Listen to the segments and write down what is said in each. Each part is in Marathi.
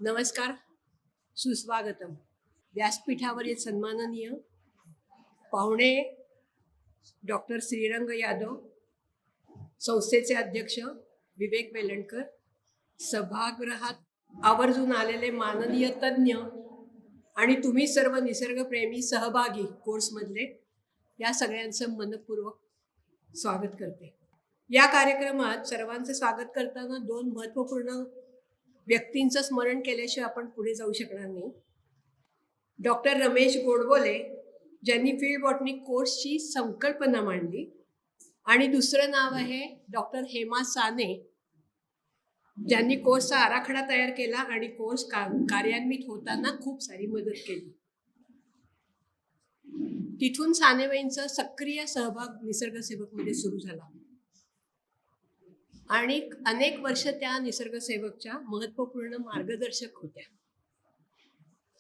नमस्कार, सुस्वागतम. व्यासपीठावरील सन्माननीय पाहुणे डॉक्टर श्रीरंग यादव, संस्थेचे अध्यक्ष विवेक वेलणकर, सभागृहात आवर्जून आलेले माननीय तज्ज्ञ आणि तुम्ही सर्व निसर्गप्रेमी सहभागी कोर्समधले, या सगळ्यांचं मनपूर्वक स्वागत करते. या कार्यक्रमात सर्वांचे स्वागत करताना दोन महत्त्वपूर्ण व्यक्तींचं स्मरण केल्याशिवाय आपण पुढे जाऊ शकणार नाही. डॉक्टर रमेश गोडबोले, ज्यांनी फील्ड बॉटनी कोर्सची संकल्पना मांडली, आणि दुसरं नाव आहे डॉक्टर हेमा साने, ज्यांनी कोर्सचा आराखडा तयार केला आणि कोर्स कार्यान्वित होताना खूप सारी मदत केली. तिथून सानेबाईंचा सक्रिय सहभाग निसर्गसेवकमध्ये सुरू झाला आणि अनेक वर्ष त्या निसर्गसेवकच्या महत्त्वपूर्ण मार्गदर्शक होत्या.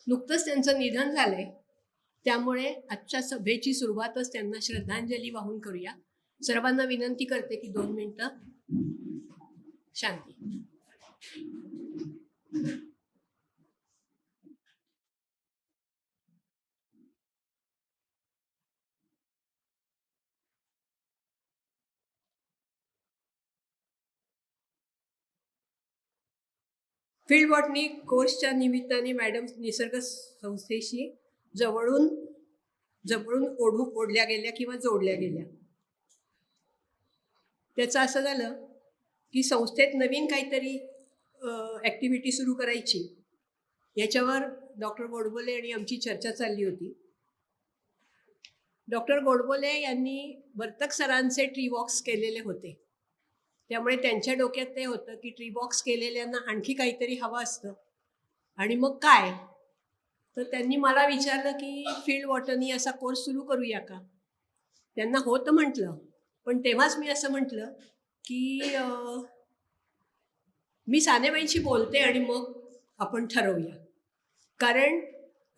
नुकतंच त्यांचं निधन झालंय, त्यामुळे आजच्या सभेची सुरुवातच त्यांना श्रद्धांजली वाहून करूया. सर्वांना विनंती करते की 2 मिनिटं शांती. फील्ड बॉटनी कोर्सच्या निमित्ताने मॅडम निसर्ग संस्थेशी जवळून ओढल्या गेल्या किंवा जोडल्या गेल्या. त्याचं असं झालं की संस्थेत नवीन काहीतरी ॲक्टिव्हिटी सुरू करायची, याच्यावर डॉक्टर गोडबोले आणि आमची चर्चा चालली होती. डॉक्टर गोडबोले यांनी वर्तक सरांचे ट्री वॉक्स केलेले होते, त्यामुळे त्यांच्या डोक्यात ते होतं की ट्री बॉक्स केलेल्यांना आणखी काहीतरी हवं असतं. आणि मग काय, तर त्यांनी मला विचारलं की फील्ड बॉटनी असा कोर्स सुरू करूया का. त्यांना होतं म्हटलं, पण तेव्हाच मी असं म्हटलं की मी सानेबाईंशी बोलते आणि मग आपण ठरवूया. कारण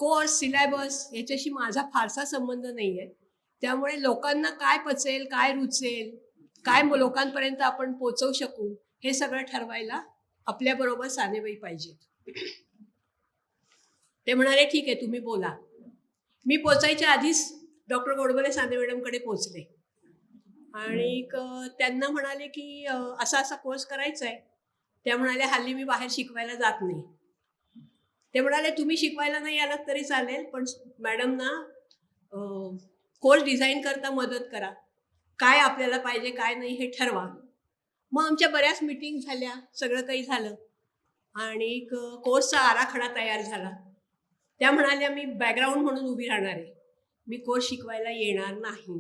कोर्स सिलेबस याच्याशी माझा फारसा संबंध नाही आहे, त्यामुळे लोकांना काय पचेल, काय रुचेल, काय लोकांपर्यंत आपण पोचवू शकू, हे सगळं ठरवायला आपल्याबरोबर सानेबाई पाहिजेत. ते म्हणाले ठीक आहे, तुम्ही बोला. मी पोचायच्या आधीच डॉक्टर गोडबोले साने मॅडमकडे पोचले आणि त्यांना म्हणाले की असा कोर्स करायचा आहे. त्या म्हणाल्या हल्ली मी बाहेर शिकवायला जात नाही. ते म्हणाले तुम्ही शिकवायला नाही आलात तरी चालेल, पण मॅडमना कोर्स डिझाईन करता मदत करा, काय आपल्याला पाहिजे काय नाही हे ठरवा. मग आमच्या बऱ्याच मीटिंग झाल्या, सगळं काही झालं आणि कोर्सचा आराखडा तयार झाला. त्या म्हणाल्या मी बॅकग्राऊंड म्हणून उभी राहणार आहे, मी कोर्स शिकवायला येणार नाही.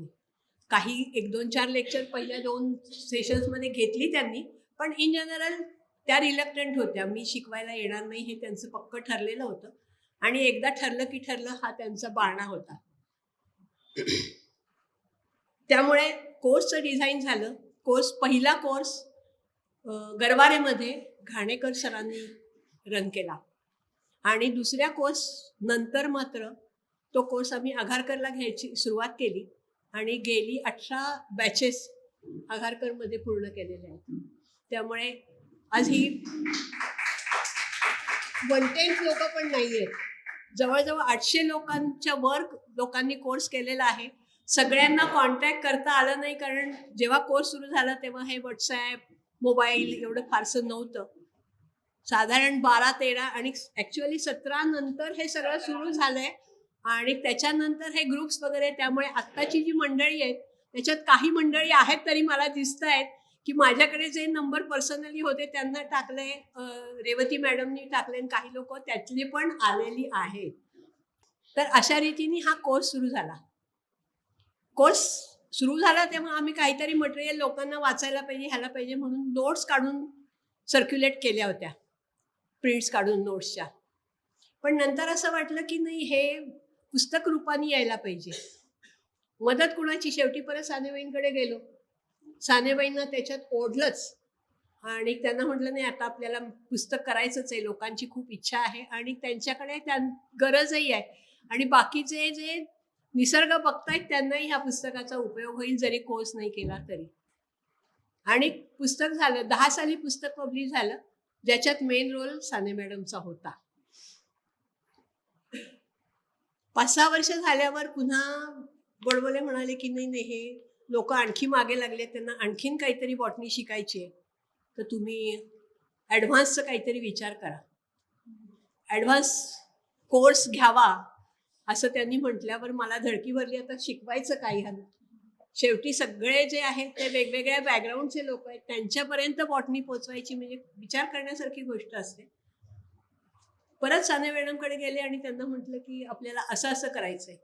काही 1-2-4 लेक्चर पहिल्या 2 सेशन्समध्ये घेतली त्यांनी, पण इन जनरल त्या रिलक्टंट होत्या. मी शिकवायला येणार नाही हे त्यांचं पक्क ठरलेलं होतं, आणि एकदा ठरलं की ठरलं हा त्यांचा बाणा होता. त्यामुळे कोर्सचं डिझाईन झालं. पहिला कोर्स गरवारेमध्ये घाणेकर सरांनी रन केला, आणि दुसऱ्या कोर्स नंतर मात्र तो कोर्स आम्ही आघारकरला घ्यायची सुरुवात केली, आणि गेली 18 बॅचेस आघारकरमध्ये पूर्ण केलेल्या आहेत. त्यामुळे आज ही 110 लोक पण नाही आहेत, जवळजवळ 800 लोकांच्या लोकांनी कोर्स केलेला आहे. सगळ्यांना कॉन्टॅक्ट करता आलं नाही, कारण जेव्हा कोर्स सुरू झाला तेव्हा हे व्हॉट्सॲप, मोबाईल एवढं फारसं नव्हतं. साधारण 12-13 आणि ॲक्च्युअली 17 नंतर हे सगळं सुरू झालंय, आणि त्याच्यानंतर हे ग्रुप्स वगैरे. त्यामुळे आत्ताची जी मंडळी आहेत त्याच्यात काही मंडळी आहेत तरी मला दिसत आहेत की माझ्याकडे जे नंबर पर्सनली होते त्यांना टाकले, रेवती मॅडमनी टाकले, आणि काही लोक त्यातली पण आलेली आहेत. तर अशा रीतीने हा कोर्स सुरू झाला. कोर्स सुरू झाला तेव्हा आम्ही काहीतरी मटेरियल लोकांना वाचायला पाहिजे, ह्याला पाहिजे म्हणून नोट्स काढून सर्क्युलेट केल्या होत्या, प्रिंट्स काढून नोट्सच्या. पण नंतर असं वाटलं की नाही, हे पुस्तक रूपाने यायला पाहिजे. मदत कुणाची, शेवटी परत सानेबाईंकडे गेलो. सानेबाईंना त्याच्यात ओढलंच, आणि त्यांना म्हटलं नाही आता आपल्याला पुस्तक करायचंच आहे, लोकांची खूप इच्छा आहे आणि त्यांच्याकडे गरजही आहे, आणि बाकीचे जे निसर्ग बघतायत त्यांनाही ह्या पुस्तकाचा उपयोग होईल जरी कोर्स नाही केला तरी. आणि पुस्तक झालं, 10 साली पुस्तक पब्लिश झालं, ज्याच्यात मेन रोल साने मॅडमचा होता. 5-6 वर्ष झाल्यावर पुन्हा गोडबोले म्हणाले की नाही नाही, हे लोक आणखी मागे लागले, त्यांना आणखीन काहीतरी बॉटनी शिकायची आहे, तर तुम्ही ॲडव्हान्सचं काहीतरी विचार करा, ॲडव्हान्स कोर्स घ्यावा, असं त्यांनी म्हटल्यावर मला धडकी भरली. आता शिकवायचं काही हवं. शेवटी सगळे जे आहेत ते वेगवेगळ्या बॅकग्राऊंडचे लोक आहेत, त्यांच्यापर्यंत बॉटनी पोचवायची म्हणजे विचार करण्यासारखी गोष्ट असते. परत साने मॅडमकडे गेले आणि त्यांना म्हटलं की आपल्याला असं असं करायचंय,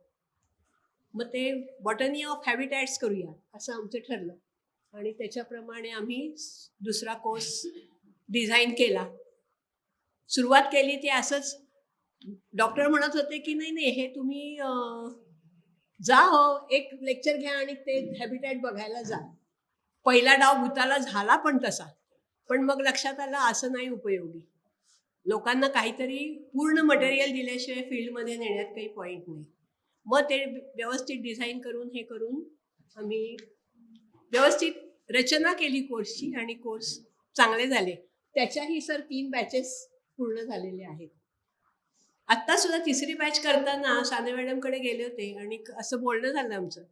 मग ते बॉटनी ऑफ हॅबिटॅट्स करूया असं आमचं ठरलं आणि त्याच्याप्रमाणे आम्ही दुसरा कोर्स डिझाईन केला. सुरुवात केली ती असंच, डॉक्टर म्हणत होते की नाही नाही, हे तुम्ही जा हो, एक लेक्चर घ्या आणि ते हॅबिटॅट बघायला जा. पहिला डाव भूताला झाला पण तसा, पण मग लक्षात आलं असं नाही उपयोगी. लोकांना काहीतरी पूर्ण मटेरियल दिल्याशिवाय फील्डमध्ये नेण्यात काही पॉईंट नाही. मग ते व्यवस्थित डिझाईन करून हे करून आम्ही व्यवस्थित रचना केली कोर्सची आणि कोर्स चांगले झाले. त्याच्याही सर 3 बॅचेस पूर्ण झालेले आहेत. आत्ता सुद्धा 3री बॅच करताना साने मॅडमकडे गेले होते आणि असं बोलणं झालं आमचं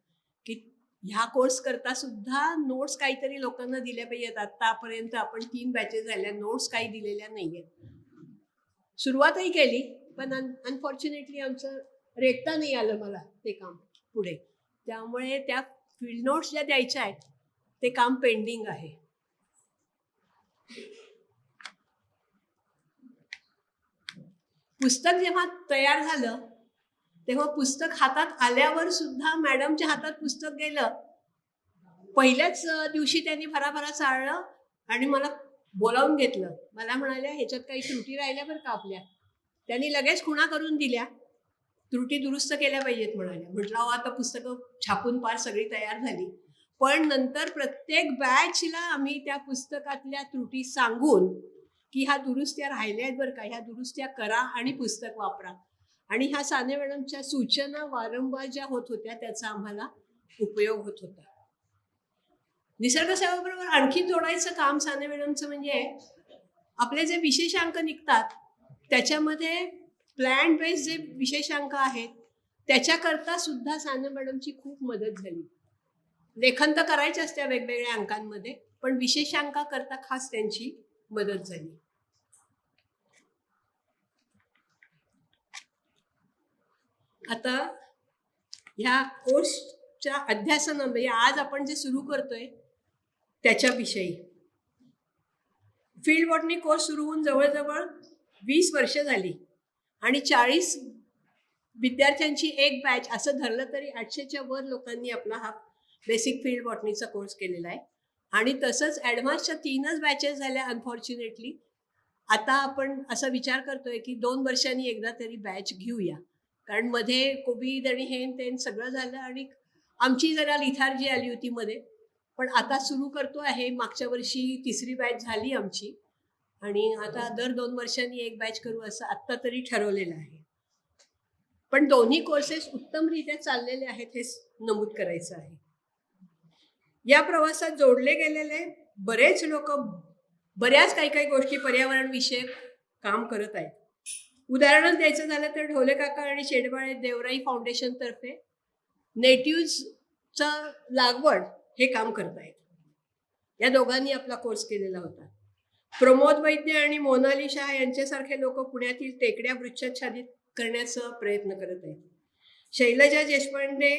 की ह्या कोर्स करता सुद्धा नोट्स काहीतरी लोकांना दिल्या पाहिजेत. आतापर्यंत आपण 3 बॅचेस झाल्या, नोट्स काही दिलेल्या नाहीयेत. सुरुवातही केली पण अनफॉर्च्युनेटली आमचं रेखता नाही आलं मला ते काम पुढे, त्यामुळे त्या फील्ड नोट्स ज्या द्यायच्या आहेत ते काम पेंडिंग आहे. पुस्तक जेव्हा तयार झालं तेव्हा पुस्तक हातात आल्यावर सुद्धा मॅडमच्या हातात पुस्तक गेलं. पहिल्याच दिवशी त्यांनी भराभरा चाळलं आणि मला बोलावून घेतलं. मला म्हणाल्या ह्याच्यात काही त्रुटी राहिल्या बरं का आपल्या. त्यांनी लगेच खुणा करून दिल्या, त्रुटी दुरुस्त केल्या पाहिजेत म्हणाल्या. म्हटलं आता पुस्तकं छापून पार सगळी तयार झाली, पण नंतर प्रत्येक बॅचला आम्ही त्या पुस्तकातल्या त्रुटी सांगून की ह्या दुरुस्त्या राहिल्या आहेत बरं का, ह्या दुरुस्त्या करा आणि पुस्तक वापरा. आणि ह्या साने मॅडमच्या सूचना वारंवार ज्या होत होत्या त्याचा आम्हाला उपयोग होत होता. निसर्ग सेवेबरोबर आणखी जोडायचं काम साने मॅडमचं म्हणजे आपले जे विशेषांक निघतात त्याच्यामध्ये प्लॅन बेस्ड जे विशेषांक आहेत त्याच्याकरता सुद्धा साने मॅडमची खूप मदत झाली. लेखन तर करायचे असते वेगवेगळ्या अंकांमध्ये, पण विशेषांकाकरता खास त्यांची मदत झाली. आता ह्या कोर्सच्या अध्यासनामध्ये आज आपण जे सुरू करतोय त्याच्याविषयी, फील्ड बॉटनी कोर्स सुरू होऊन जवळजवळ 20 वर्ष झाली आणि 40 विद्यार्थ्यांची एक बॅच असं धरलं तरी 800च्या वर लोकांनी आपला हा बेसिक फील्ड बॉटनीचा कोर्स केलेला आहे. आणि तसंच ॲडव्हान्सच्या 3च बॅचेस झाल्या अनफॉर्च्युनेटली. आता आपण असा विचार करतोय की 2 वर्षांनी एकदा तरी बॅच घेऊया, कारण मध्ये कोविड आणि हे ते सगळं झालं आणि आमची जरा लिथार्जी आली होती मध्ये. पण आता सुरू करतो आहे. मागच्या वर्षी 3री बॅच झाली आमची आणि आता दर 2 वर्षांनी एक बॅच करू असं आत्ता तरी ठरवलेलं आहे. पण दोन्ही कोर्सेस उत्तमरित्या चाललेले आहेत हे नमूद करायचं आहे. या प्रवासात जोडले गेलेले बरेच लोक बऱ्याच काही गोष्टी पर्यावरण विषयक काम करत आहेत. उदाहरण द्यायचं झालं तर ढोले काका आणि शेडबाळे देवराई फाउंडेशन तर्फे नेटिव्हचा लागवड हे काम करतायत. या दोघांनी आपला कोर्स केलेला होता. प्रमोद वैद्य आणि मोनाली शाह यांच्यासारखे लोक पुण्यातील टेकड्या वृक्षाच्छादित करण्याचा प्रयत्न करत आहेत. शैलजा देशपांडे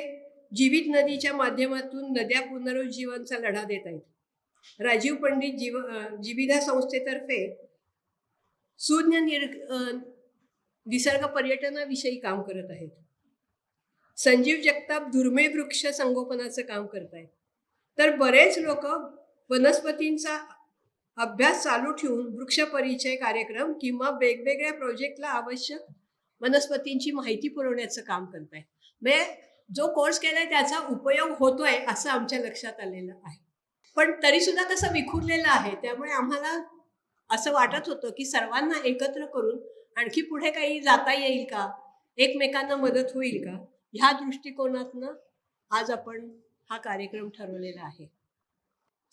जीवित नदीच्या माध्यमातून नद्या पुनरुज्जीवनचा लढा देत आहेत. राजीव पंडित जीविदा संस्थेतर्फे शून्य निसर्ग पर्यटनाविषयी काम करत आहेत. संजीव जगताप दुर्मिळ वृक्ष संगोपनाचं काम करत आहेत. तर बरेच लोक वनस्पतींचा अभ्यास चालू ठेवून वृक्ष परिचय कार्यक्रम किंवा वेगवेगळ्या प्रोजेक्टला आवश्यक वनस्पतींची माहिती पुरवण्याचं काम करत आहेत. म्हणजे जो कोर्स केलाय त्याचा उपयोग होतोय असं आमच्या लक्षात आलेलं आहे. पण तरी सुद्धा कसं विखुरलेलं आहे, त्यामुळे आम्हाला असं वाटत होतं की सर्वांना एकत्र करून आणखी पुढे काही जाता येईल का, एकमेकांना मदत होईल का, ह्या दृष्टिकोनातनं आज आपण हा कार्यक्रम ठरवलेला आहे.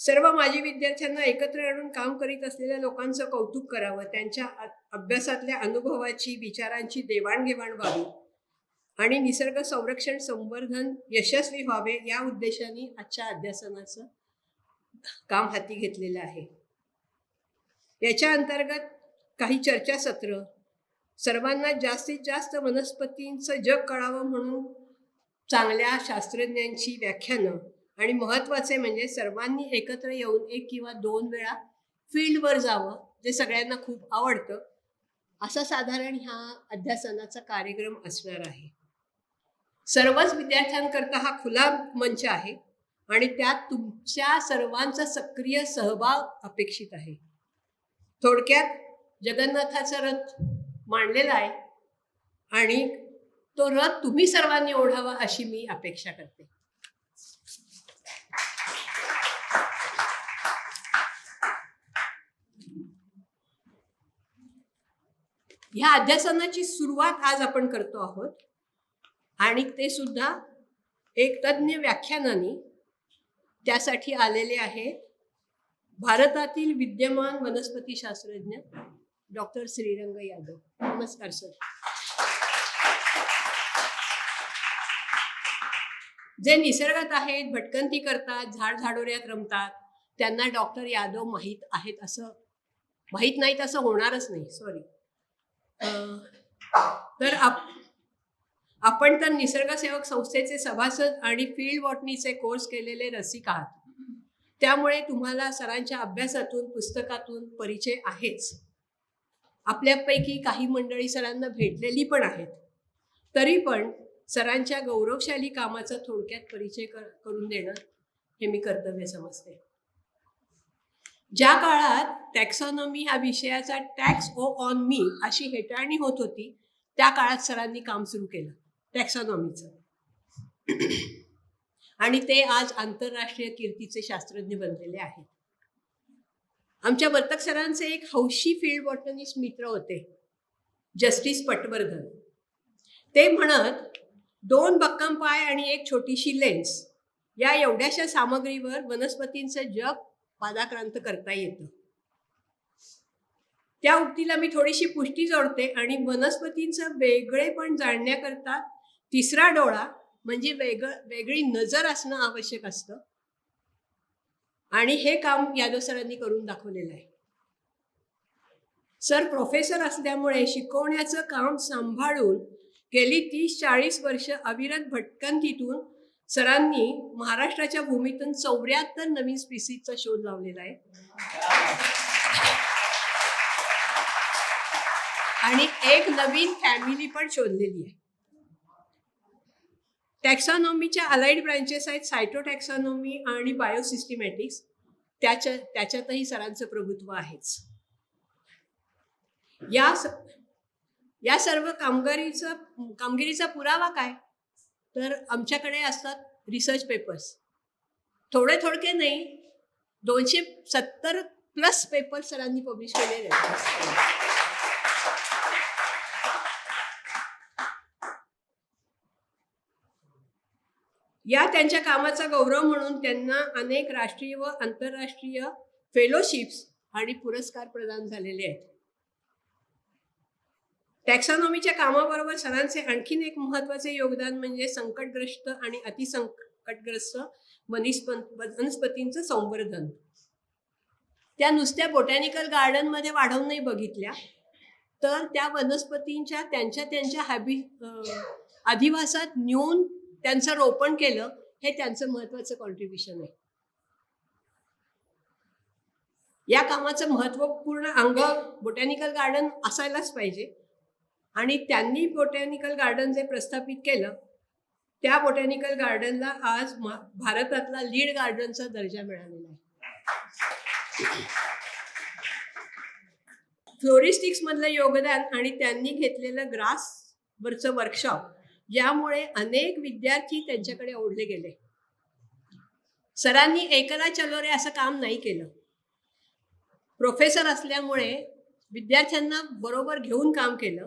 सर्व माजी विद्यार्थ्यांना एकत्र आणून काम करीत असलेल्या लोकांचं कौतुक करावं, त्यांच्या अभ्यासातल्या अनुभवाची, विचारांची देवाणघेवाण व्हावी आणि निसर्ग संरक्षण संवर्धन यशस्वी व्हावे या उद्देशाने आजच्या अध्यासनाचं काम हाती घेतलेलं आहे. याच्या अंतर्गत काही चर्चासत्र, सर्वांना जास्तीत जास्त वनस्पतींचं जग कळावं म्हणून चांगल्या शास्त्रज्ञांची व्याख्यानं आणि महत्त्वाचे म्हणजे सर्वांनी एकत्र येऊन 1 किंवा 2 वेळा फील्डवर जावं, जे सगळ्यांना खूप आवडतं. असा साधारण ह्या अध्यासनाचा कार्यक्रम असणार आहे. सर्वच विद्यार्थ्यांकरता हा खुला मंच आहे आणि त्यात तुमच्या सर्वांचा सक्रिय सहभाग अपेक्षित आहे. थोडक्यात जगन्नाथाचा रथ मांडलेला आहे आणि तो रथ तुम्ही सर्वांनी ओढावा अशी मी अपेक्षा करते. ह्या अध्यासनाची सुरुवात आज आपण करतो आहोत आणि ते सुद्धा एक तज्ञ व्याख्यानाने. त्यासाठी आलेले आहे भारतातील विद्यमान वनस्पती शास्त्रज्ञ डॉक्टर श्रीरंग यादव. नमस्कार सर. जे निसर्गात आहेत, भटकंती करतात, झाडझाडोऱ्यात रमतात, त्यांना डॉक्टर यादव माहीत आहेत असं माहीत नाहीत असं होणारच नाही. सॉरी. तर आपण तर निसर्ग सेवक संस्थेचे सभासद आणि फील्ड बॉटनीचे कोर्स केलेले रसिक आहात. त्यामुळे तुम्हाला सरांच्या अभ्यासातून, पुस्तकातून परिचय आहेच. आपल्यापैकी काही मंडळी सरांना भेटलेली पण आहेत. तरी पण सरांच्या गौरवशाली कामाचा थोडक्यात परिचय करून देणं हे मी कर्तव्य समजते. ज्या काळात टॅक्सॉनॉमी हा विषयाचा टॅक्स ऑन मी अशी हेटाळणी होत होती, त्या काळात सरांनी काम सुरू केलं टॅक्सॉनॉमीचं. आणि ते आज आंतरराष्ट्रीय कीर्तीचे शास्त्रज्ञ बनलेले आहेत. आमच्या वर्तक सरांचे एक हौशी फील्ड बॉटनिस्ट मित्र होते, जस्टिस पटवर्धन. ते म्हणत 2 भक्कम पाय आणि 1 छोटीशी लेन्स या एवढ्याशा सामग्रीवर वनस्पतींचं जग पादाक्रांत करता येतं. त्या उक्तीला मी थोडीशी पुष्टी जोडते आणि वनस्पतींचं वेगळेपण जाणण्याकरता 3रा डोळा म्हणजे वेगळी नजर असणं आवश्यक असतं आणि हे काम यादव सरांनी करून दाखवलेलं आहे. सर प्रोफेसर असल्यामुळे शिकवण्याचं काम सांभाळून गेली 30-40 वर्ष अविरत भटकंतीतून सरांनी महाराष्ट्राच्या भूमीतून 74 नवीन स्पीसीजचा शोध लावलेला आहे आणि एक नवीन फॅमिली पण शोधलेली आहे. टॅक्सॉनॉमीच्या अलाइड ब्रांचेस आहेत सायटोटॅक्सॉनॉमी आणि बायोसिस्टिमॅटिक्स. त्याच्यातही सरांचं प्रभुत्व आहेच. या सर्व कामगिरीचा पुरावा काय, तर आमच्याकडे असतात रिसर्च पेपर्स. थोडके नाही, 270+ पेपर्स सरांनी पब्लिश केलेले आहेत. या त्यांच्या कामाचा गौरव म्हणून त्यांना अनेक राष्ट्रीय व आंतरराष्ट्रीय फेलोशिप्स आणि पुरस्कार प्रदान झालेले आहेत. टॅक्सॉनॉमीच्या कामाबरोबर सरांचे आणखीन एक महत्त्वाचे योगदान म्हणजे संकटग्रस्त आणि अतिसंकटग्रस्त वनस्पतींचं संवर्धन. त्या नुसत्या बोटॅनिकल गार्डनमध्ये वाढवून नाही बघितल्या, तर त्या वनस्पतींच्या त्यांच्या अधिवासात नेऊन त्यांचं रोपण केलं. हे त्यांचं महत्त्वाचं कॉन्ट्रीब्युशन आहे. या कामाचं महत्त्वपूर्ण अंग बोटॅनिकल गार्डन असायलाच पाहिजे आणि त्यांनी बोटॅनिकल गार्डन जे प्रस्थापित केलं, त्या बोटॅनिकल गार्डनला आज भारतातला लीड गार्डनचा दर्जा मिळालेला आहे. फ्लोरिस्टिक्स मधलं योगदान आणि त्यांनी घेतलेलं ग्रासवरचं वर्कशॉप यामुळे अनेक विद्यार्थी त्यांच्याकडे ओढले गेले. सरांनी एकला चलो रे असं काम नाही केलं. प्रोफेसर असल्यामुळे विद्यार्थ्यांना बरोबर घेऊन काम केलं.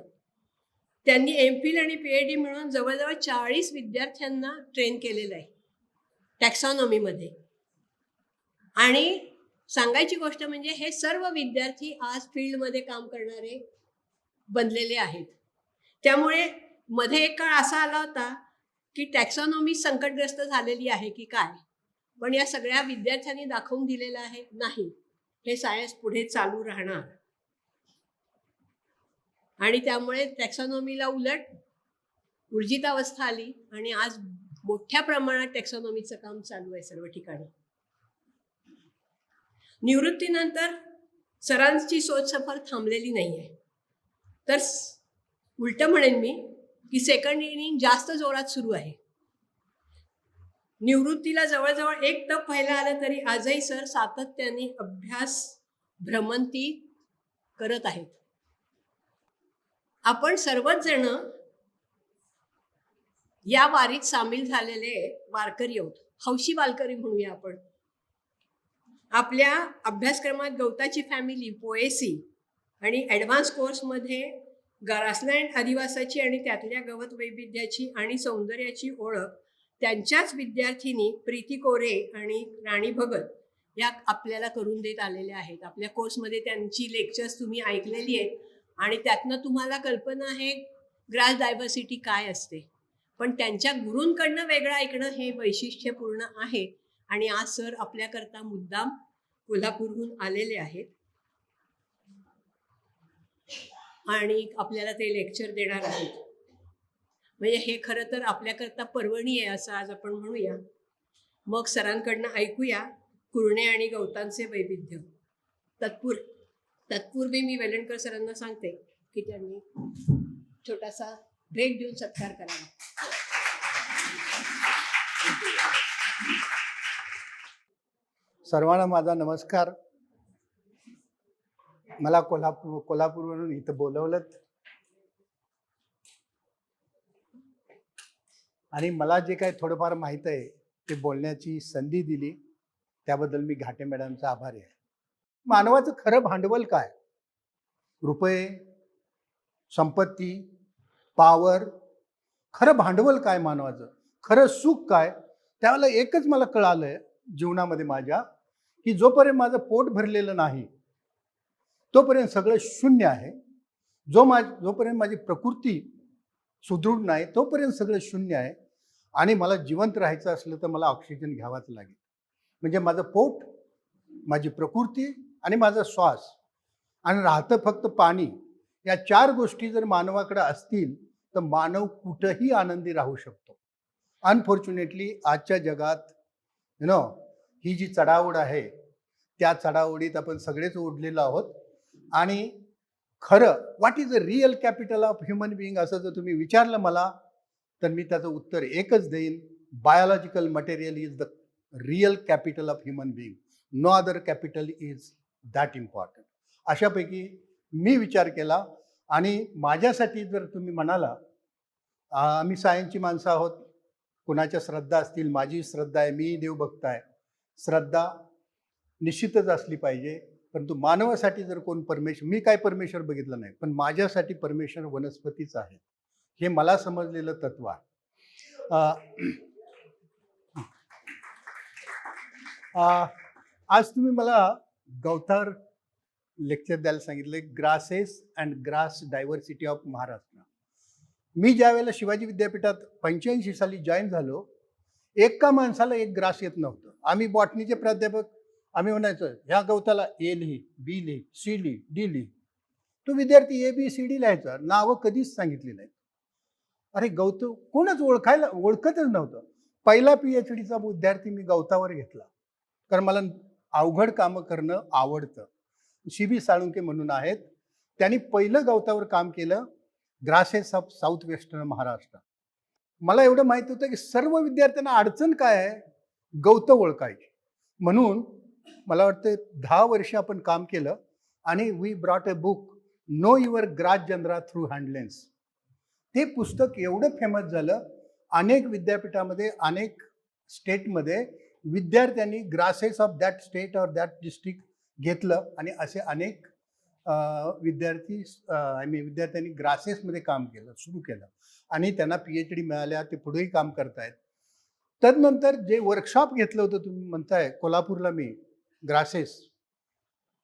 त्यांनी MPhil आणि PhD मिळून जवळजवळ 40 विद्यार्थ्यांना ट्रेन केलेलं आहे टॅक्सॉनॉमीमध्ये. आणि सांगायची गोष्ट म्हणजे हे सर्व विद्यार्थी आज फील्डमध्ये काम करणारे बनलेले आहेत. त्यामुळे मध्ये एक काळ असा आला होता की टॅक्सॉनॉमी संकटग्रस्त झालेली आहे की काय, पण या सगळ्या विद्यार्थ्यांनी दाखवून दिलेलं आहे नाही, हे सायन्स पुढे चालू राहणार. आणि त्यामुळे टॅक्सॉनॉमीला उलट ऊर्जितावस्था आली आणि आज मोठ्या प्रमाणात टॅक्सॉनॉमीचं काम चालू आहे सर्व ठिकाणी. निवृत्तीनंतर सरांची शोध सफर थांबलेली नाहीये, तर उलट म्हणेन मी की सेकंड इनिंग जास्त जोरात सुरू आहे. निवृत्तीला जवळजवळ एक टप व्हायला आलं तरी आजही सर सातत्याने अभ्यास भ्रमंती करत आहेत. आपण सर्वच जण या वारीत सामील झालेले वारकरी आहोत, हौशी वारकरी म्हणूया आपण. आपल्या अभ्यासक्रमात गवताची फॅमिली, पोएसी आणि ॲडव्हान्स कोर्समध्ये ग्रासलँड आदिवासाची आणि त्यातल्या गवत वैविध्याची आणि सौंदर्याची ओळख त्यांच्याच विद्यार्थिनी प्रीती कोरे आणि राणी भगत या आपल्याला करून देत आलेल्या आहेत. आपल्या कोर्समध्ये त्यांची लेक्चर्स तुम्ही ऐकलेली आहेत आणि त्यातनं तुम्हाला कल्पना आहे ग्रास डायव्हर्सिटी काय असते. पण त्यांच्या गुरूंकडनं वेगळं ऐकणं हे वैशिष्ट्यपूर्ण आहे. आणि आज सर आपल्याकरता मुद्दाम कोल्हापूरहून आलेले आहेत आणि आपल्याला ते लेक्चर देणार आहेत. म्हणजे हे खरं तर आपल्याकरता पर्वणी आहे असं आज आपण म्हणूया. मग सरांकडनं ऐकूया कुरणे आणि गवतांचे वैविध्य. तत्पूर्वी मी वेलणकर सरांना सांगते की त्यांनी छोटासा ब्रेक देऊन सत्कार करावा. सर्वांना माझा नमस्कार. मला कोल्हापूरवरून इथं बोलवलं आणि मला जे काही थोडंफार माहीत आहे ते बोलण्याची संधी दिली त्याबद्दल मी घाटे मॅडमचा आभारी आहे. मानवाचं खरं भांडवल काय? रुपये, संपत्ती, पावर. खरं भांडवल काय मानवाचं? खरं सुख काय? त्यावेळेला एकच मला कळालंय जीवनामध्ये माझ्या की जोपर्यंत माझं पोट भरलेलं नाही तोपर्यंत सगळं शून्य आहे. जोपर्यंत माझी प्रकृती सुदृढ नाही तोपर्यंत सगळं शून्य आहे. आणि मला जिवंत राहायचं असलं तर मला ऑक्सिजन घ्यावाच लागेल. म्हणजे माझं पोट, माझी प्रकृती आणि माझा श्वास आणि राहतं फक्त पाणी, या 4 गोष्टी जर मानवाकडे असतील तर मानव कुठंही आनंदी राहू शकतो. अनफॉर्च्युनेटली आजच्या जगात ही जी चढाओढ आहे त्या चढाओढीत आपण सगळेच ओढलेलो आहोत. आणि खरं what is the real capital of human being असं जर तुम्ही विचारलं मला तर मी त्याचं उत्तर एकच देईन. Biological material is the real capital of human being. No other capital is that important. अशापैकी मी विचार केला. आणि माझ्यासाठी जर तुम्ही म्हणाला, आम्ही सायन्सची माणसं आहोत, कुणाच्या श्रद्धा असतील, माझी श्रद्धा आहे, मी देवभक्त आहे. श्रद्धा निश्चितच असली पाहिजे. परंतु मानवासाठी जर कोण परमेश्वर, मी काय परमेश्वर बघितलं नाही, पण माझ्यासाठी परमेश्वर वनस्पतीच आहे, हे मला समजलेलं तत्व आहे. आज तुम्ही मला गवतार लेक्चर द्यायला सांगितले, grasses and grass diversity of Maharashtra. मी ज्या वेळेला शिवाजी विद्यापीठात 85 साली जॉईन झालो, एका माणसाला एक ग्रास येत नव्हतं. आम्ही बॉटनीचे प्राध्यापक, आम्ही म्हणायचो ह्या गवताला ए लिही, बी लिही, सी लिही, डी लिही. तो विद्यार्थी ए बी सी डी लिहायचा, नावं कधीच सांगितली नाही. अरे गवत कोणच ओळखतच नव्हतं. पहिला PhDचा विद्यार्थी मी गवतावर घेतला, कारण मला अवघड कामं करणं आवडतं. CB साळुंके म्हणून आहेत, त्यांनी पहिलं गवतावर काम केलं, grasses of south western Maharashtra. मला एवढं माहिती होतं की सर्व विद्यार्थ्यांना अडचण काय आहे, गवतं ओळखायची. म्हणून मला वाटतं 10 वर्ष आपण काम केलं आणि we brought a book, know your grass genera through hand lens. ते पुस्तक एवढं फेमस झालं, अनेक विद्यापीठामध्ये, अनेक स्टेटमध्ये विद्यार्थ्यांनी ग्रासेस ऑफ दॅट स्टेट और दॅट डिस्ट्रिक्ट घेतलं आणि असे अनेक विद्यार्थ्यांनी ग्रासेसमध्ये काम केलं, सुरू केलं आणि त्यांना PhD मिळाल्या. ते पुढेही काम करतायत. तदनंतर जे वर्कशॉप घेतलं होतं तुम्ही म्हणताय कोल्हापूरला, मी ग्रासेस,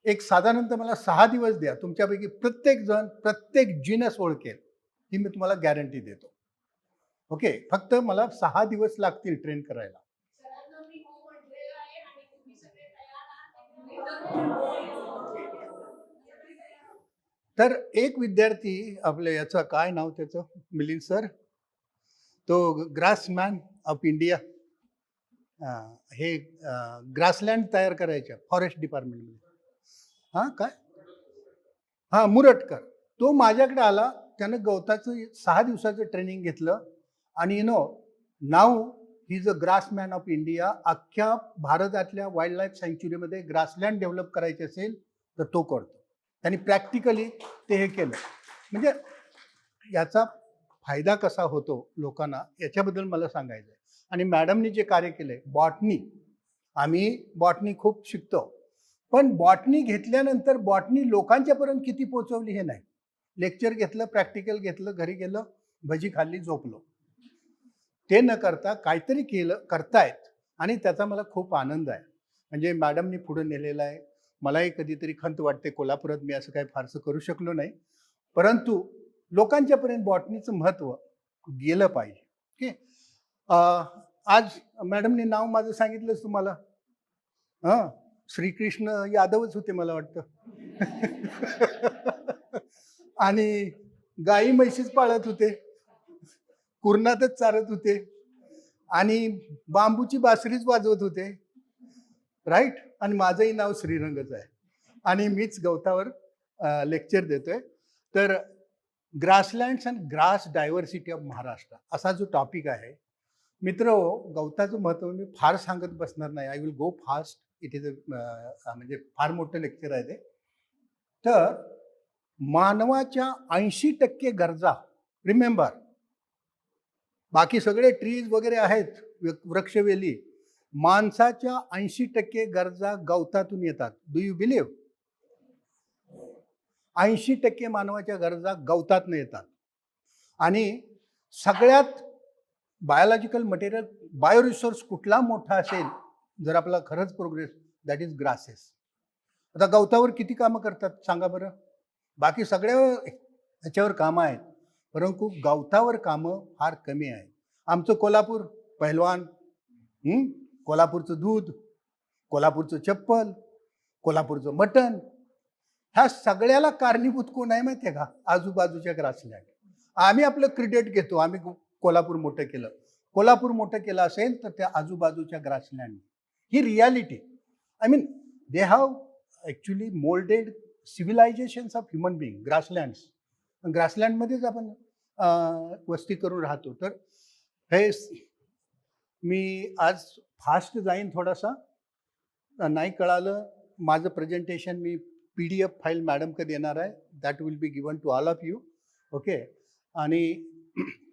एक साधारणतः मला 6 दिवस द्या, तुमच्यापैकी प्रत्येक जण प्रत्येक जिनस ओळखेल, ही मी तुम्हाला गॅरंटी देतो. ओके, फक्त मला 6 दिवस लागतील ट्रेन करायला. सरांना मी हो म्हटलेलं आहे आणि तुम्ही सगळे तयार आहात. तर एक विद्यार्थी, आपल्या याचं काय नाव त्याचं, मिलिंद सर, तो ग्रासमॅन ऑफ इंडिया, हे ग्रासलँड तयार करायच्या फॉरेस्ट डिपार्टमेंटमध्ये. हां काय, हां मुरटकर, तो माझ्याकडे आला. त्यानं गवताचं 6 दिवसाचं ट्रेनिंग घेतलं आणि नाव he is a grassman of India. अख्ख्या भारतातल्या वाईल्ड लाईफ सँच्युरीमध्ये ग्रासलँड डेव्हलप करायचे असेल तर तो करतो. त्यांनी प्रॅक्टिकली ते हे केलं. म्हणजे याचा फायदा कसा होतो लोकांना याच्याबद्दल मला सांगायचं आहे. आणि मॅडमनी जे कार्य केलंय बॉटनी, आम्ही बॉटनी खूप शिकतो, पण बॉटनी घेतल्यानंतर बॉटनी लोकांच्यापर्यंत किती पोहोचवली हे नाही. लेक्चर घेतलं, प्रॅक्टिकल घेतलं, घरी गेलं, भजी खाल्ली, झोपलो. ते न करता काहीतरी केलं, करतायत आणि त्याचा मला खूप आनंद आहे. म्हणजे मॅडमनी पुढे नेलेला आहे. मलाही कधीतरी खंत वाटते कोल्हापुरात मी असं काही फारसं करू शकलो नाही, परंतु लोकांच्यापर्यंत बॉटनीचं महत्त्व गेलं पाहिजे. ओके, आज मॅडमने नाव माझं सांगितलंच तुम्हाला. हां, श्रीकृष्ण यादवच होते मला वाटतं. आणि गाई म्हैशीच पाळत होते, कुरणातच चारत होते आणि बांबूची बासरीच वाजवत होते, राईट. आणि माझंही नाव श्रीरंगच आहे आणि मीच गवतावर लेक्चर देतोय. तर grasslands and grass diversity of Maharashtra असा जो टॉपिक आहे मित्र, गवताचं महत्त्व मी फार सांगत बसणार नाही. I will go fast. It is म्हणजे फार मोठं लेक्चर आहे ते. तर मानवाच्या 80% गरजा, रिमेंबर, बाकी सगळे ट्रीज वगैरे आहेत, वृक्षवेली, माणसाच्या 80% गरजा गवतातून येतात. Do you believe? 80% मानवाच्या गरजा गवतातून येतात. आणि सगळ्यात बायोलॉजिकल मटेरियल, बायो रिसोर्स कुठला मोठा असेल जर आपला खरंच प्रोग्रेस, दॅट इज ग्रासेस. आता गवतावर किती कामं करतात सांगा बरं. बाकी सगळ्या ह्याच्यावर कामं आहेत, परंतु गवतावर कामं फार कमी आहेत. आमचं कोल्हापूर पहिलवान, कोल्हापूरचं दूध, कोल्हापूरचं चप्पल, कोल्हापूरचं मटण, ह्या सगळ्याला कारणीभूत कोण आहे माहिती आहे का? आजूबाजूच्या ग्रासलँड. आम्ही आपलं क्रेडिट घेतो, आम्ही कोल्हापूर मोठं केलं. कोल्हापूर मोठं केलं असेल तर त्या आजूबाजूच्या ग्रासलँड, ही reality. I mean they have actually moulded civilisations of human being. ग्रासलँडमध्येच आपण वस्ती करून राहतो. तर हे मी आज फास्ट जाईन थोडासा, नाही कळालं माझं प्रेझेंटेशन मी PDF फाईल मॅडमकडे देणार आहे. That will be given to all of you. Okay, आणि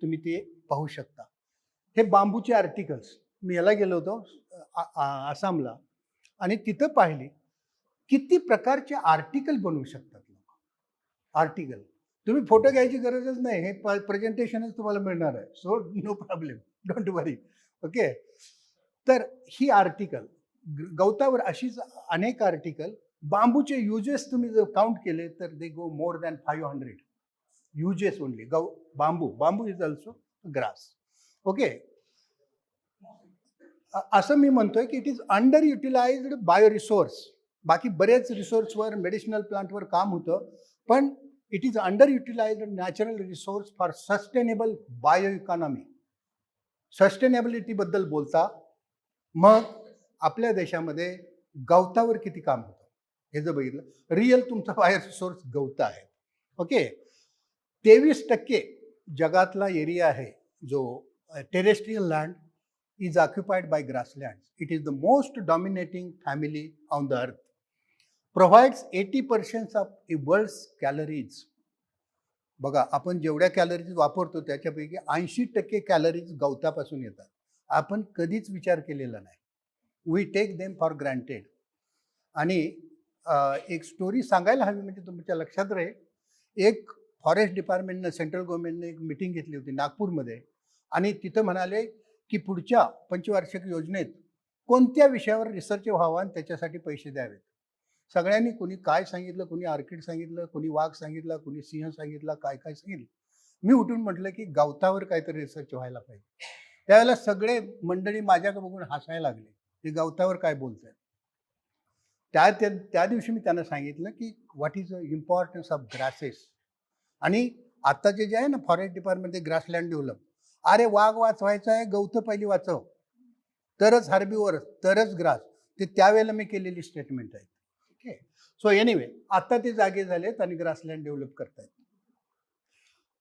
तुम्ही ते पाहू शकता. हे बांबूचे आर्टिकल्स, मी याला गेलो होतो आसामला आणि तिथं पाहिली किती प्रकारचे आर्टिकल बनवू शकतात लोक. आर्टिकल तुम्ही फोटो घ्यायची गरजच नाही, हे प्रेझेंटेशनच तुम्हाला मिळणार आहे. So no problem, don't worry. Okay, तर ही आर्टिकल गवतावर अशीच अनेक आर्टिकल. बांबूचे युजेस तुम्ही जर काउंट केले तर they go more than 500 uses only. Bamboo is also grass. Okay, असं मी म्हणतोय की it is underutilised bio resource. बाकी बरेच रिसोर्सवर, मेडिसिनल प्लांटवर काम होतं, पण it is underutilised natural resource for sustainable bio economy. सस्टेनेबिलिटीबद्दल बोलता, मग आपल्या देशामध्ये गवतावर किती काम होतं हे जर बघितलं, रिअल तुमचा बायो रिसोर्स गवत आहे. ओके, 23% जगातला एरिया आहे जो terrestrial land is occupied by grasslands. It is the most dominating family on the earth. Provides 80% of a world's calories. बघा, आपण जेवढ्या कॅलरीज वापरतो त्याच्यापैकी 80% कॅलरीज गवतापासून येतात. आपण कधीच विचार केलेला नाही. We take them for granted. आणि एक स्टोरी सांगायला हवी म्हणजे तुमच्या लक्षात राहील. एक फॉरेस्ट डिपार्टमेंटनं, सेंट्रल गव्हर्नमेंटने एक मीटिंग घेतली होती नागपूरमध्ये आणि तिथं म्हणाले की पुढच्या पंचवार्षिक योजनेत कोणत्या विषयावर रिसर्च व्हावा आणि त्याच्यासाठी पैसे द्यावेत. सगळ्यांनी कोणी काय सांगितलं, कोणी ऑर्किड सांगितलं, कोणी वाघ सांगितला, कोणी सिंह सांगितला, काय काय सांगितलं. मी उठून म्हटलं की गवतावर काहीतरी रिसर्च व्हायला पाहिजे. त्यावेळेला सगळे मंडळी माझ्याकडे बघून हसायला लागले, की गवतावर काय बोलताय. त्या दिवशी मी त्यांना सांगितलं की what is the importance of grasses. आणि आत्ताचे जे आहे ना फॉरेस्ट डिपार्टमेंटचे ग्रासलँड डेव्हलप, अरे वाघ वाचवायचा आहे, गवतं पहिली वाचव, तरच हार्बीवर, तरच ग्रास. ते त्यावेळेला मी केलेली स्टेटमेंट आहे. ओके. सो एनिवे, आता ते जागे झालेत आणि ग्रासलँड डेव्हलप करतायत.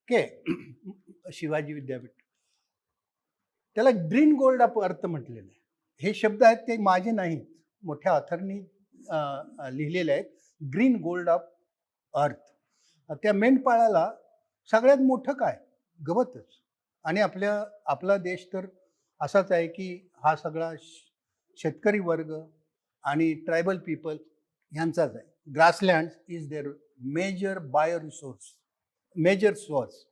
ओके. शिवाजी विद्यापीठ, त्याला ग्रीन गोल्ड ऑफ अर्थ म्हटलेलं आहे. हे शब्द आहेत ते माझे नाहीत, मोठ्या ऑथरनी लिहिलेले आहेत. Green gold of earth. त्या मेंढपाळाला सगळ्यात मोठं काय, गवतच. आणि आपला देश तर असाच आहे की हा सगळा शेतकरी वर्ग आणि ट्रायबल पीपल यांचाच आहे. Grassland is their major bio resource, major source.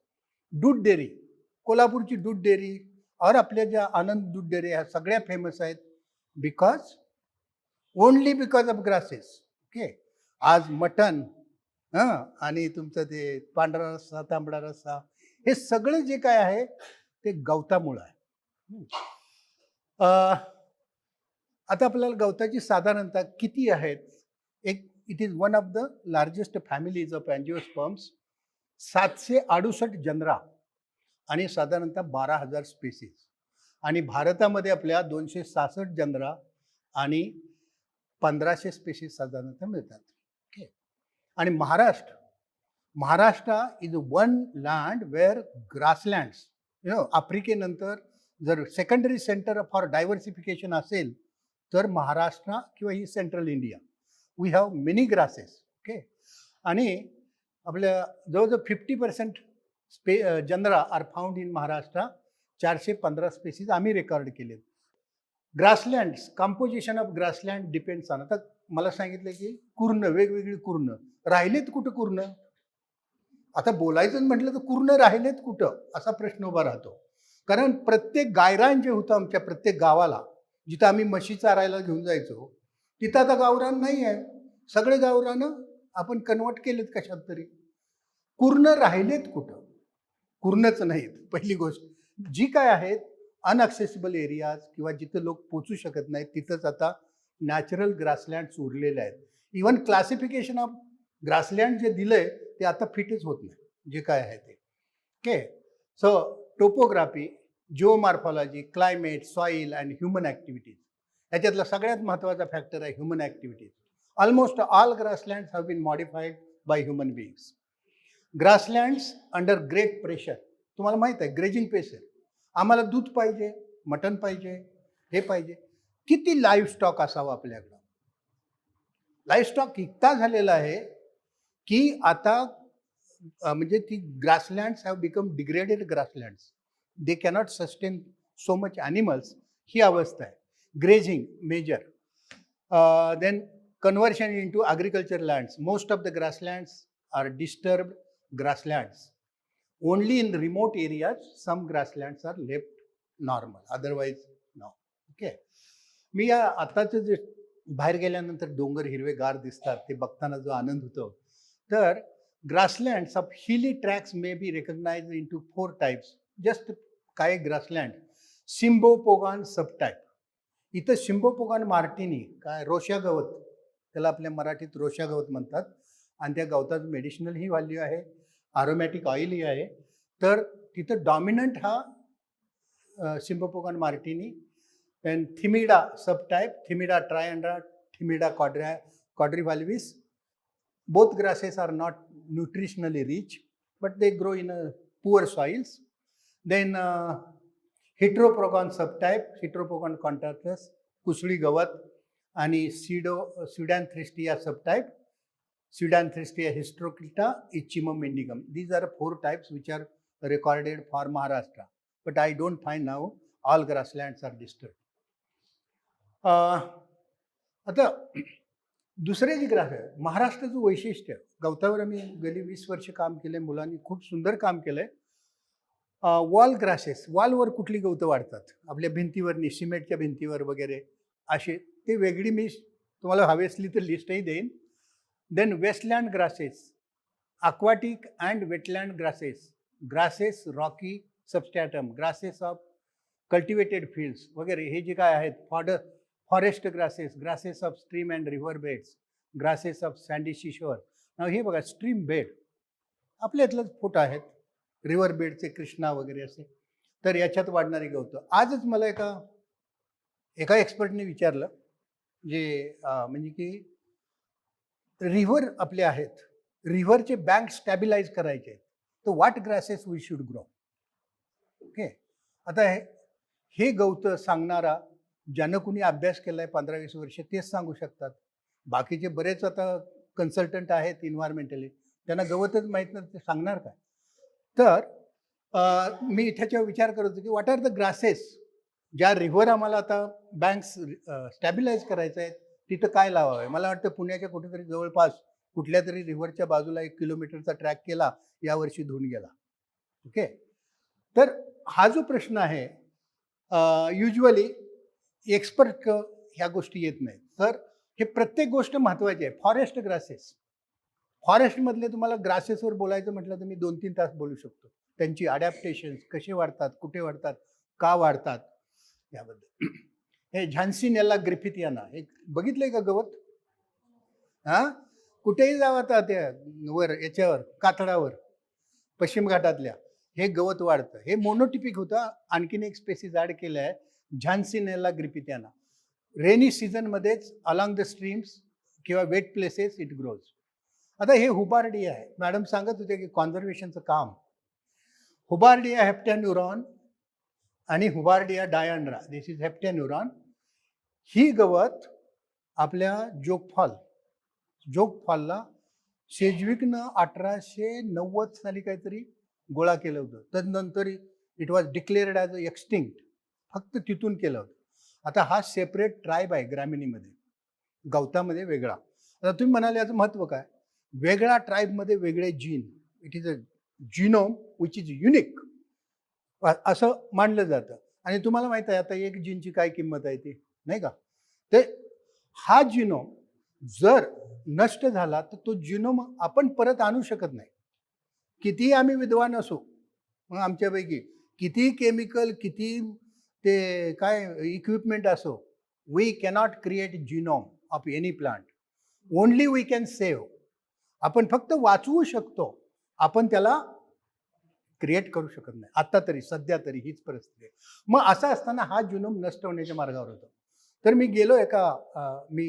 दूध डेअरी, कोल्हापूरची दूध डेअरी और आपल्या ज्या आनंद दूध डेअरी ह्या सगळ्या फेमस आहेत only because of grasses. Okay. आज मटन आणि तुमचं ते पांढरा रस्सा, तांबडा रस्सा, हे सगळं जे काय आहे ते गवतामुळं आहे. आता आपल्याला गवताची साधारणतः किती आहेत? It is one of the largest families of अँजिओस्पर्म्स. 768 genre आणि साधारणतः 12,000 स्पेसीज. आणि भारतामध्ये आपल्या 266 जनरा आणि 1500 स्पेसीज साधारणतः मिळतात. ओके. आणि Maharashtra is one land where grasslands, आफ्रिकेनंतर जर सेकंडरी सेंटर फॉर डायव्हर्सिफिकेशन असेल तर महाराष्ट्र किंवा ही central India, we have many grasses. Okay. आणि आपल्या जवळजवळ 50% genera are found in Maharashtra. 415 species आम्ही रेकॉर्ड केलेत. Grassland, composition of grassland depends on. आता मला सांगितलं की कुर्ण, वेगवेगळी कुर्ण राहिलेत कुठं कुर्ण? आता बोलायचं म्हटलं तर कुर्ण राहिलेत कुठं असा प्रश्न उभा राहतो. कारण प्रत्येक गायरान जे होतं आमच्या प्रत्येक गावाला, जिथं आम्ही म्हशी चारायला घेऊन जायचो, तिथं आता गावरान नाही आहे. सगळे गावरानं आपण कन्वर्ट केलेत कशात तरी. कुर्ण राहिलेत कुठं? कुर्णच नाहीत. पहिली गोष्ट जी काय आहेत अनअक्सेसिबल एरियाज किंवा जिथं लोक पोचू शकत नाहीत तिथंच आता नॅचरल ग्रासलँड्स उरलेले आहेत. इवन क्लासिफिकेशन ऑफ ग्रासलँड जे दिलंय ते आता फिटच होत नाही जे काय आहे ते. Okay. So topography, geomorphology, climate, soil and human activities, याच्यातला सगळ्यात महत्त्वाचा फॅक्टर आहे human activities. Almost all grasslands have been modified by human beings. Grasslands under great pressure. तुम्हाला माहित आहे ग्रेजिंग प्रेशर. आम्हाला दूध पाहिजे, मटण पाहिजे, हे पाहिजे. किती लाईव्ह स्टॉक असावा आपल्याकडं? लाईव्ह स्टॉक इतका झालेला आहे की आता म्हणजे ती grasslands have become degraded grasslands. They cannot sustain so much animals. ही अवस्था आहे. Grazing major. Then conversion into agriculture lands. Most of the grasslands are disturbed grasslands. Only in remote areas some grasslands are left normal, otherwise no. Okay. मी या आताच जे बाहेर गेल्यानंतर डोंगर हिरवेगार दिसतात ते बघताना जो आनंद होतो, तर grasslands of hilly tracks may be recognize into 4 types. Just काय ग्रासलँड सिम्बोपोगॉन सबटाईप. इथं सिम्बोपोगॉन मार्टिनी काय रोशा गवत, त्याला आपल्या मराठीत रोशा गवत म्हणतात. आणि त्या गवताचं मेडिसिनल ही व्हॅल्यू आहे, आरोमॅटिक ऑइलही आहे. तर तिथं डॉमिनंट हा Cymbopogon martinii. And Themeda subtype, Themeda triandra, Themeda quadrivalvis. Both grasses are not nutritionally rich, but they grow in poor soils. Then heteropogon subtype, heteropogon contractus, कुसळी गवत. आणि Pseudanthristia subtype, Pseudanthristia hystroclita, Ichimum indicum. These are 4 types which are recorded for Maharashtra. But I don't find now all grasslands are disturbed. आता दुसरे जे ग्रास आहे, महाराष्ट्राचं वैशिष्ट्य, गवतावर आम्ही गेली 20 वर्ष काम केलंय, मुलांनी खूप सुंदर काम केलंय. वॉल ग्रासेस, वॉलवर कुठली गवतं वाढतात? आपल्या भिंतीवर, सिमेंटच्या भिंतीवर वगैरे असे ते वेगळी मी तुम्हाला हवी असली तर लिस्टही देईन. Then wasteland grasses, aquatic and wetland grasses rocky substratum, grasses of cultivated fields वगैरे हे जे काय आहेत forest grasses of stream and river beds, grasses of sandy seashore. हे बघा स्ट्रीम बेड आपल्यातलंच फोटो आहेत, रिव्हर बेडचे कृष्णा वगैरे असे. तर याच्यात वाढणारी गवतं. आजच मला एका एक्सपर्टने विचारलं जे म्हणजे की रिव्हर आपले आहेत, रिव्हरचे बँक स्टॅबिलाइज करायचे आहेत, तर what grasses we should grow. Okay, आता हे गवतं सांगणारा ज्यानं कुणी अभ्यास केलाय 15-20 वर्ष तेच सांगू शकतात. बाकीचे बरेच आता कन्सल्टंट आहेत इन्व्हायरमेंटली, त्यांना गवतच माहीत नाही, ते सांगणार काय. तर मी त्याच्यावर विचार करत होतो की व्हॉट आर द ग्रासेस, ज्या रिव्हर आम्हाला आता बँक्स स्टॅबिलाइज करायचं आहे तिथं काय लावावं आहे. मला वाटतं पुण्याच्या कुठेतरी जवळपास कुठल्या तरी रिव्हरच्या बाजूला 1 किलोमीटरचा ट्रॅक केला, यावर्षी धुवून गेला. ओके, तर हा जो प्रश्न आहे युजली एक्सपर्ट ह्या गोष्टी येत नाहीत. तर हे प्रत्येक गोष्ट महत्त्वाची आहे. फॉरेस्ट ग्रासेस, फॉरेस्टमधले तुम्हाला ग्रासेसवर बोलायचं म्हटलं तर मी 2-3 तास बोलू शकतो. त्यांची अडॅप्टेशन्स कसे वाढतात, कुठे वाढतात, का वाढतात याबद्दल. हे झान्सिनेला ग्रिफिथियाना हे बघितलंय का गवत? कुठेही जावं आता त्या वर याच्यावर कातळावर पश्चिम घाटातल्या हे गवत वाढतं. हे मोनोटिपिक होतं. आणखीन एक स्पेसिस ॲड केलं आहे, झान्सिनेला ग्रिफिथियाना. रेनी सीझनमध्येच अलॉंग द स्ट्रीम्स किंवा वेट प्लेसेस इट ग्रोज. आता हे हुबार्डिया आहे. मॅडम सांगत होते की कॉन्झर्वेशनचं काम. हुबार्डिया हेप्टॅन्युरॉन आणि हुबार्डिया डायंड्रा, दिस इज हेप्टॅन्युरॉन. ही गवत आपल्या जोग फॉलला शेजविकनं 1890 साली काहीतरी गोळा केलं होतं. तदनंतर it was declared as a extinct, फक्त तिथून केलं होतं. आता हा सेपरेट ट्राईब आहे ग्रामिणीमध्ये, गवतामध्ये वेगळा. आता तुम्ही म्हणाले याचं महत्त्व काय? वेगळा ट्राईबमध्ये वेगळे gene, it is a genome which is unique असं मानलं जातं. आणि तुम्हाला माहित आहे आता एक जीनची काय किंमत आहे ती, नाही का? ते हा जीनोम जर नष्ट झाला तर तो जीनोम आपण परत आणू शकत नाही. कितीही आम्ही विद्वान असो, मग आमच्यापैकी कितीही केमिकल, किती ते काय इक्विपमेंट असो, we cannot create genome of any plant. Only we can save. आपण फक्त वाचवू शकतो, आपण त्याला क्रिएट करू शकत नाही. आता तरी सध्या तरी हीच परिस्थिती आहे. मग असं असताना हा जीनोम नष्ट होण्याच्या मार्गावर होतो. तर मी गेलो मी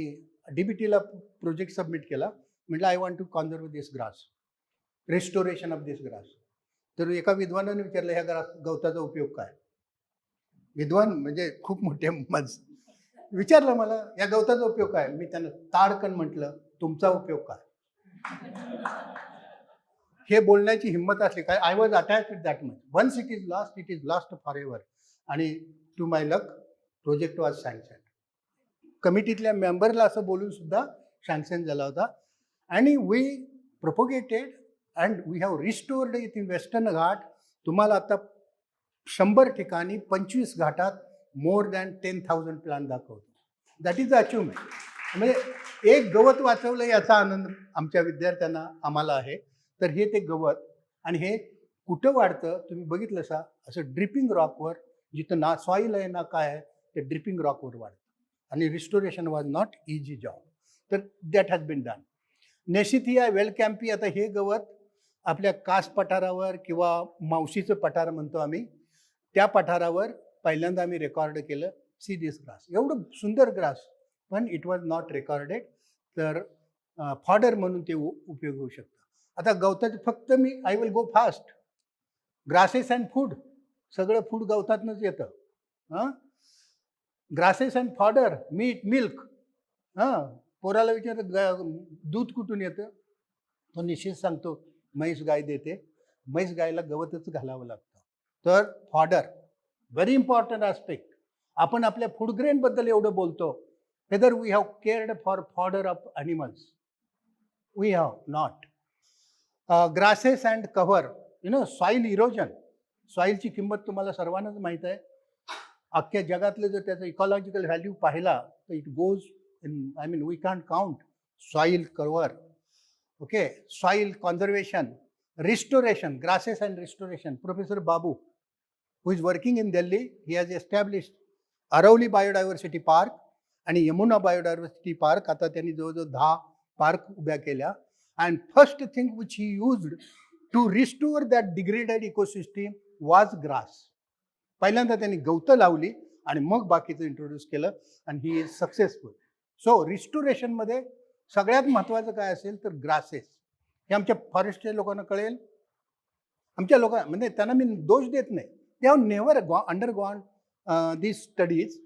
DBTला प्रोजेक्ट सबमिट केला. म्हटलं I want to conserve this grass, restoration of this grass. तर एका विद्वानाने विचारलं ह्या गवताचा उपयोग काय? विद्वान म्हणजे खूप मोठे माणसं. विचारलं मला या गवताचा उपयोग काय? मी त्यांना ताडकन म्हटलं तुमचा उपयोग काय? हे बोलण्याची हिंमत असली काय? I was attached that much. Once it is lost forever. आणि to my luck project was sanction. कमिटीतल्या मेंबरला असं बोलून सुद्धा सँक्शन झाला होता. आणि we propagated and we have restored it in western Ghat. तुम्हाला आता 100 ठिकाणी 25 घाटात मोर दॅन 10,000 प्लांट दाखवतो. That is the achievement. म्हणजे एक गवत वाचवलं याचा आनंद आमच्या विद्यार्थ्यांना आम्हाला आहे. तर हे ते गवत, आणि हे कुठं वाढतं तुम्ही बघितलं सा, असं ड्रिपिंग रॉकवर, जिथं ना सॉईल आहे ना काय आहे, ते ड्रिपिंग रॉकवर वाढतं. आणि restoration was not easy job. तर दॅट हॅज बीन डन. नेसिथिया वेलकॅम्पी, आता हे गवत आपल्या कास पठारावर किंवा मावशीचं पठार म्हणतो आम्ही, त्या पठारावर पहिल्यांदा आम्ही रेकॉर्ड केलं. सी दिस ग्रास, एवढं सुंदर ग्रास, पण इट वॉज नॉट रेकॉर्डेड. तर फॉडर म्हणून ते उपयोग होऊ शकतं. आता गवताचं फक्त मी I will go fast. Grasses and food, सगळं फूड गवतातनंच येतं. Grasses and fodder, meat, milk. पोराला विचारत दूध कुठून येतं, तो निश्चित सांगतो म्हैस गाय देते. म्हैस गायला गवतच घालावं लागतं. तर फॉडर व्हेरी इम्पॉर्टंट ॲस्पेक्ट. आपण आपल्या फूड ग्रेनबद्दल एवढं बोलतो, whether we have cared for fodder of animals, we have not. Grasses and cover, soil erosion. सॉईलची किंमत तुम्हाला सर्वांनाच माहीत आहे. अख्ख्या जगातलं जर त्याचा इकॉलॉजिकल व्हॅल्यू पाहिला तर it goes in, I mean we can't count. Soil cover, okay, soil conservation, restoration, grasses and restoration. Professor Babu, who is working in Delhi, he has established Arauli Biodiversity Park आणि यमुना बायोडायव्हर्सिटी पार्क. आता त्यांनी जवळजवळ 10 पार्क उभ्या केल्या. And first thing which he used to restore that degraded ecosystem was grass. पहिल्यांदा त्यांनी गवतं लावली आणि मग बाकीचं इंट्रोड्यूस केलं आणि ही इज सक्सेसफुल. सो रिस्टोरेशनमध्ये सगळ्यात महत्त्वाचं काय असेल तर ग्रासेस. हे आमच्या फॉरेस्टच्या लोकांना कळेल. आमच्या लोकांना म्हणजे त्यांना मी दोष देत नाही. They have never undergone these studies.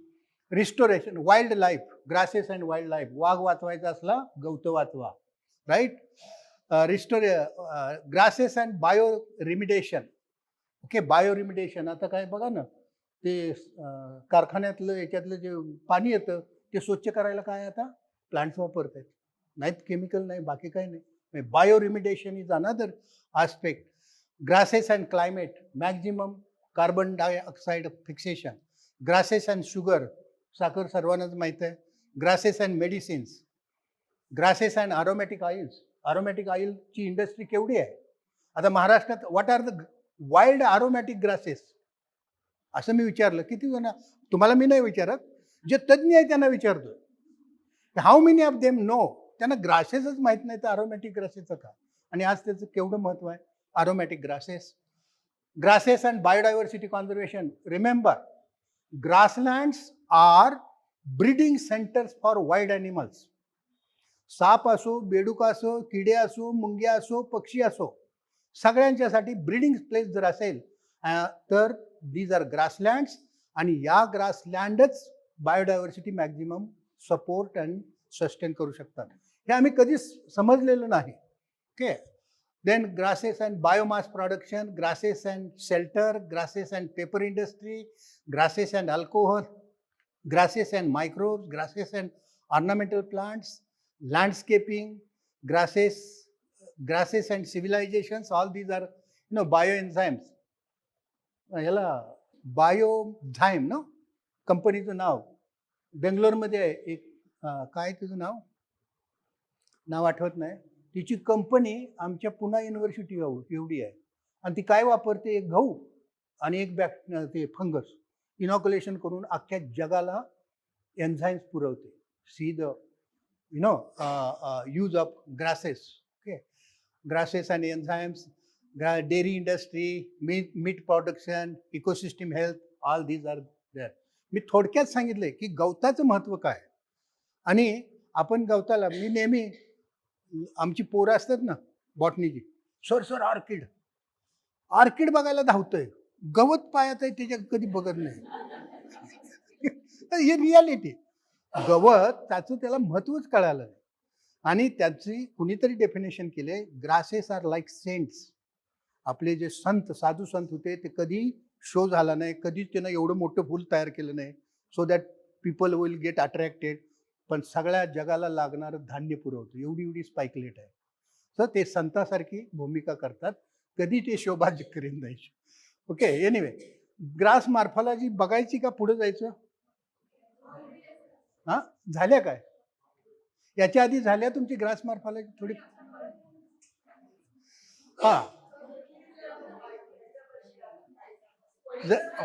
Restoration, wildlife, grasses and wildlife. वाघ वाचवायचा असला गवतं वाचवा, right. Grasses and bio remediation. Okay, bio remediation. आता काय बघा ना, ते कारखान्यातलं याच्यातलं जे पाणी येतं ते स्वच्छ करायला काय आता प्लांट्स वापरत आहेत, नाहीत केमिकल नाही, बाकी काही नाही. Bio remediation is another aspect. Grasses and climate, maximum carbon dioxide fixation. Grasses and sugar, साखर सर्वांनाच माहीत आहे. Grasses and medicines, grasses and aromatic oils. Aromatic ऑइलची इंडस्ट्री केवढी आहे. आता महाराष्ट्रात what are the wild aromatic grasses असं मी विचारलं. किती जण, तुम्हाला मी नाही विचारत, जे तज्ज्ञ आहे त्यांना विचारतो. How many of them know. त्यांना ग्रासेसच माहीत नाही तर अरोमॅटिक ग्रासेसचं का. आणि आज त्याचं केवढं महत्त्व आहे aromatic grasses. Grasses and biodiversity conservation. Remember, grasslands are breeding centers for wild animals. साप असो, बेडूक असो, किडे असो, मुंग्या असो, पक्षी असो, सगळ्यांच्यासाठी ब्रीडिंग प्लेस जर असेल तर दीज आर ग्रासलँड्स. आणि या ग्रासलँडच biodiversity maximum support and sustain करू शकतात. हे आम्ही कधीच समजलेलं नाही. Okay. Then grasses and biomass production, grasses and shelter, grasses and paper industry, grasses and alcohol, grasses and microbes, grasses and ornamental plants, landscaping, grasses and civilizations. All these are bioenzymes. याला बायोझाईम ना कंपनीचं नाव. बेंगलोरमध्ये आहे एक, काय तुझं नाव आठवत नाही. तिची कंपनी आमच्या पुणा युनिव्हर्सिटी एवढी आहे आणि ती काय वापरते, एक गहू आणि एक ते फंगस इनॉक्युलेशन करून अख्ख्या जगाला एन्झाईम्स पुरवते. See the use of grasses. Okay, grasses and enzymes, dairy industry, meat production, ecosystem health, all these are there. मी थोडक्यात सांगितलंय की गवताचं महत्त्व काय. आणि आपण गवताला, मी नेहमी आमची पोरं असतात ना बॉटनीची, सर ऑर्किड बघायला धावतोय, गवत पायात आहे त्याच्या कधी बघत नाही. ही रियालिटी. गवत त्याचं त्याला महत्वच कळालं नाही. आणि त्याची कुणीतरी डेफिनेशन केले, ग्रासेस आर लाईक सेंट्स. आपले जे संत, साधू संत होते ते कधी शो झाला नाही, कधीच त्यानं एवढं मोठं फूल तयार केलं नाही so that people will get attracted. पण सगळ्या जगाला लागणारं धान्य पुरवतो, एवढी स्पाइकलेट आहे. तर ते संतासारखी भूमिका करतात, कधी ते शोभाजी करीत नाही. ओके, एनिवे, ग्रास मॉर्फॉलॉजी बघायची का पुढे जायचं. हां, झाल्या काय याच्या आधी झाल्या तुमची ग्रास मॉर्फॉलॉजी थोडी. हां,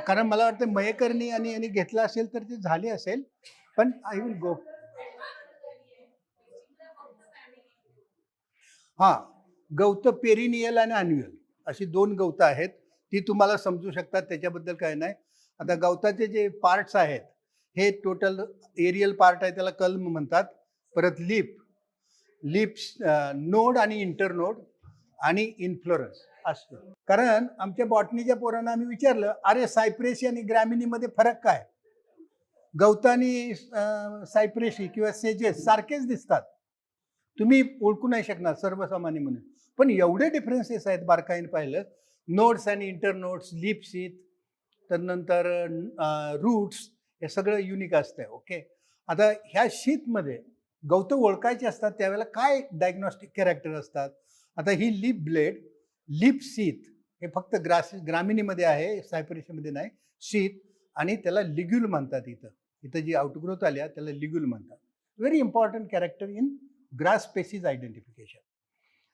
कारण मला वाटतं मयेकरनी आणि यांनी घेतला असेल तर ते झाले असेल. पण आय विल गो. हां, गवतं पेरिनियल आणि अन्युअल अशी 2 गवतं आहेत. ती तुम्हाला समजू शकतात, त्याच्याबद्दल काय नाही. आता गवताचे जे पार्ट्स आहेत हे टोटल एरियल पार्ट आहे, त्याला कल्म म्हणतात. परत लिप्स, नोड आणि इंटरनोड आणि इन्फ्लोरन्स असतं. कारण आमच्या बॉटनीच्या पोरांना आम्ही विचारलं, अरे सायप्रेसी आणि ग्रॅमिनीमध्ये फरक काय. गवतं आणि सायप्रेसी किंवा सेजेस सारखेच दिसतात, तुम्ही ओळखू नाही शकणार सर्वसामान्य म्हणून. पण एवढे डिफरन्सेस आहेत बारकाईने पाहिलं. नोड्स आणि इंटरनोड्स, लिप्स, तर नंतर रूट्स, हे सगळं युनिक असतं. ओके, आता ह्या शीतमध्ये गवतं ओळखायची असतात त्यावेळेला काय डायग्नॉस्टिक कॅरेक्टर असतात. आता ही लिप ब्लेड, लिप शीत हे फक्त ग्रामिनीमध्ये आहे, सायप्रेसीमध्ये नाही. शीत आणि त्याला लिग्युल म्हणतात. इथं जी आउटग्रोथ आल्या त्याला लिग्युल म्हणतात. Very important character in grass species identification.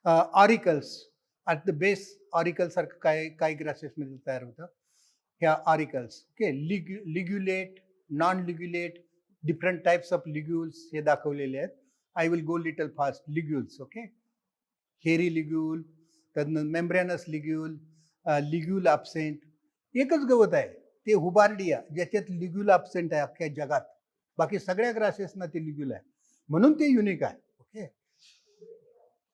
Auricles at the base, ऑरिकलसारखं काय ग्रासेसमध्ये तयार होतं, ह्या auricles. Okay, ligulate, non ligulate, different types of ligules हे दाखवलेले आहेत. I will go little fast. Ligules, okay, hairy ligule, त्यातनं मेम्ब्रेनस लिग्युल, लिग्युल ॲब्सेंट. एकच गवत आहे ते हुबार्डिया, ज्याच्यात लिग्युल ॲब्सेंट आहे अख्ख्या जगात. बाकी सगळ्या ग्रासेसना ते लिग्युल आहे, म्हणून ते युनिक आहे. ओके,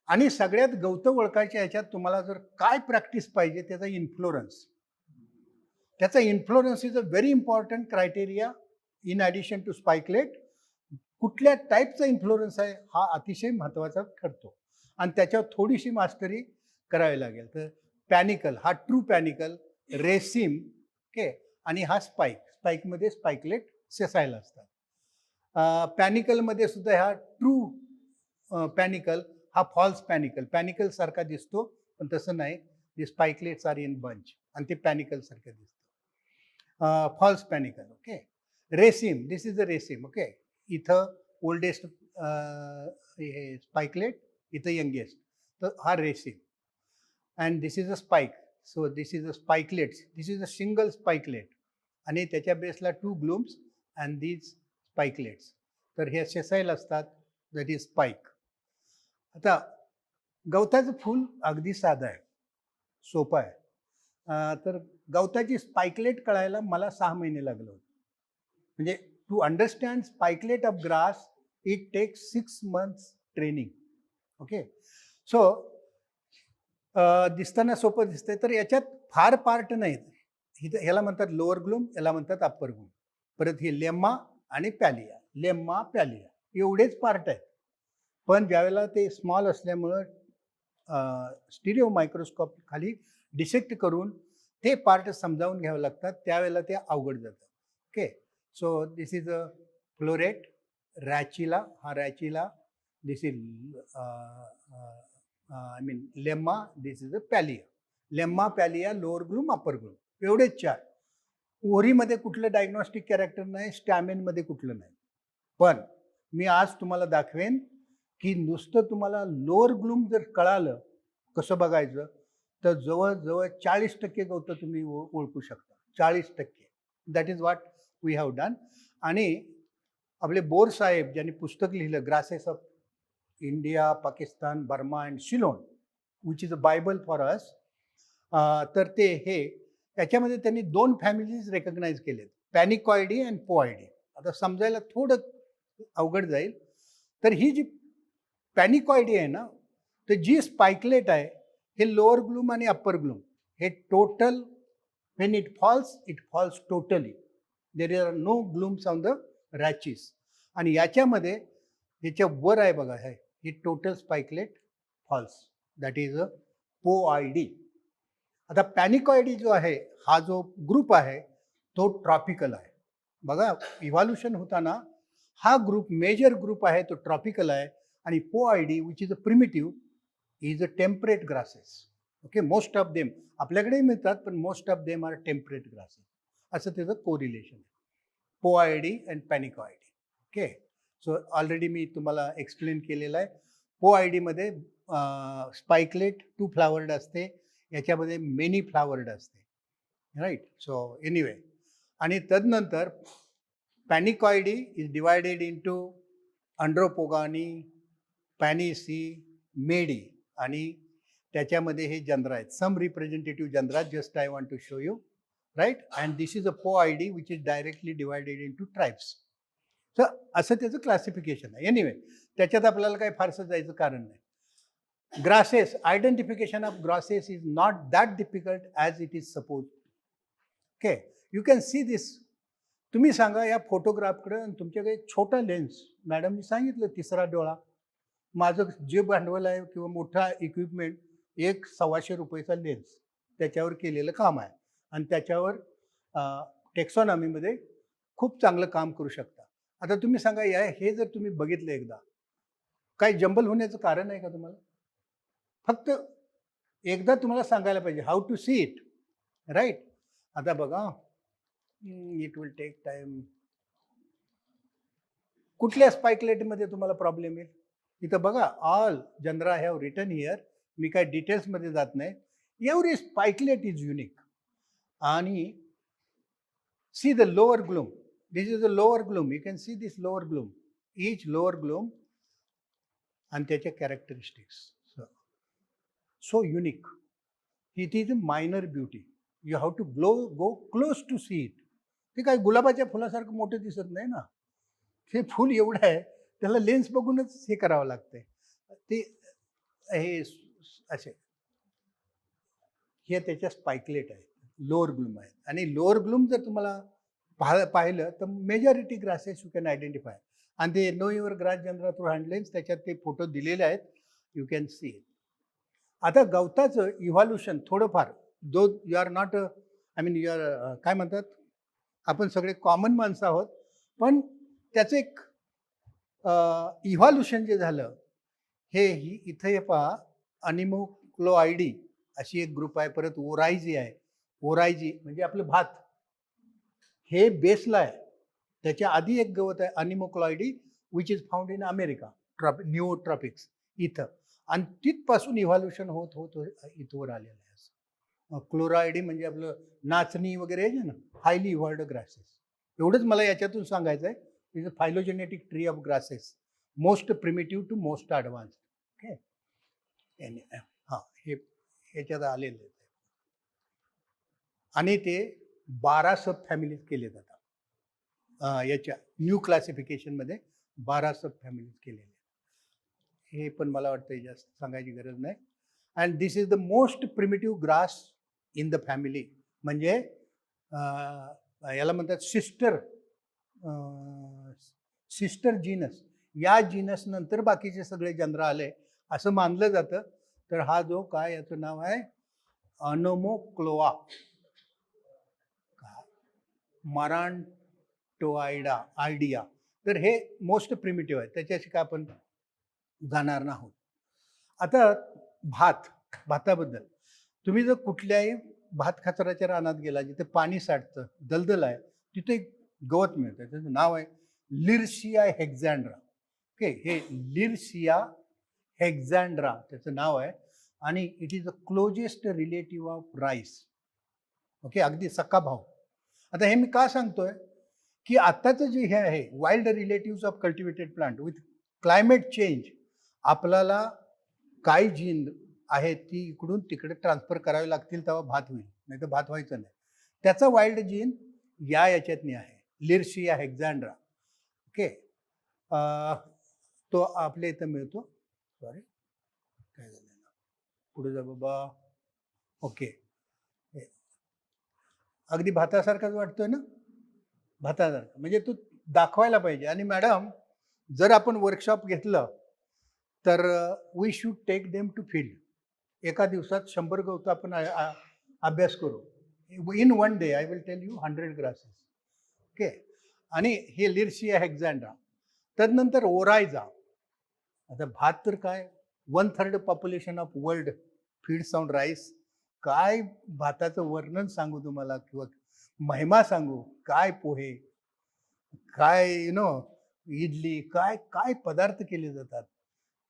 आणि सगळ्यात गवतं ओळखायच्या ह्याच्यात तुम्हाला जर काय प्रॅक्टिस पाहिजे, त्याचा इन्फ्लोरन्स. त्याचा inflorescence is a very important criteria in addition to spikelet. कुठल्या टाईपचा इन्फ्लोरन्स आहे हा अतिशय महत्त्वाचा ठरतो, आणि त्याच्यावर थोडीशी मास्टरी करावी लागेल. तर पॅनिकल, हा ट्रू पॅनिकल, रेसिम, ओके, आणि हा स्पाईकमध्ये स्पाइकलेट सेसाईल असतात. पॅनिकलमध्ये सुद्धा हा ट्रू पॅनिकल, हा फॉल्स पॅनिकल. पॅनिकल सारखा दिसतो पण तसं नाही, ते स्पाइकलेट्स आर इन बंच आणि ते पॅनिकल सारखं दिसतं. False panicle. Okay, raceme, this is a raceme. Okay, इथं ओल्डेस्ट हे स्पाइकलेट, इथं यंगेस्ट, तर हा raceme. And this is a spike, so this is a spikelets, this is a single spikelet, आणि त्याच्या बेसला 2 ग्लूम्स अँड दीज स्पाइकलेट्स. तर हे सेसाईल असतात, दॅट इज स्पाइक. आता गवताचं फूल अगदी साधं आहे, सोपं आहे. तर गवताची स्पाइकलेट कळायला मला 6 महिने लागले होते. म्हणजे to understand spikelet of grass it takes 6 months training. Okay, so दिसताना सोपं दिसतंय, तर याच्यात फार पार्ट नाहीत. ह्याला म्हणतात लोअर ग्लूम, याला म्हणतात अप्पर ग्लूम. परत हे लेम्मा आणि पॅलिया, लेम्मा पॅलिया एवढेच पार्ट आहेत. पण ज्यावेळेला ते स्मॉल असल्यामुळं स्टिरिओ मायक्रोस्कोप खाली डिसेक्ट करून ते पार्ट समजावून घ्यावे लागतात, त्यावेळेला ते अवघड जातं. Okay, so this is a floret, rachilla, हा rachilla, this is I mean lemma, this is a palea. Lemma, palea, lower glume, upper glume, एवढेच 4. ओरीमध्ये कुठलं डायग्नॉस्टिक कॅरेक्टर नाही, स्टॅमिनमध्ये कुठलं नाही. पण मी आज तुम्हाला दाखवेन की नुसतं तुम्हाला लोअर ग्लूम जर कळालं कसं बघायचं, तर जवळजवळ 40% गवतं तुम्ही ओळखू शकता. 40%. That is what we have done. आणि आपले बोर साहेब ज्यांनी पुस्तक लिहिलं, grasses of India, Pakistan, Burma and Ceylon, which is a Bible for us. तर ते हे त्याच्यामध्ये त्यांनी 2 फॅमिलीज रेकग्नाइज केलेत, पॅनिकॉइडी अँड पोआयडी. आता समजायला थोडं अवघड जाईल. तर ही जी पॅनिकॉइडी आहे ना, तर जी स्पाइकलेट आहे, हे लोअर ग्लूम आणि अप्पर ग्लूम, हे total, when it falls totally, there are no glumes on the rachis. आणि याच्यामध्ये याच्या वर आहे बघा, ही total spikelet falls, that is a Pooideae. आता पॅनिकॉइडी जो आहे, हा जो ग्रुप आहे तो ट्रॉपिकल आहे. बघा, इव्हॉल्युशन होताना हा ग्रुप, मेजर ग्रुप आहे तो ट्रॉपिकल आहे, आणि Pooideae which is a primitive is a temperate grasses. Okay, most of them आपल्याकडेही मिळतात, पण most of them are temperate grasses. असं त्याचं कोरिलेशन आहे, Pooideae and Panicoideae. Okay, so already मी तुम्हाला एक्सप्लेन केलेलं आहे. पोआयडीमध्ये स्पाइकलेट 2 फ्लावर्ड असते, याच्यामध्ये मेनी फ्लावर्ड असते, राईट. सो एनिवे, आणि तदनंतर Panicoideae is divided into Andropogoneae, Paniceae, Maydeae, आणि त्याच्यामध्ये हे जंद्रा आहेत, some representative genera. Just I want to show you, right. And this is a Pooideae which is directly divided into tribes. तर असं त्याचं क्लासिफिकेशन आहे. एनिवे, त्याच्यात आपल्याला काही फारसं जायचं कारण नाही. Grasses, identification of grasses is not that difficult as it is suppose. Okay, you can see दिस. तुम्ही सांगा या फोटोग्राफकडे, आणि तुमच्याकडे छोटा लेन्स, मॅडमनी सांगितलं 3रा डोळा. माझं जे भांडवल आहे किंवा मोठा इक्विपमेंट, 100-125 रुपयेचा लेन्स, त्याच्यावर केलेलं काम आहे, आणि त्याच्यावर टेक्सॉनॉमीमध्ये खूप चांगलं काम करू शकता. आता तुम्ही सांगा, हे जर तुम्ही बघितलं एकदा, काय जंबल होण्याचं कारण आहे का तुम्हाला? फक्त एकदा तुम्हाला सांगायला पाहिजे how to see it, right. आता बघा, इट विल टेक टाइम. कुठल्या स्पाइकलेटमध्ये तुम्हाला प्रॉब्लेम येईल? इथं बघा, all genera have written here. मी काय डिटेल्समध्ये जात नाही. Every spikelet is unique. आणि see the lower glume. This is the lower glume. You can see this lower glume. Each lower glume आणि त्याच्या characteristics. So unique. It is a minor beauty. You have to go close to see it. ते काय गुलाबाच्या फुलासारखं मोठं दिसत नाही ना. हे फूल एवढं आहे, त्याला लेन्स बघूनच हे करावं लागतंय. ते हे असे हे त्याच्या स्पाइकलेट आहेत, लोअर ग्लूम आहेत. आणि लोअर ग्लूम जर तुम्हाला पाहिलं तर majority grasses you can identify. आणि ते know your grass genera through hand lens, त्याच्यात ते फोटो दिलेले आहेत. You can see it. आता गवताचं इव्हॉल्युशन थोडंफार, though you are not I mean you are काय म्हणतात, आपण सगळे कॉमन माणसं आहोत, पण त्याचं एक इव्हॉल्युशन जे झालं हे इथं हे पहा, अनिमोक्लोआयडी अशी एक ग्रुप आहे. परत ओरायजी आहे. ओरायजी म्हणजे आपलं भात, हे बेसला आहे. त्याच्या आधी एक गवत आहे Anomochlooideae, which is found in America, new tropics इथं. आणि तिथपासून इव्हॉल्युशन होत होत इथवर आलेलं आहे. असं क्लोरायडी म्हणजे आपलं नाचणी वगैरे आहे ना, हायली इव्हॉल्ड ग्रासेस. एवढंच मला याच्यातून सांगायचं आहे. Is a phylogenetic tree of grasses, most primitive to most advance. Okay. हां, हे ह्याच्यात आलेलं आहे. आणि ते 12 सब फॅमिलीज केले जातात. याच्या न्यू क्लासिफिकेशनमध्ये 12 सब फॅमिलीज केलेले. हे पण मला वाटतं जास्त सांगायची गरज नाही. And this is the most primitive grass in the family. म्हणजे याला म्हणतात सिस्टर जीनस. या जीनस नंतर बाकीचे सगळे जनरा आले असं मानलं जातं. तर हा जो काय याचं नाव आहे अनोमोक्लोआ मरांटोआयडा आयडिया. तर हे मोस्ट प्रिमिटिव्ह आहे, त्याच्याशी काय आपण जाणार नाहोत. आता भाताबद्दल तुम्ही जर कुठल्याही भात खाचराच्या रानात गेला, जिथे पाणी साठतं, दलदल आहे, तिथे एक गवत मिळतं. त्याचं नाव आहे लिर्सिया हेक्झॅन्ड्रा. ओके, हे लिर्सिया हेक्झॅन्ड्रा त्याचं नाव आहे. आणि it is the closest relative of rice. Okay, अगदी सक्का भाऊ. आता हे मी का सांगतोय की आत्ताचं जे हे आहे wild relative of cultivated plant with climate change, आपल्याला काही जीन आहेत ती इकडून तिकडे ट्रान्सफर करावी लागतील, तेव्हा भात होईल, नाही तर भात व्हायचं नाही. त्याचा वाईल्ड जीन याच्यातनी आहे, लिर्सिया हेक्झॅन्ड्रा. ओके, तो आपल्या इथं मिळतो. सॉरी, काय झालं ना, पुढे जा बाबा. ओके, अगदी भातासारखाच वाटतोय ना, भातासारखा. म्हणजे तो दाखवायला पाहिजे. आणि मॅडम, जर आपण वर्कशॉप घेतलं तर we should take them to field. एका दिवसात 100 गवतं आपण अभ्यास करू. In one day I will tell you 100 grasses. Okay. आणि हे लिर्सिया हेक्झॅन्ड्रा. तदनंतर ओरायझा. आता भात तर काय 1/3 population of world feeds on rice. काय भाताचं वर्णन सांगू तुम्हाला, किंवा महिमा सांगू, काय पोहे, काय इडली, काय काय पदार्थ केले जातात,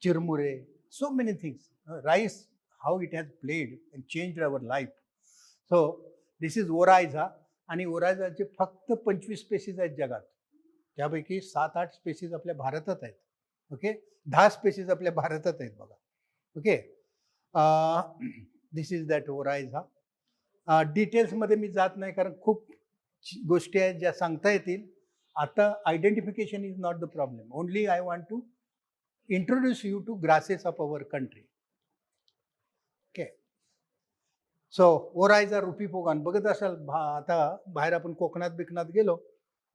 चिरमुरे, so many things. Rice, how it has played and changed our life. So this is Oryza. आणि ओरायझाचे फक्त 25 स्पेसीज आहेत जगात. त्यापैकी 7-8 स्पेसीज आपल्या भारतात आहेत. ओके, 10 स्पेसीज आपल्या भारतात आहेत बघा. Okay, this is that Oryza. डिटेल्समध्ये मी जात नाही, कारण खूप गोष्टी आहेत ज्या सांगता येतील. आता identification is not the problem. Only I want to introduce you to grasses of our country. Okay, so Oryza rufipogon बघत असाल. आता बाहेर आपण कोकणात बिकणात गेलो,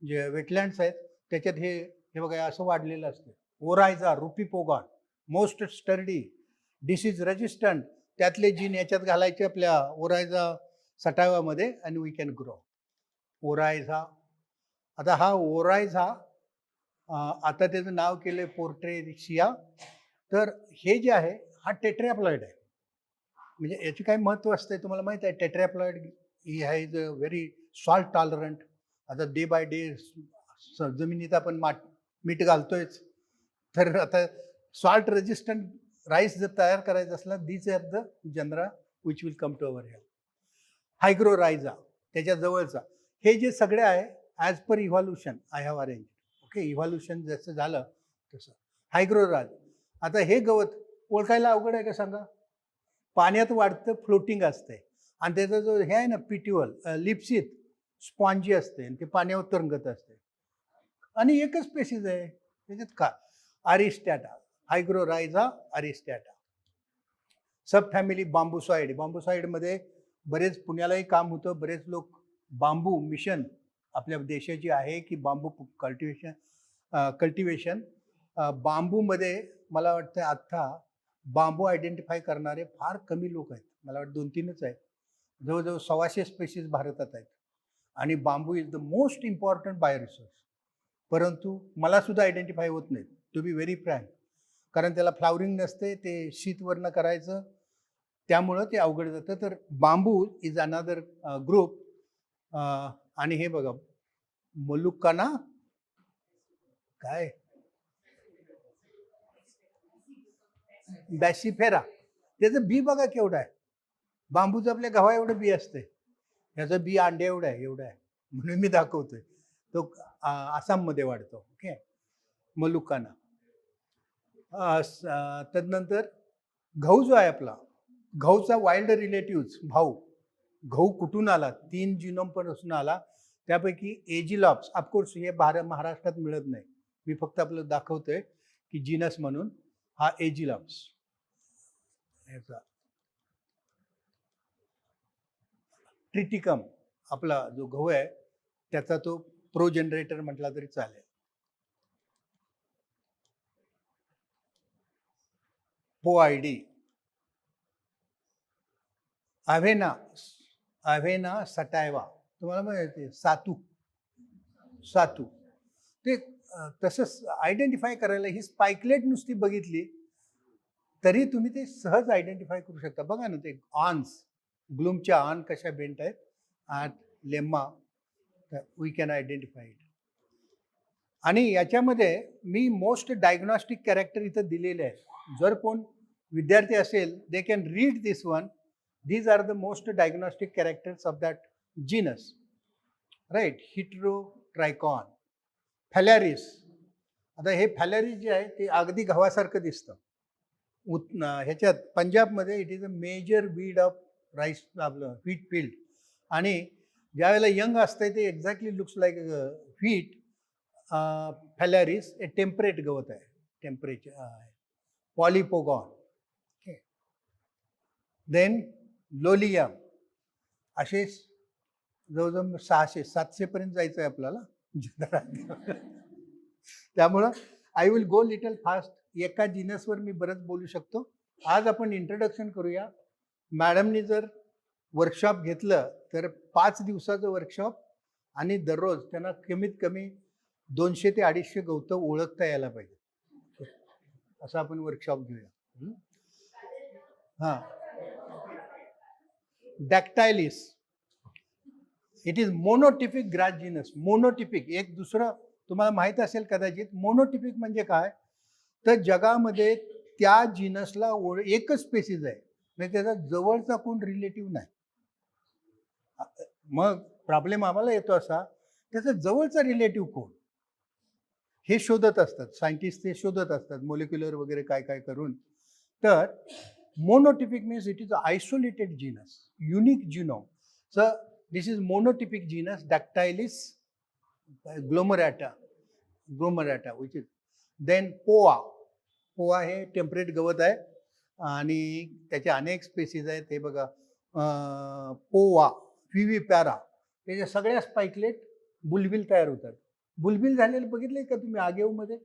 जे वेटलँड्स आहेत त्याच्यात हे बघा असं वाढलेलं असतं. ओरायझा रुपीपोगान, मोस्ट स्टर्डी, डिसीज रेजिस्टंट. त्यातले जीन याच्यात घालायचे आपल्या ओरायझा सटाव्यामध्ये आणि वी कॅन ग्रो. ओरायझा. आता हा ओरायझा आता त्याचं नाव केलं पोर्ट्रेसिया. तर हे जे आहे हा टेट्रॅप्लॉइड आहे. म्हणजे याचे काय महत्त्व असते तुम्हाला माहिती आहे. टेट्रॅप्लॉइड ही is a very salt tolerant. आता डे बाय डे जमिनीत आपण मीठ घालतोयच. तर आता सॉल्ट रेजिस्टंट राईस जर तयार करायचं असलं, these are the genera which will come to our health. Hygroryza त्याच्या जवळचा, हे जे सगळे आहे as per evolution I have arrange. Okay, evolution जसं झालं तसं हायग्रोराज. आता हे गवत ओळखायला अवघड आहे का सांगा? पाण्यात वाढतं, फ्लोटिंग असते, आणि त्याचा जो हे आहे ना पिट्युअल लिप्सित स्पॉन्जी असते आणि ते पाण्यावर तरंगत असते, आणि एकच स्पेसिस आहे त्याच्यात का? अरिस्टॅटा, हायग्रोरायझा अरिस्टॅटा. सब फॅमिली बांबूसॉइड. बांबूसॉइडमध्ये बरेच पुण्यालाही काम होतं. बरेच लोक बांबू मिशन आपल्या देशाची आहे की बांबू कल्टिवेशन बांबूमध्ये मला वाटतं आता बांबू आयडेंटिफाय करणारे फार कमी लोक आहेत. मला वाटतं 2-3च आहेत. जवळजवळ 1,600 स्पेसीज भारतात आहेत, आणि बांबू इज द मोस्ट इम्पॉर्टंट बायोरिसोर्स. परंतु मला सुद्धा आयडेंटिफाय होत नाही, टू बी व्हेरी फ्रँक, कारण त्याला फ्लावरिंग नसते, ते शीतवर्ण करायचं, त्यामुळं ते अवघड जातं. तर बांबू इज अनदर ग्रुप. आणि हे बघा मलुकाना काय बॅसिफेरा, त्याचं बी बघा केवढं आहे. बांबूचं आपल्या गव्हा एवढं बी असते, ह्याचं बी अंडे एवढं आहे, एवढं आहे, म्हणून मी दाखवतोय. तो आसाममध्ये वाढतो. ओके, मलुकाना. तदनंतर गहू जो आहे आपला, गहूचा वाईल्ड रिलेटिव्ह भाऊ, गहू कुठून आला? 3 जिनोम पासून आला, त्यापैकी एजिलॉप्स. ऑफकोर्स हे महाराष्ट्रात मिळत नाही, मी फक्त आपलं दाखवतोय की जीनस म्हणून. हा एजिलॉप्स, ट्रिटिकम आपला जो गहू आहे त्याचा तो प्रो जनरेटर म्हटला तरी चालेल. पोआयडी, अव्हेना सटायवा, तुम्हाला माहिती आहे सातू. ते तसंच आयडेंटिफाय करायला ही स्पाइकलेट नुसती बघितली तरी तुम्ही ते सहज आयडेंटिफाय करू शकता. बघा ना, ते ऑन्स, ग्लूमच्या ऑन कशा बेंट आहेत, आत lemma, we can identify it. आणि याच्यामध्ये मी मोस्ट डायग्नॉस्टिक कॅरेक्टर इथं दिलेले आहेत. जर कोण विद्यार्थी असेल, they can read this one. These are the most diagnostic characters of that genus, right. Heterotrichon, Phalaris. आता हे फॅलॅरिस जे आहे ते अगदी गव्हासारखं दिसतं. ह्याच्यात पंजाबमध्ये it is a major weed of rice, आपलं व्हीट फील्ड. आणि ज्यावेळेला यंग असतंय ते exactly looks like wheat. Phalaris हे टेम्परेट गवत आहे, टेम्परेचर आहे. पॉलिपोगॉन. Okay, then Lolium. असे जवळजवळ 600-700 पर्यंत जायचं आहे आपल्याला. त्यामुळं I will go little fast. एका जीनसवर मी बरंच बोलू शकतो. आज आपण इंट्रोडक्शन करूया. मॅडमनी जर वर्कशॉप घेतलं तर 5 दिवसाचं वर्कशॉप, आणि दररोज त्यांना कमीत कमी 200 ते 250 गवतं ओळखता यायला पाहिजे. असं आपण वर्कशॉप घेऊया. हां, Dactylis, it is monotypic grass genus. Monotypic, एक दुसरं तुम्हाला माहीत असेल कदाचित. मोनोटिपिक म्हणजे काय? तर जगामध्ये त्या जीनसला एकच स्पेसिस आहे, म्हणजे त्याचा जवळचा कोण रिलेटिव्ह नाही. मग प्रॉब्लेम आम्हाला येतो असा, त्याचा जवळचा रिलेटिव्ह कोण, हे शोधत असतात सायंटिस्ट. ते शोधत असतात मोलिक्युलर वगैरे काय काय करून. तर monotypic means it is isolated genus, unique genome. So this is monotypic genus Dactylis glomerata which is. Then Poa हे टेम्परेट गवत आहे, आणि त्याचे अनेक स्पेसीज आहेत. हे बघा, पोवा, विविपॅरा, त्याच्या सगळ्या स्पाइकलेट बुलबिल तयार होतात. बुलबिल झालेलं बघितले का तुम्ही आगेवमध्ये?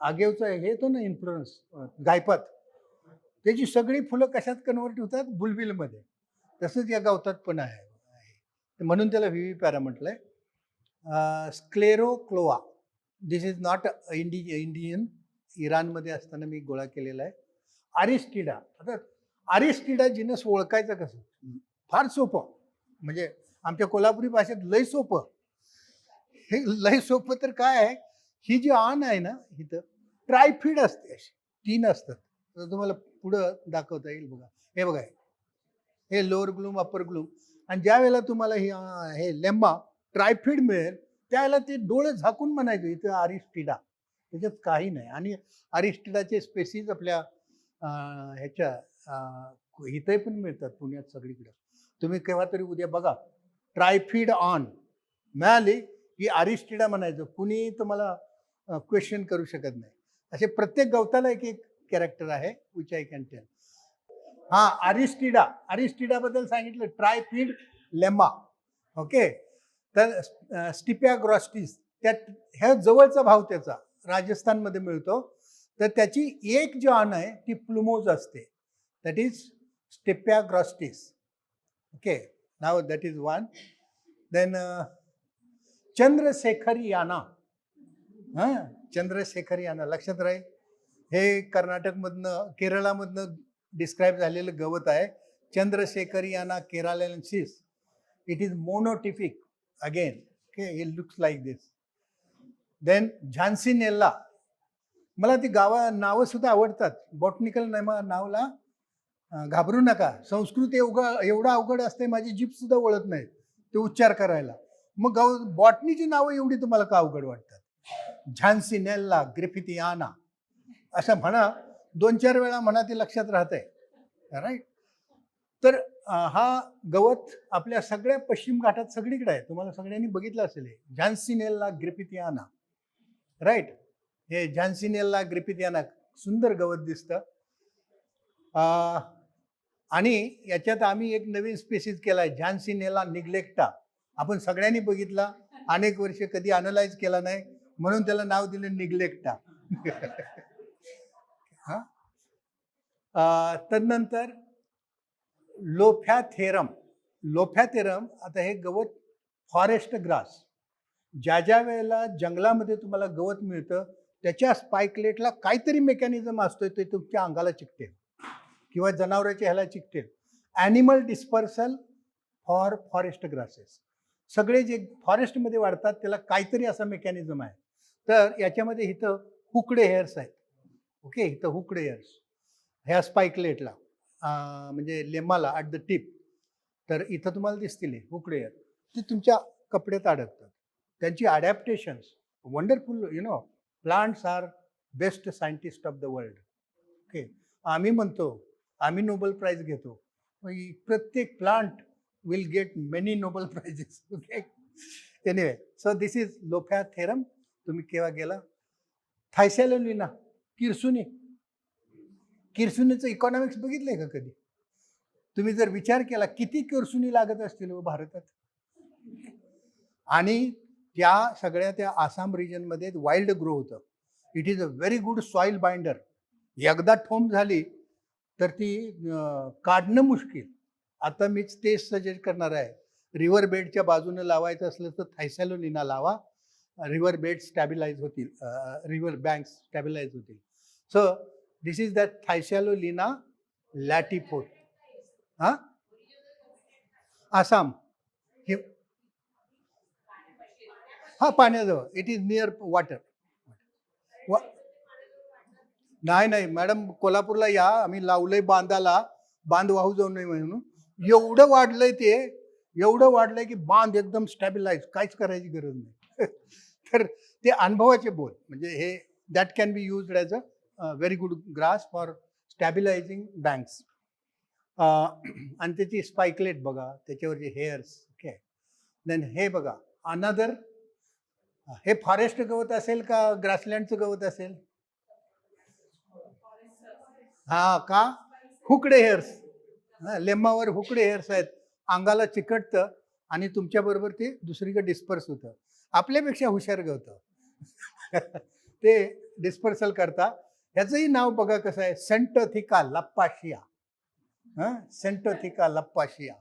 आगेवचा हे येतो ना इन्फ्लुएन्स, गायपात, त्याची सगळी फुलं कशात कन्वर्ट होतात? बुलबिलमध्ये. तसंच या गवतात पण आहे, म्हणून त्याला विविपॅरा म्हटलंय. स्क्लेरोक्लोआ, दिस इज नॉट इंडियन, इराणमध्ये असताना मी गोळा केलेला आहे. अरिस्टिडा. आता अरिस्टिडा जीनस ओळखायचं कसं? फार सोपं, म्हणजे आमच्या कोल्हापुरी भाषेत लय सोपं. हे लय सोपं तर काय आहे, ही जी आण आहे ना इथं ट्रायफीड असते, अशी 3 असतात. तर तुम्हाला पुढं दाखवता येईल बघा. हे बघा, हे लोअर ग्लूम, अपर ग्लूम. आणि ज्या वेळेला तुम्हाला हे लेम्मा ट्रायफीड मिळेल, त्यावेळेला ते डोळे झाकून म्हणायचं इथं अरिस्टिडा. त्याच्यात काही नाही. आणि अरिस्टिडाचे स्पेसीज आपल्या ह्याच्या इथे पण मिळतात पुण्यात सगळीकडे. तुम्ही केव्हा तरी उद्या बघा, ट्रायफीड ऑन मिळाली की अरिस्टिडा म्हणायचं. कुणी तुम्हाला क्वेश्चन करू शकत नाही. असे प्रत्येक गवताला एक एक कॅरेक्टर आहे, विच आय कॅन टेल. हा, अरिस्टिडा बद्दल सांगितलं. ट्रायफीड लेम्मा. ओके. तर स्टिपिया ग्रॉस्टिस, त्या ह्या जवळचा भाव त्याचा राजस्थानमध्ये मिळतो. तर त्याची एक जी आण आहे ती प्लुमोज असते, that is Stipagrostis. Okay, नाव that is one. Then Chandrasekharania. हां, चंद्रशेखर याना लक्षात राहील. हे कर्नाटकमधनं, केरळामधनं डिस्क्राईब झालेलं गवत आहे. Chandrasekharania keralensis. It is monotypic again. Okay, it looks like this. Then Jansenella. मला ती नावं सुद्धा आवडतात. बॉटनिकल नावला घाबरू नका. संस्कृत एवढं अवघड असते, माझी जीभ सुद्धा वळत नाही ते उच्चार करायला. मग बॉटनीची नावं एवढी तुम्हाला का अवघड वाटतात? झान्सिनेल्ला ग्रिफिथियाना असं म्हणा, 2-4 वेळा म्हणा, ते लक्षात राहतंय. राईट. तर हा गवत आपल्या सगळ्या पश्चिम घाटात सगळीकडे आहे. तुम्हाला सगळ्यांनी बघितलं असेल हे झान्सिनेल्ला ग्रिफिथियाना. राईट. हे झान्सिनेल्ला ग्रिफिथियाना सुंदर गवत दिसतं. आणि याच्यात आम्ही एक नवीन स्पेसीज केला आहे, झान्सिनेल्ला निग्लेक्टा. आपण सगळ्यांनी बघितला, अनेक वर्ष कधी अनलाइज केला नाही, म्हणून त्याला नाव दिलं निग्लेक्टा. हा. तदनंतर लोफॅथेरम. लोफॅथेरम, आता हे गवत फॉरेस्ट ग्रास. ज्या ज्या वेळेला जंगलामध्ये तुम्हाला गवत मिळतं, त्याच्या स्पायकलेटला काहीतरी मेकॅनिझम असतोय, ते तुमच्या अंगाला चिकटेल किंवा जनावरांच्या ह्याला चिकटेल. Animal dispersal for forest grasses. सगळे जे फॉरेस्टमध्ये वाढतात त्याला काहीतरी असा मेकॅनिझम आहे. तर याच्यामध्ये इथं हुकडे हेअर्स आहेत. ओके, इथं हुकडे हेअर्स ह्या स्पायकलेटला, म्हणजे लेमाला ॲट द टिप. तर इथं तुम्हाला दिसतील हुकडे हेअर. ते तुमच्या कपड्यात अडकतात. त्यांची adaptations wonderful. Plants are best scientist of the world. Okay, आम्ही म्हणतो, आम्ही नोबेल प्राइज घेतो. प्रत्येक plant will get many Nobel prizes. Okay, anyway, so this is Lophatherum. तुम्ही केव्हा गेला? थायसॅलोलिना, किरसुनी. किरसुनीचं इकॉनॉमिक्स बघितलंय का कधी? तुम्ही जर विचार केला किती किरसुनी लागत असतील भारतात. आणि त्या सगळ्या त्या आसाम रिजनमध्ये वाईल्ड ग्रो होतं. It is a very good soil binder. एकदा ठोंब झाली तर ती काढणं मुश्किल. आता मीच तेच सजेस्ट करणार आहे. रिव्हर बेडच्या बाजूने लावायचं असलं तर थायसॅलोलिना लावा. रिव्हर बेड स्टॅबिलाइज होतील, रिव्हर बँक्स स्टॅबिलाइज होतील. So this is that Thysanolaena latifolia. हा, आसाम. हे हा, पाण्याजवळ. It is near water. नाही मॅडम, कोल्हापूरला या, आम्ही लावलंय बांधाला, बांध वाहू जाऊ नये म्हणून. एवढं वाढलंय ते, एवढं वाढलंय की बांध एकदम स्टॅबिलाइज, काहीच करायची गरज नाही. तर ते अनुभवाचे बोल. म्हणजे हे that can be used as a very good grass for stabilizing banks. आणि त्याची स्पायकलेट बघा, त्याच्यावरचे हेअर्स. ओके. देन हे बघा, अनदर. हे फॉरेस्ट गवत असेल का ग्रासलँडचं गवत असेल? हा का? हुकडे हेअर्स. लेम्मावर हुकडे हेअर्स आहेत. अंगाला चिकटतं आणि तुमच्या बरोबर ते दुसरीकडे डिस्पर्स होतं. आपल्यापेक्षा हुशार गवतं. ते डिस्पर्सल करता. ह्याचंही नाव बघा कसं आहे, Centotheca lappacea. Centotheca lappacea.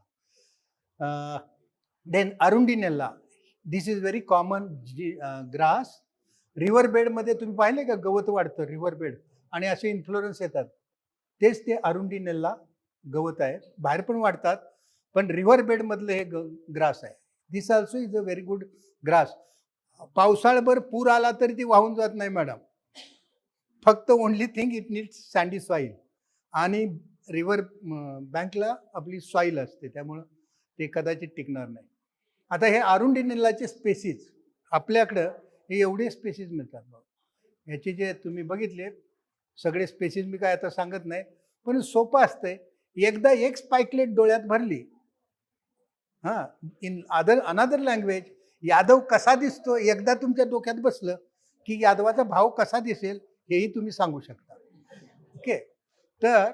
Then Arundinella. This is very common grass. River बेडमध्ये तुम्ही पाहिले का गवत वाढतं रिव्हर बेड, आणि असे इन्फ्लोरन्स येतात. तेच ते अरुंडिनेल्ला गवत आहे. बाहेर पण वाढतात, पण रिव्हर बेडमधलं हे ग्रास आहे. This also is a very good grass. पावसाळ्याभर पूर आला तरी ती वाहून जात नाही मॅडम. फक्त only thing it needs sandy soil. आणि रिव्हर बँकला आपली सॉईल असते, त्यामुळं ते कदाचित टिकणार नाही. आता हे आरुंडिनेलाचे स्पेसिस आपल्याकडं हे एवढे स्पेसिस मिळतात बघा. ह्याचे जे तुम्ही बघितले सगळे स्पेसिस मी काय आता सांगत नाही, पण सोपं असतंय. एकदा एक स्पाइकलेट डोळ्यात भरली, हां, इन अनदर लँग्वेज यादव कसा दिसतो एकदा तुमच्या डोक्यात बसलं की यादवाचा भाव कसा दिसेल हेही तुम्ही सांगू शकता. ओके, तर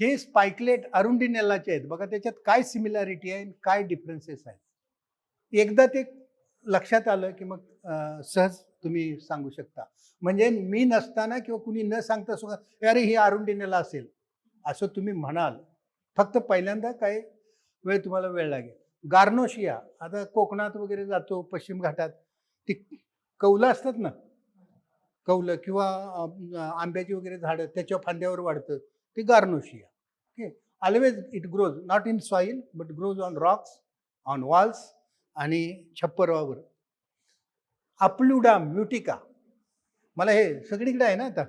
हे स्पाइकलेट अरुंडिनेलाचे आहेत बघा. त्याच्यात काय सिमिलॅरिटी आहे, काय डिफरन्सेस आहेत, एकदा ते लक्षात आलं की मग सहज तुम्ही सांगू शकता. म्हणजे मी नसताना किंवा कुणी न सांगता सुद्धा अरे ही अरुंडिनेला असेल असं तुम्ही म्हणाल. फक्त पहिल्यांदा काही तुम्हाला वेळ लागेल. गार्नोशिया, आता कोकणात वगैरे जातो, पश्चिम घाटात ती कौलं असतात ना, कौलं किंवा आंब्याची वगैरे झाडं त्याच्या फांद्यावर वाढतं, ते Garnotia. Okay, always it grows not in soil but grows on rocks, on walls आणि छप्परावर. अप्लुडा म्युटिका, मला हे सगळीकडे आहे ना, आता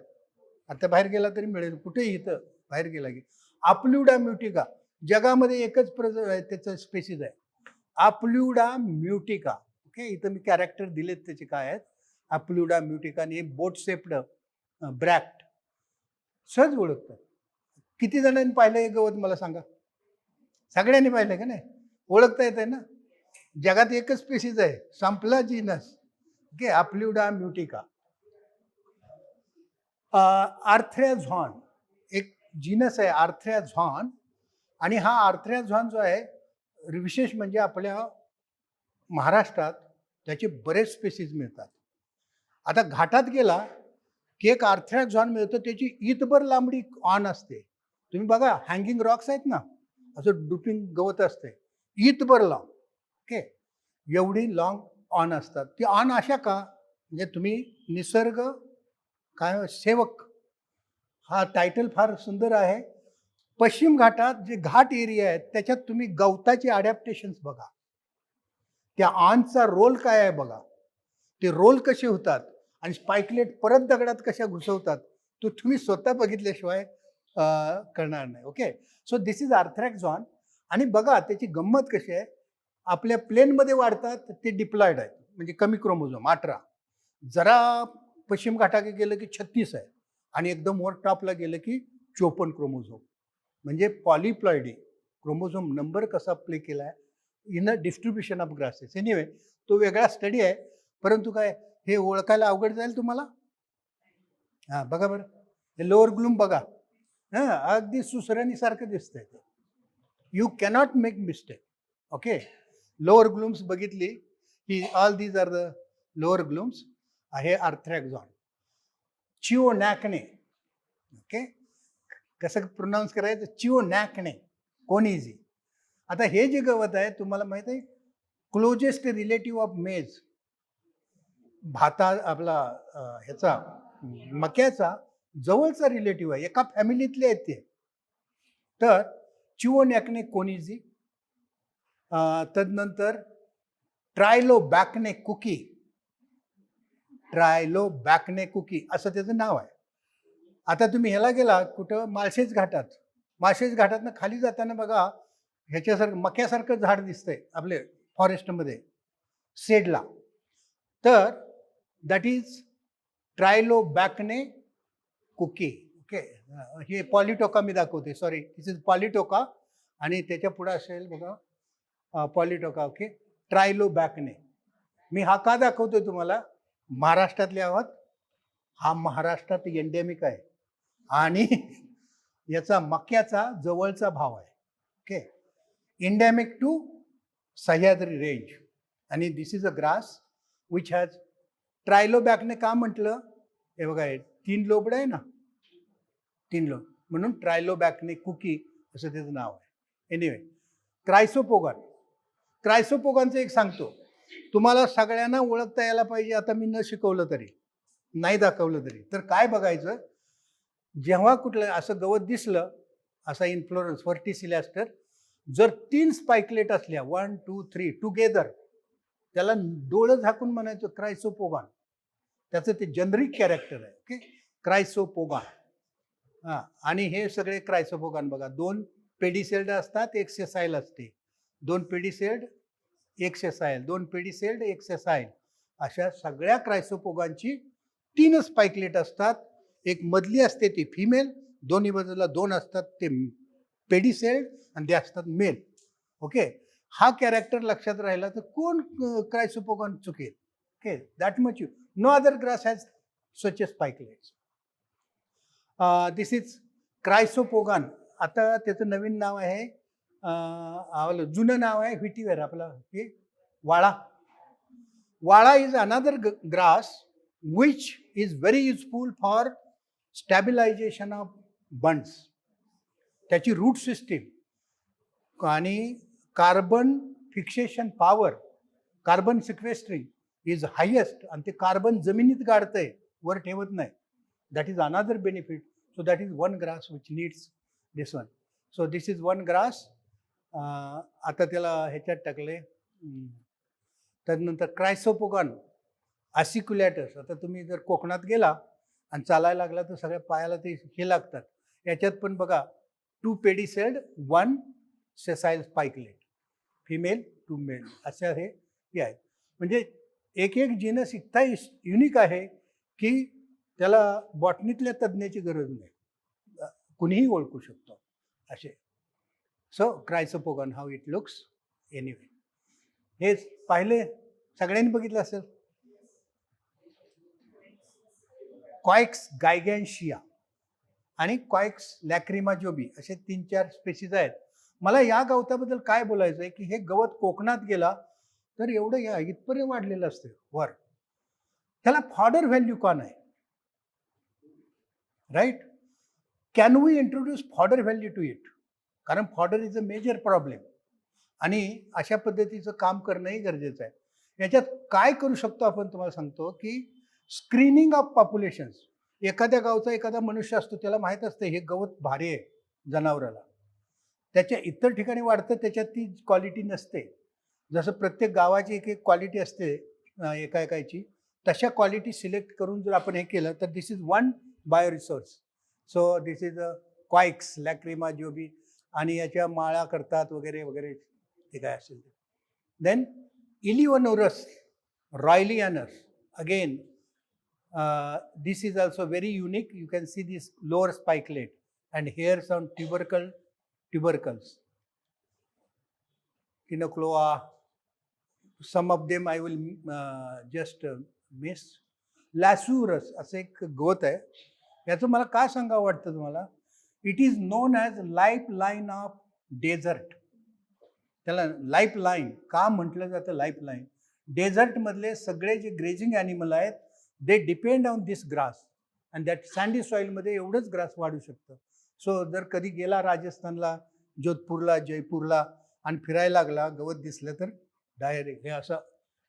आता बाहेर गेला तरी मिळेल, कुठेही इथं बाहेर गेला की अप्लुडा म्युटिका. जगामध्ये एकच त्याचं स्पेसिस आहे, अप्लुडा म्युटिका. ओके, इथं मी कॅरेक्टर दिलेत त्याचे काय आहेत. अप्लुडा म्युटिका आणि बोट सेप्ड ब्रॅक्ट सहज ओळखतात. किती जणांनी पाहिलं हे गवत मला सांगा? सगळ्यांनी पाहिलं का नाही? ओळखता येत आहे ना. जगात एकच स्पेसिस आहे, संपला जीनस. ओके, अप्लुडा म्युटिका. आर्थ्रॅझॉन एक जीनस आहे, आर्थ्रॅझॉन. आणि हा आर्थ्रॅझॉन जो आहे विशेष म्हणजे आपल्या महाराष्ट्रात त्याचे बरेच स्पेसिस मिळतात. आता घाटात गेला की एक आर्थ्रॅझॉन मिळतं, त्याची ईतभर लांबडी ऑन असते. तुम्ही बघा हँगिंग रॉक्स आहेत ना, असं डुपिंग गवत असते ईतभर लांब. ओके, एवढी लॉंग ऑन असतात. ती ऑन अशा का, म्हणजे तुम्ही निसर्ग काय सेवक हा टायटल फार सुंदर आहे. पश्चिम घाटात जे घाट एरिया आहेत त्याच्यात तुम्ही गवताचे अडॅप्टेशन्स बघा, त्या ऑनचा रोल काय आहे बघा, ते रोल कसे होतात आणि स्पाइकलेट परत दगडात कशा घुसवतात, तो तुम्ही स्वतः बघितल्याशिवाय करणार नाही. Okay, so this is Arthraxon. आणि बघा त्याची गंमत कशी आहे, आपल्या प्लेनमध्ये वाढतात ते डिप्लॉइड आहेत, म्हणजे कमी क्रोमोझोम 18. जरा पश्चिम घाटाकडे गेलं की 36 आहे आणि एकदम वर टॉपला गेलं की 54 क्रोमोझोम. म्हणजे पॉलिप्लॉइडी क्रोमोझोम नंबर कसा प्ले केला आहे in a distribution of grasses. Anyway तो वेगळा स्टडी आहे, परंतु काय हे ओळखायला अवघड जाईल तुम्हाला. हां बघा बरं, हे लोअर ग्लूम बघा, हां अगदी सुसरणीसारखं दिसतंय ते. You cannot make mistake. Okay, lower glumes बघितली की all these are the lower glumes. आहे आर्थ्रॅझॉन. चिओनॅकने. ओके, कसं प्रोनाऊन्स करायचं, चिओनॅकने, कोनिझी. आता हे जे गवत आहे तुम्हाला माहित आहे, क्लोजेस्ट रिलेटिव्ह ऑफ मेज, भाता आपला ह्याचा मक्याचा जवळचा रिलेटिव्ह आहे, एका फॅमिलीतले आहेत ते. तर चिओनॅकने कोनिझी. तदनंतर ट्रायलोबॅकने कुकी, ट्रायलोबॅकने कुकी असं त्याचं नाव आहे. आता तुम्ही ह्याला गेला कुठं, माळशेज घाटात. माळशेज घाटातनं खाली जाताना बघा ह्याच्यासारखं मक्यासारखं झाड दिसतंय आपले फॉरेस्टमध्ये सेडला. तर दॅट इज ट्रायलोबॅकने कुकी. ओके, हे पॉलिटोका मी दाखवते, सॉरी दिस इज पॉलिटोका आणि त्याच्या पुढे असेल बघा पॉलिटोका. ओके, ट्रायलोबॅकने. मी हा का दाखवतोय तुम्हाला, महाराष्ट्रातले आहोत, हा महाराष्ट्रात एंडेमिक आहे आणि याचा मक्याचा जवळचा भाव आहे. Okay, endemic to Sahyadri range. आणि this is a grass which has, ट्रायलोबॅकने का म्हटलं, हे बघा हे 3 लोबड आहे ना, 3 लोब, म्हणून ट्रायलोबॅकने कुकी असं त्याचं नाव आहे. एनिवे, क्रायसोपोगॉन. क्रायसोपोगॉनचं एक सांगतो तुम्हाला, सगळ्यांना ओळखता यायला पाहिजे. आता मी न शिकवलं तरी, नाही दाखवलं तरी, तर काय बघायचं, जेव्हा कुठलं असं गवत दिसलं, असा इन्फ्लोरन्स व्हर्टिसिलॅस्टर, जर 3 स्पाइकलेट असल्या 1 2 3 टुगेदर, त्याला डोळं झाकून म्हणायचं क्रायसोपोगान. त्याचं ते जनरिक कॅरेक्टर आहे. ओके, क्रायसोपोगान. हां, आणि हे सगळे क्रायसोपोगान बघा, 2 पेडिसेल्ड असतात, 1 सेसाईल असते. 2 पेडिसेल्ड, 1 सेसाईल, 2 पेडिसेल्ड, 1 सेसाईल. अशा सगळ्या क्रायसोपोगांची 3 स्पाइकलेट असतात. एक मधली असते ती फिमेल, दोन्ही बाजूला 2 असतात ते पेडिसेल्ड आणि ते असतात मेल. ओके, हा कॅरेक्टर लक्षात राहिला तर कोण क्रायसोपोगान चुकेल. Okay, that much you. No other grass has such a spikelets. This is Chrysopogon. आता त्याचं नवीन नाव आहे, जुनं नाव आहे व्हिटिवेर आपलं हे वाळा. वाळा is another grass which is very useful for stabilisation of बंड्स. त्याची रूट सिस्टीम आणि carbon fixation power, carbon sequestering is highest, आणि ते कार्बन जमिनीत गाडतंय, वर ठेवत नाही. That is another benefit. So that is one grass which needs this one. So this is one grass. आता त्याला ह्याच्यात टाकले. त्यानंतर क्रायसोपोगान आसिक्युलेटर्स. आता तुम्ही जर कोकणात गेला आणि चालायला लागला तर सगळ्या पायाला ते हे लागतात. याच्यात पण बघा 2 पेडिसेल्ड, 1 सेसाईल स्पाइकलेट, फिमेल 2 मेल, अशा हे आहेत. म्हणजे एक एक जीनस इतका युनिक आहे की त्याला बॉटनीतल्या तज्ज्ञाची गरज नाही, कुणीही ओळखू शकतो असे. So Chrysopogon, how it looks. Anyway, हे पाहिले, सगळ्यांनी बघितलं असेल. कॉइक्स गायगॅन्शिया आणि कॉइक्स लॅक्रिमाजोबी असे 3-4 स्पेसीज आहेत. मला या गवताबद्दल काय बोलायचं आहे की हे गवत कोकणात गेला तर एवढं या इथपर्यंत वाढलेलं असतं वर. त्याला फॉडर व्हॅल्यू का नाही? Right, can we introduce fodder value to it? कारण fodder is a major problem आणि अशा पद्धतीचं काम करणंही गरजेचं आहे. याच्यात काय करू शकतो आपण तुम्हाला सांगतो की स्क्रीनिंग ऑफ पॉप्युलेशन्स. एखाद्या गावचा एखादा मनुष्य असतो, त्याला माहीत असतं हे गवत भारी आहे जनावराला, त्याच्या इतर ठिकाणी वाढतं, त्याच्यात ती क्वालिटी नसते. जसं प्रत्येक गावाची एक एक क्वालिटी असते एका एकाची, तशा क्वालिटी सिलेक्ट करून जर आपण हे केलं तर this is one bio resource. So this is a Coix lacryma jobi, आणि याच्या माळा करतात वगैरे वगैरे, ते काय असेल ते. Then Elionurus royleanus, again this is also very unique. You can see this lower spikelet and here some tubercles, Kinocloa. Some of them I will just miss. Lassurus असे एक गवत आहे. याचं मला काय सांगावं वाटतं तुम्हाला, it is known as life line of desert. त्याला लाईफ लाईन का म्हटलं जातं? लाईफ लाईन, डेझर्टमधले सगळे जे ग्रेजिंग ॲनिमल आहेत they depend on this grass, and that sandy सॉईलमध्ये एवढंच ग्रास वाढू शकतं. सो जर कधी गेला राजस्थानला, जोधपूरला, जयपूरला आणि फिरायला लागला, गवत दिसलं तर डायरेक्ट हे असं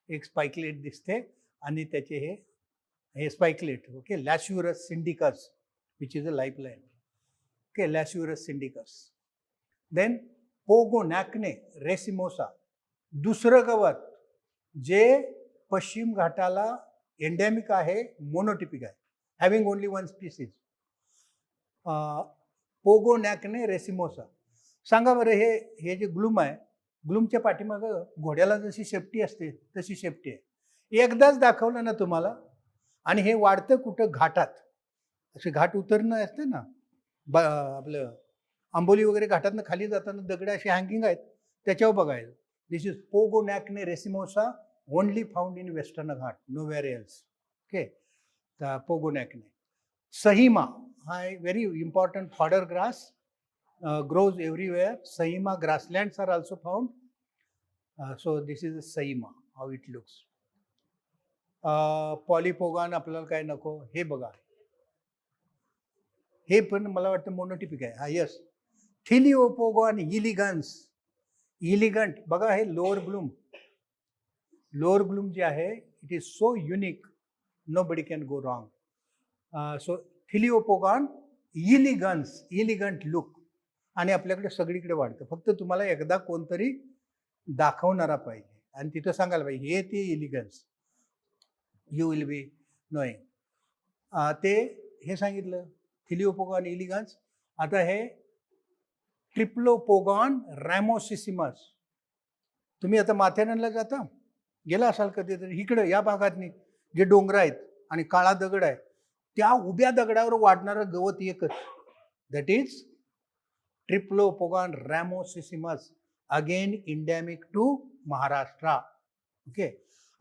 एक स्पाइकलेट दिसते आणि त्याचे हे spikelet. Okay, Lasiurus sindicus which is a life line. Okay, Lasiurus sindicus. Then Pogonachne racemosa, दुसरं गवत जे पश्चिम घाटाला एंडेमिक आहे, मोनोटिपिक आहे, having only one species. Pogonachne racemosa. सांगा बरं, हे जे ग्लूम आहे, ग्लूमच्या पाठीमागं घोड्याला जशी शेपटी असते तशी शेपटी आहे. एकदाच दाखवलं ना तुम्हाला, आणि हे वाढतं कुठं? घाटात. असे घाट उतरणं असते ना, आपलं आंबोली वगैरे घाटातनं खाली जाताना दगड असे हँगिंग आहेत, त्याच्यावर बघायचं. This is Pogonachne racemosa, only found in western Ghat, nowhere else. Okay, तर पोगोनॅक्ने. सहिमा हा एक very important fodder grass, grows everywhere. Sahima grasslands are also found. So this is a Sahima, how it looks. Polypogon आपल्याला काय नको, हे बघा, हे पण मला वाटतं मोनोटिपिक आहे. हा, यस, थिलिओपोगॉन इलिगन्स. इलिगंट बघा, हे लोअर ग्लूम जे आहे, it is so unique, nobody can go wrong. So Thelepogon elegans, elegant look, आणि आपल्याकडे सगळीकडे वाढतं. फक्त तुम्हाला एकदा कोणतरी दाखवणारा पाहिजे. आणि तिथं सांगायला पाहिजे हे ते इलिगन्स यू विल बी नोईंग ते हे सांगितलं थिलिओपोगॉन इलिगन्स. आता हे ट्रिप्लोपोगॉन रॅमोसिसिमस. तुम्ही आता माथेरानला जाता गेला असाल कधीतरी इकडं या भागातनी जे डोंगर आहेत आणि काळा दगड आहे त्या उभ्या दगडावर वाढणारं गवत एकच that is Tripogon ramosissimus again endemic to Maharashtra. Okay.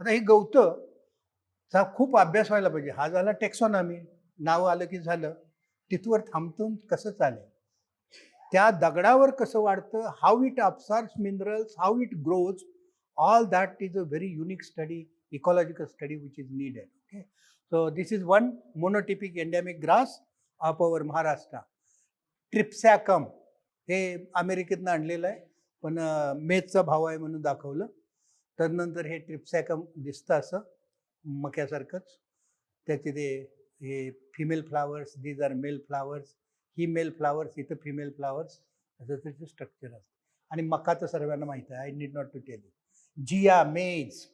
आता हे गवतचा खूप अभ्यास व्हायला पाहिजे. हा झाला टेक्सॉनॉमी, नाव आलं की झालं. तिथवर थांबतून कसं चालेल, त्या दगडावर कसं वाढतं, how it absorbs minerals, how it grows, all that is a very unique study, ecological study which is needed. Okay, so this is one monotypic endemic grass of our Maharashtra. ट्रिप्सॅकम हे अमेरिकेतनं आणलेलं आहे पण मेजचा भाव आहे म्हणून दाखवलं. तदनंतर हे ट्रिप्सॅकम दिसतं असं मक्यासारखंच. त्याचे ते हे female flowers, these are male flowers, ही मेल फ्लावर्स, इथं फिमेल फ्लावर्स, असं त्याचं स्ट्रक्चर असतं. आणि मका तर सर्वांना माहिती आहे, I need not to tell you. Zea mays.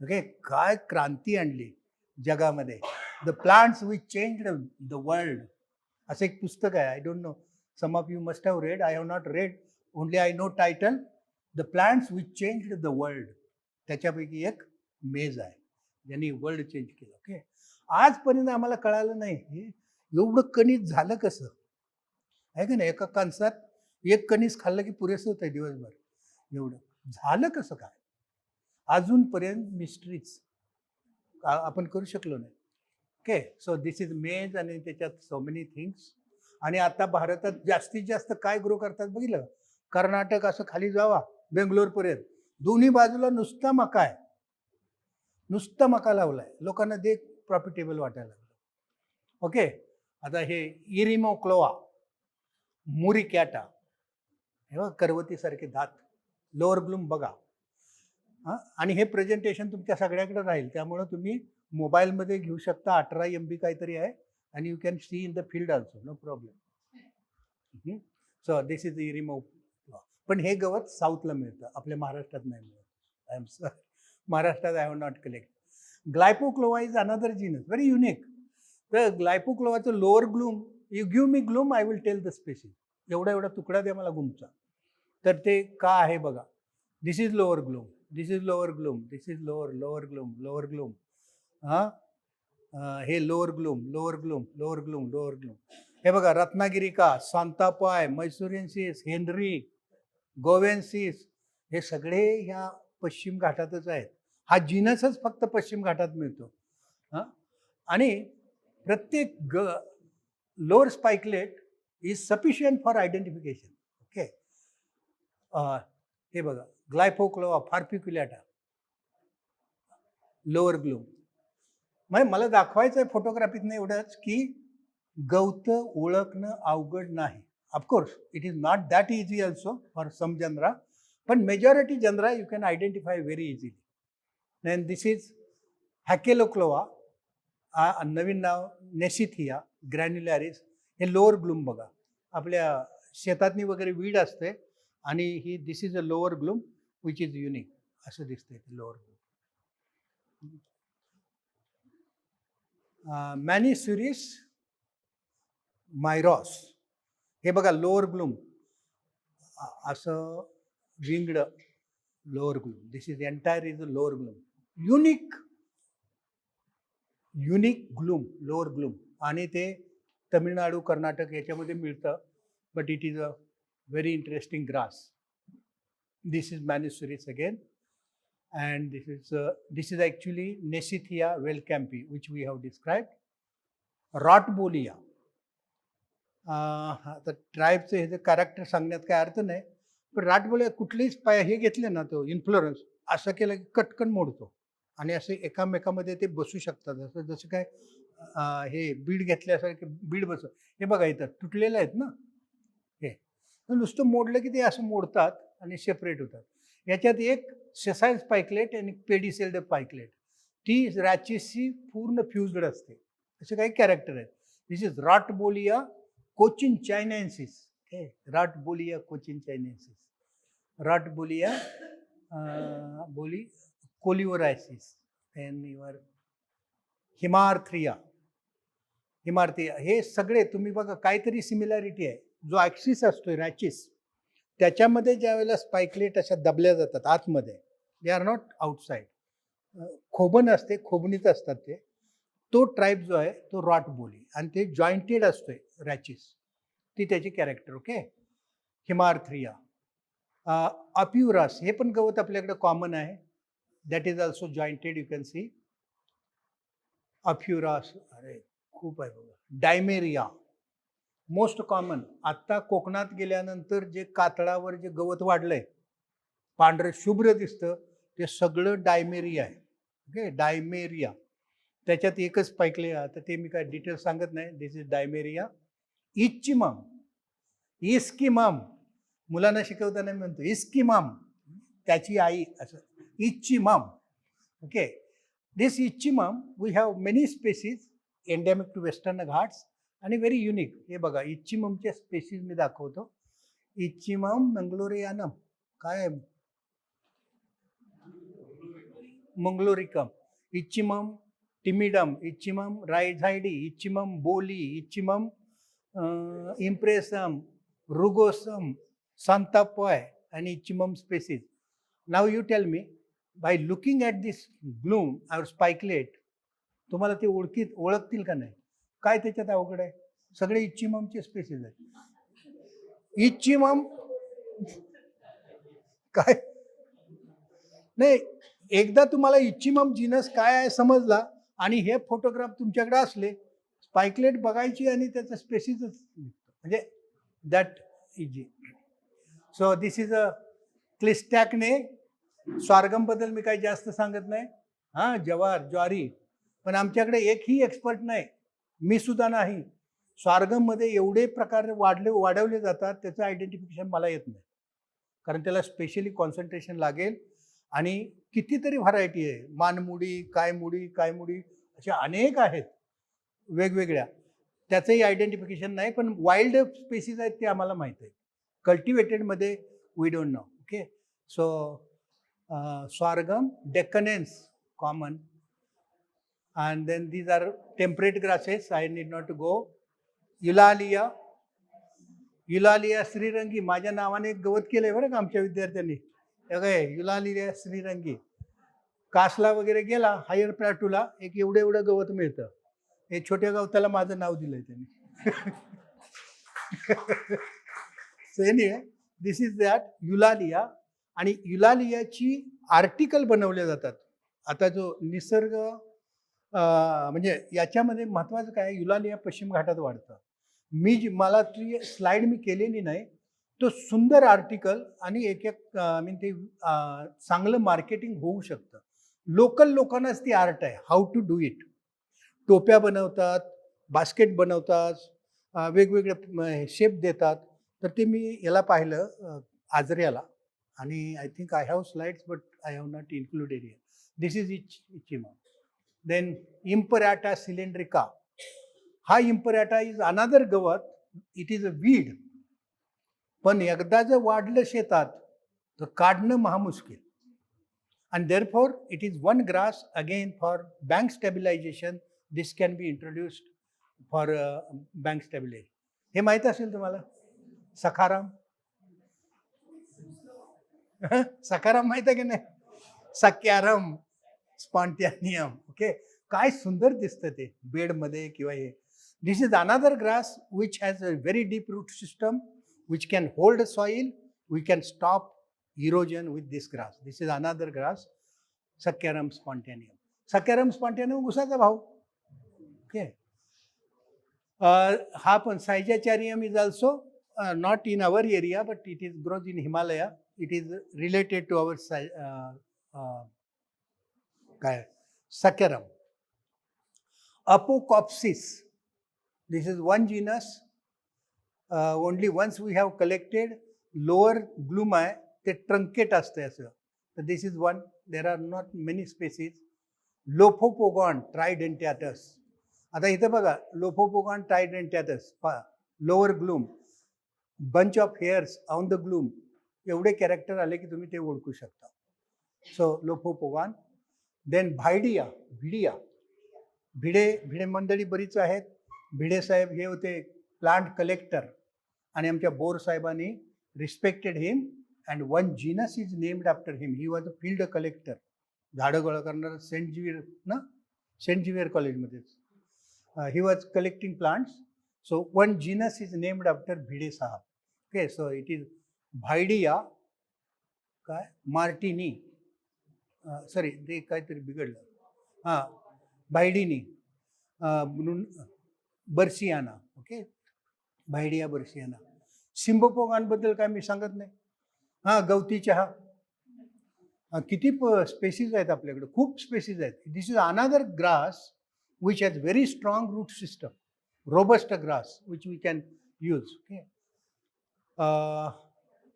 Okay, काय क्रांती आणली जगामध्ये. The plants which changed the world असं एक पुस्तक आहे. I don't know, some of you must have read, I have not read, only I know title, the plants which changed the world. त्याच्यापैकी एक मेज आहे ज्यांनी वर्ल्ड चेंज केलं. ओके, आजपर्यंत आम्हाला कळालं नाही हे एवढं कणीस झालं कसं आहे का नाही. एका कणसात एक कणीस खाल्लं की पुरेसं होतं दिवसभर. एवढं झालं कसं काय अजूनपर्यंत मिस्ट्रीच आपण करू शकलो नाही. ओके, सो दिस इज मेज आणि त्याच्यात सो मेनी थिंग्स. आणि आता भारतात जास्तीत जास्त काय ग्रो करतात बघितलं, कर्नाटक असं खाली जावा बेंगलोरपर्यंत दोन्ही बाजूला नुसता मका आहे, नुसता मका लावलाय. लोकांना ते प्रॉफिटेबल वाटायला लागलं. ओके, आता हे इरिमोक्लोआ मुरिकॅटा, हे बघा करवतीसारखे दात, लोअर ब्लूम बघा. हां, आणि हे प्रेझेंटेशन तुमच्या सगळ्याकडे राहील त्यामुळं तुम्ही मोबाईलमध्ये घेऊ शकता. 18 MB काहीतरी आहे आणि you can see in the field also, no problem. So this is इरिमो. पण हे गवत साऊथला मिळतं, आपल्या महाराष्ट्रात नाही मिळत. आय एम सॉरी, महाराष्ट्रात I have not collect. Glyphochloa is another genus, very unique. तर ग्लायपोक्लोवाचं lower glume, you give me glume I will tell the species. एवढा एवढा तुकडा द्या मला गुमचा. तर ते का आहे बघा. This is lower glume, this is lower glume, this is lower glume, lower glume. हां, हे lower glume, lower glume, lower glume, lower glume. हे बघा रत्नागिरिका, सांतापाय, मैसुरेन्सिस, हेनरी, गोवेन्सिस, हे सगळे ह्या पश्चिम घाटातच आहेत. हा जिनसच फक्त पश्चिम घाटात मिळतो. हां, आणि प्रत्येक lower spikelet is sufficient for identification. Okay, हे बघा ग्लायपोक्लोआ फार्पिक्युलेटा, लोअर ग्लूम. म्हणजे मला दाखवायचं आहे फोटोग्राफीतनं एवढंच की गवत ओळखणं अवघड नाही. Of course it is not that easy also for some genera, पण majority genera you can identify very easily. And this is Hackelochloa, नवीन नाव नेसिथिया ग्रॅन्युलॅरिस. हे लोअर ग्लूम बघा, आपल्या शेतातनी वगैरे वीड असते आणि ही this is a lower glume which is unique. असं दिसतंय ते लोअर ग्लूम. मॅनिसुरिस मायरॉस, हे बघा लोअर ग्लूम, असं winged lower glume. This is entire is a lower glume, unique unique glume, lower glume. आणि ते तमिळनाडू कर्नाटक याच्यामध्ये मिळतं. But it is a very interesting grass. This is Manisuris again. And this is actually Nesithia wellcampi, which we have described. Rotbolia. आता ट्राईबचं हे जे कॅरेक्टर सांगण्यात काय अर्थ नाही, पण राटबोलिया कुठलीच हे घेतले ना, तो इन्फ्लोरन्स असं केलं की कटकन मोडतो आणि असे एकामेकामध्ये ते बसू शकतात. असं जसं काय हे बीड घेतल्यासारखे बीड बसत. हे बघा इथं तुटलेले आहेत ना, हे नुसतं मोडलं की ते असं मोडतात आणि सेपरेट होतात. याच्यात एक सेसाईल स्पाइकलेट आणि पेडिसेल्ड स्पाइकलेट, ती रॅचेसशी पूर्ण फ्युज्ड असते. असे काही कॅरेक्टर आहेत. This is रॉटबोलिया Cochin चायनेन्सिस. रॉटबोलिया कोचिन चायनेन्सिस, रॉटबोलिया बोली कोलिओरायसिस, देन युअर हिमार्थ्रिया. हे सगळे तुम्ही बघा काहीतरी सिमिलॅरिटी आहे. जो ॲक्सिस असतोय रॅचिस, त्याच्यामध्ये ज्या वेळेला स्पाइकलेट अशा दबल्या जातात आतमध्ये, दे आर नॉट आउटसाईड. खोबण असते, खोबणीत असतात ते. तो ट्राईब जो आहे तो रॉट बोली आणि ते जॉईंटेड असतोय रॅचिस, ती त्याची कॅरेक्टर. ओके. हिमार्थ्रिया. अप्युरास हे पण गवत आपल्याकडे कॉमन आहे. That is also jointed, you can see. अफ्युरास, अरे खूप आहे बघा. Dimeria most common. आत्ता कोकणात गेल्यानंतर जे कातळावर जे गवत वाढलंय, पांढरं शुभ्र दिसतं, ते सगळं डायमेरिया आहे. ओके. डायमेरिया. त्याच्यात एकच पायकले, आता ते मी काय डिटेल्स सांगत नाही. दिस इज डायमेरिया. इच्चिमम, इस्किमम, मुलांना शिकवताना मी म्हणतो इस्किमम, त्याची आई असं Ischaemum. Okay. This Ischaemum we have many species endemic to western Ghats आणि व्हेरी युनिक. हे बघा इच्चिममच्या स्पेसीज मी दाखवतो. इच्चिमम मंगलोरियानम, काय मंगलोरिकम, इच्चिमम टिमिडम, इच्चिमम रायझायडी, इच्चिमम बोली, इच्चिमम इम्प्रेसम, रुगोसम, सांतापॉय आणि इच्चिमम स्पेसीज. नाव you tell me, by looking at this glume और स्पाइकलेट, तुम्हाला ते ओळखतील का नाही? काय त्याच्यात अवघड आहे? सगळे इच्चिममचे स्पेसीज आहेत. इच्चिमम काय नाही, एकदा तुम्हाला इच्चिमम जीनस काय आहे समजला आणि हे फोटोग्राफ तुमच्याकडे असले, स्पाइकलेट बघायची आणि त्याचं स्पेसीजच म्हणजे that easy. So this is a Cleistachne. स्वारगमबद्दल मी काही जास्त सांगत नाही. हां, ज्वारी, पण आमच्याकडे एकही एक्सपर्ट नाही, मी सुद्धा नाही. स्वारगममध्ये एवढे प्रकार वाढवले जातात, त्याचं आयडेंटिफिकेशन मला येत नाही, कारण त्याला स्पेशली कॉन्सन्ट्रेशन लागेल. आणि कितीतरी व्हरायटी आहे, मानमुडी, काय मुडी अशा अनेक आहेत वेगवेगळ्या. त्याचंही आयडेंटिफिकेशन नाही, पण वाईल्ड स्पेसीज आहेत ते आम्हाला माहीत आहे. कल्टिवेटेडमध्ये we don't know. Okay. So Sorghum, deccanense common, and then these are temperate grasses, I need not to go. Eulalia श्रीरंगी, माझ्या नावाने एक गवत केलंय बरं का आमच्या विद्यार्थ्यांनी. युलालिया श्रीरंगी. कासला वगैरे गेला हायर प्लॅटूला, एक एवढं गवत मिळतं. हे छोट्या गवताला माझं नाव दिलंय त्यांनी. So anyway, this is that Eulalia. आणि युलालियाची आर्टिकल बनवले जातात. आता जो निसर्ग म्हणजे याच्यामध्ये महत्त्वाचं काय, युलालिया पश्चिम घाटात वाढतं. मला ती स्लाइड मी केलेली नाही, तो सुंदर आर्टिकल आणि एक ते चांगलं मार्केटिंग होऊ शकतं. लोकल लोकांनाच ती आर्ट आहे, हाऊ टू डू इट. टोप्या बनवतात, बास्केट बनवतात, वेगवेगळे शेप देतात. तर ते मी याला पाहिलं आजऱ्याला, आणि I think I have slides but I have not included here. This is Ischaemum. Then Imperata cylindrica. हा इम्परॅटा इज अनादर गवत. It is a weed. पण एकदा जर वाढलं शेतात तर काढणं महामुश्किल. and therefore it is one grass again for bank stabilization. This can be introduced for bank stabilization. हे माहित असेल तुम्हाला. सखाराम. सखाराम माहित आहे की नाही? Saccharum spontaneum. ओके. काय सुंदर दिसतं ते बेडमध्ये किंवा हे. This is another grass which has a very deep root system which can hold soil. We can stop erosion with this grass. This is another grass, Saccharum spontaneum. Saccharum spontaneum उसाचा भाऊ. ओके. हा पण Schizachyrium is also not in our area but it is grows in Himalaya. It is related to our काय Saccharum. अपोकॉप्सिस. This is one genus. Only once we have collected. Lower glume आहे ते ट्रंकेट असते असं. तर this is one. There are not many species. Lophopogon tridentatus. आता इथं बघा, Lophopogon tridentatus, lower glume, bunch of hairs on the glume, एवढे कॅरेक्टर आले की तुम्ही ते ओळखू शकता. So Lophopogon. Then Bhidea, Bhidea, Bhide मंडळी बरीच आहेत. भिडे साहेब हे होते प्लांट कलेक्टर आणि आमच्या बोर साहेबांनी respected him and one genus is named after him. He was a field collector. झाडं गोळा करणारा सेंट झिवियर कॉलेजमध्येच. He was collecting plants. So one genus is named after Bhide sahab. Okay, so it is Bhidea काय मार्टिनी, सॉरी ते काहीतरी बिघडलं, हां भायडिनी म्हणून बर्सियाना. ओके, भायडिया बर्सियाना. सिम्बोपोगांबद्दल काय मी सांगत नाही. हां, गवती चहा. किती स्पेसीज आहेत आपल्याकडे, खूप स्पेसीज आहेत. This is another grass which has very strong root system, robust grass which we can use. Okay,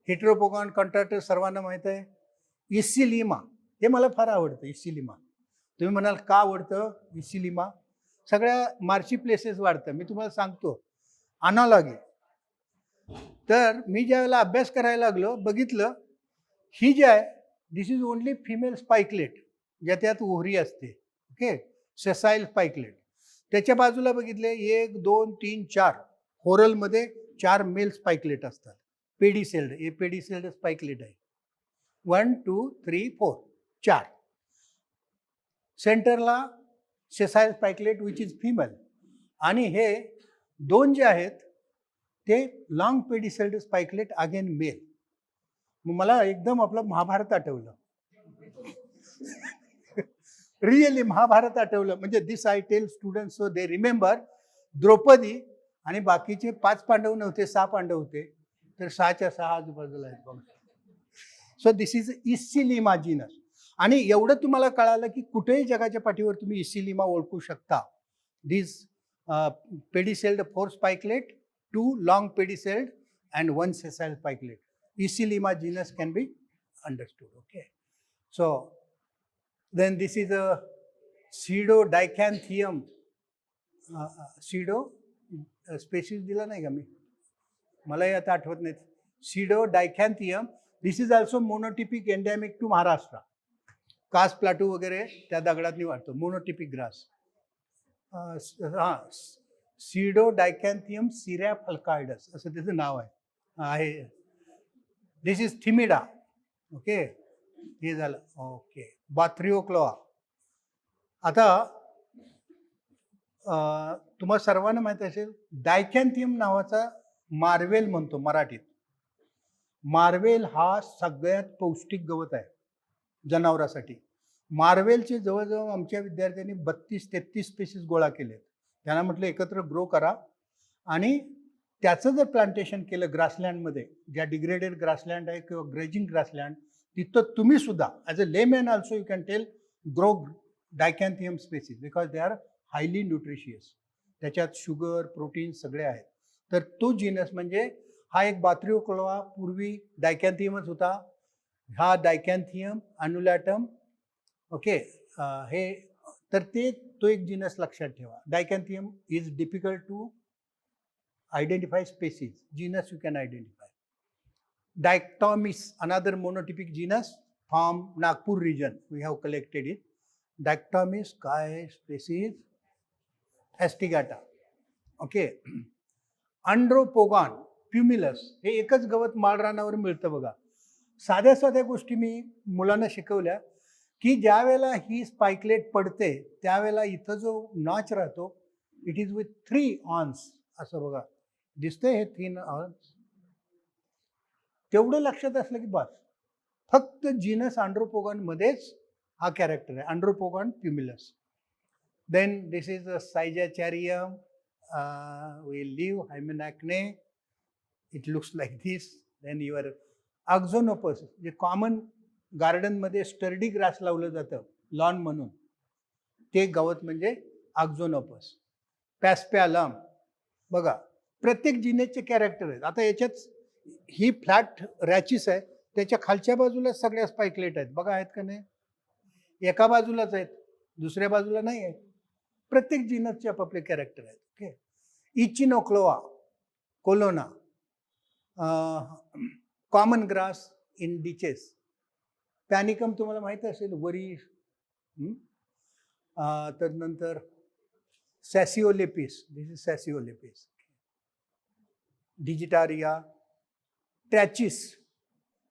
Heteropogon contortus सर्वांना माहीत आहे. इसिलिमा, हे मला फार आवडतं. इसिलिमा, तुम्ही म्हणाल का आवडतं इसिलिमा? सगळ्या मार्ची प्लेसेस वाढतं. मी तुम्हाला सांगतो अनालॉगी. तर मी ज्या वेळेला अभ्यास करायला लागलो, बघितलं ही जी आहे this is only female spikelet, ज्या त्यात ओहरी असते. Okay, sessile spikelet. त्याच्या बाजूला बघितले 1 2 3 4 होरलमध्ये 4 मेल स्पाइकलेट असतात. पेडिसेल्ड, हे पेडिसेल्ड स्पाइकलेट आहे. 1 2 3 4 4. सेंटरला सेसाईल स्पाइकलेट विच इज फिमेल. आणि हे 2 जे आहेत ते लॉंग पेडिसेल्ड स्पाइकलेट अगेन मेल. मग मला एकदम आपलं महाभारत आठवलं. रिअली महाभारत आठवलं. म्हणजे this I tell student so they remember. Draupadi आणि बाकीचे 5 पांडव नव्हते, 6 पांडव होते. तर 6च्या 6 आजूबाजूला आहेत बघा. So this is Iseilema genus. आणि एवढं तुम्हाला कळालं की कुठेही जगाच्या पाठीवर तुम्ही इसिलिमा ओळखू शकता. This pedicelled 4 spikelet, 2 long pedicelled and 1 sessile spikelet. Isilima genus can be understood. Okay, so then this is a pseudodicanthium. Pseudo species दिला नाही का मी, मलाही आता आठवत नाही. Pseudodicanthium. This is also monotypic endemic to Maharashtra. Kas plateau वगैरे त्या दगडातनी वाढतो. Monotypic grass. हां, Pseudodicanthium cereafalcoides असं त्याचं नाव आहे. This is थिमिडा. ओके, हे झालं. ओके, बाथ्रिओक्लोआ. आता तुम्हाला सर्वांना माहिती असेल डायकॅन्थियम नावाचा मार्वेल म्हणतो मराठीत. मार्वेल हा सगळ्यात पौष्टिक गवत आहे जनावरांसाठी. मार्वेलचे जवळजवळ आमच्या विद्यार्थ्यांनी 32-33 स्पेसीस गोळा केले. त्यांना म्हटलं एकत्र ग्रो करा आणि त्याचं जर प्लांटेशन केलं ग्रासलँडमध्ये, ज्या डिग्रेडेड ग्रासलँड आहे किंवा ग्रेजिंग ग्रासलँड, तिथं तुम्ही सुद्धा as a layman also you can tell grow Dichanthium species because they are highly nutritious. त्याच्यात शुगर, प्रोटीन सगळे आहेत. तर तो जीनस म्हणजे हा एक बाथ्रिओक्लोआ पूर्वी डायकॅन्थियमच होता. हा डायकॅन्थियम अन्युलॅटम. ओके, हे तर तो एक जीनस लक्षात ठेवा. Dichanthium is difficult to identify species. Genus you can identify. Dichtomys, another monotypic genus from Nagpur region. We have collected it. Dichtomys काय species? Astigata. Okay. Andropogon, Pumilus. हे एकच गवत माळरानावर मिळतं बघा. साध्या साध्या गोष्टी मी मुलांना शिकवल्या की ज्या वेळेला ही स्पाइकलेट पडते त्यावेळेला इथं जो नॉच राहतो इट इज विथ 3 ऑन्स. असं बघा दिसतंय हे 3 ऑन्स. तेवढं लक्षात असलं की बस. फक्त जीनस अँड्रोपोगॉन मध्येच हा कॅरेक्टर आहे, Andropogon pumilus. Then this is Schizachyrium. We leave Hymenachne. It looks like this. Then your Axonopus, जे कॉमन गार्डनमध्ये स्टर्डी ग्रास लावलं जातं लॉन म्हणून, ते गवत म्हणजे अक्झोनोपस. पॅस्प्यालम. बघा प्रत्येक जिनेसचे कॅरेक्टर आहेत. आता याच्यात ही फ्लॅट रॅचिस आहे, त्याच्या खालच्या बाजूला सगळ्या स्पाइकलेट आहेत बघा, आहेत का नाही? एका बाजूलाच आहेत, दुसऱ्या बाजूला नाही आहेत. प्रत्येक जिनसचे आपापले कॅरेक्टर आहेत. Okay, Echinochloa colona, common grass in ditches. Panicum तुम्हाला माहिती असेल, वरी. तर नंतर सॅसिओलेपिस, दिस इज सॅसिओलेपिस. डिजिटारिया, ट्रॅचिस,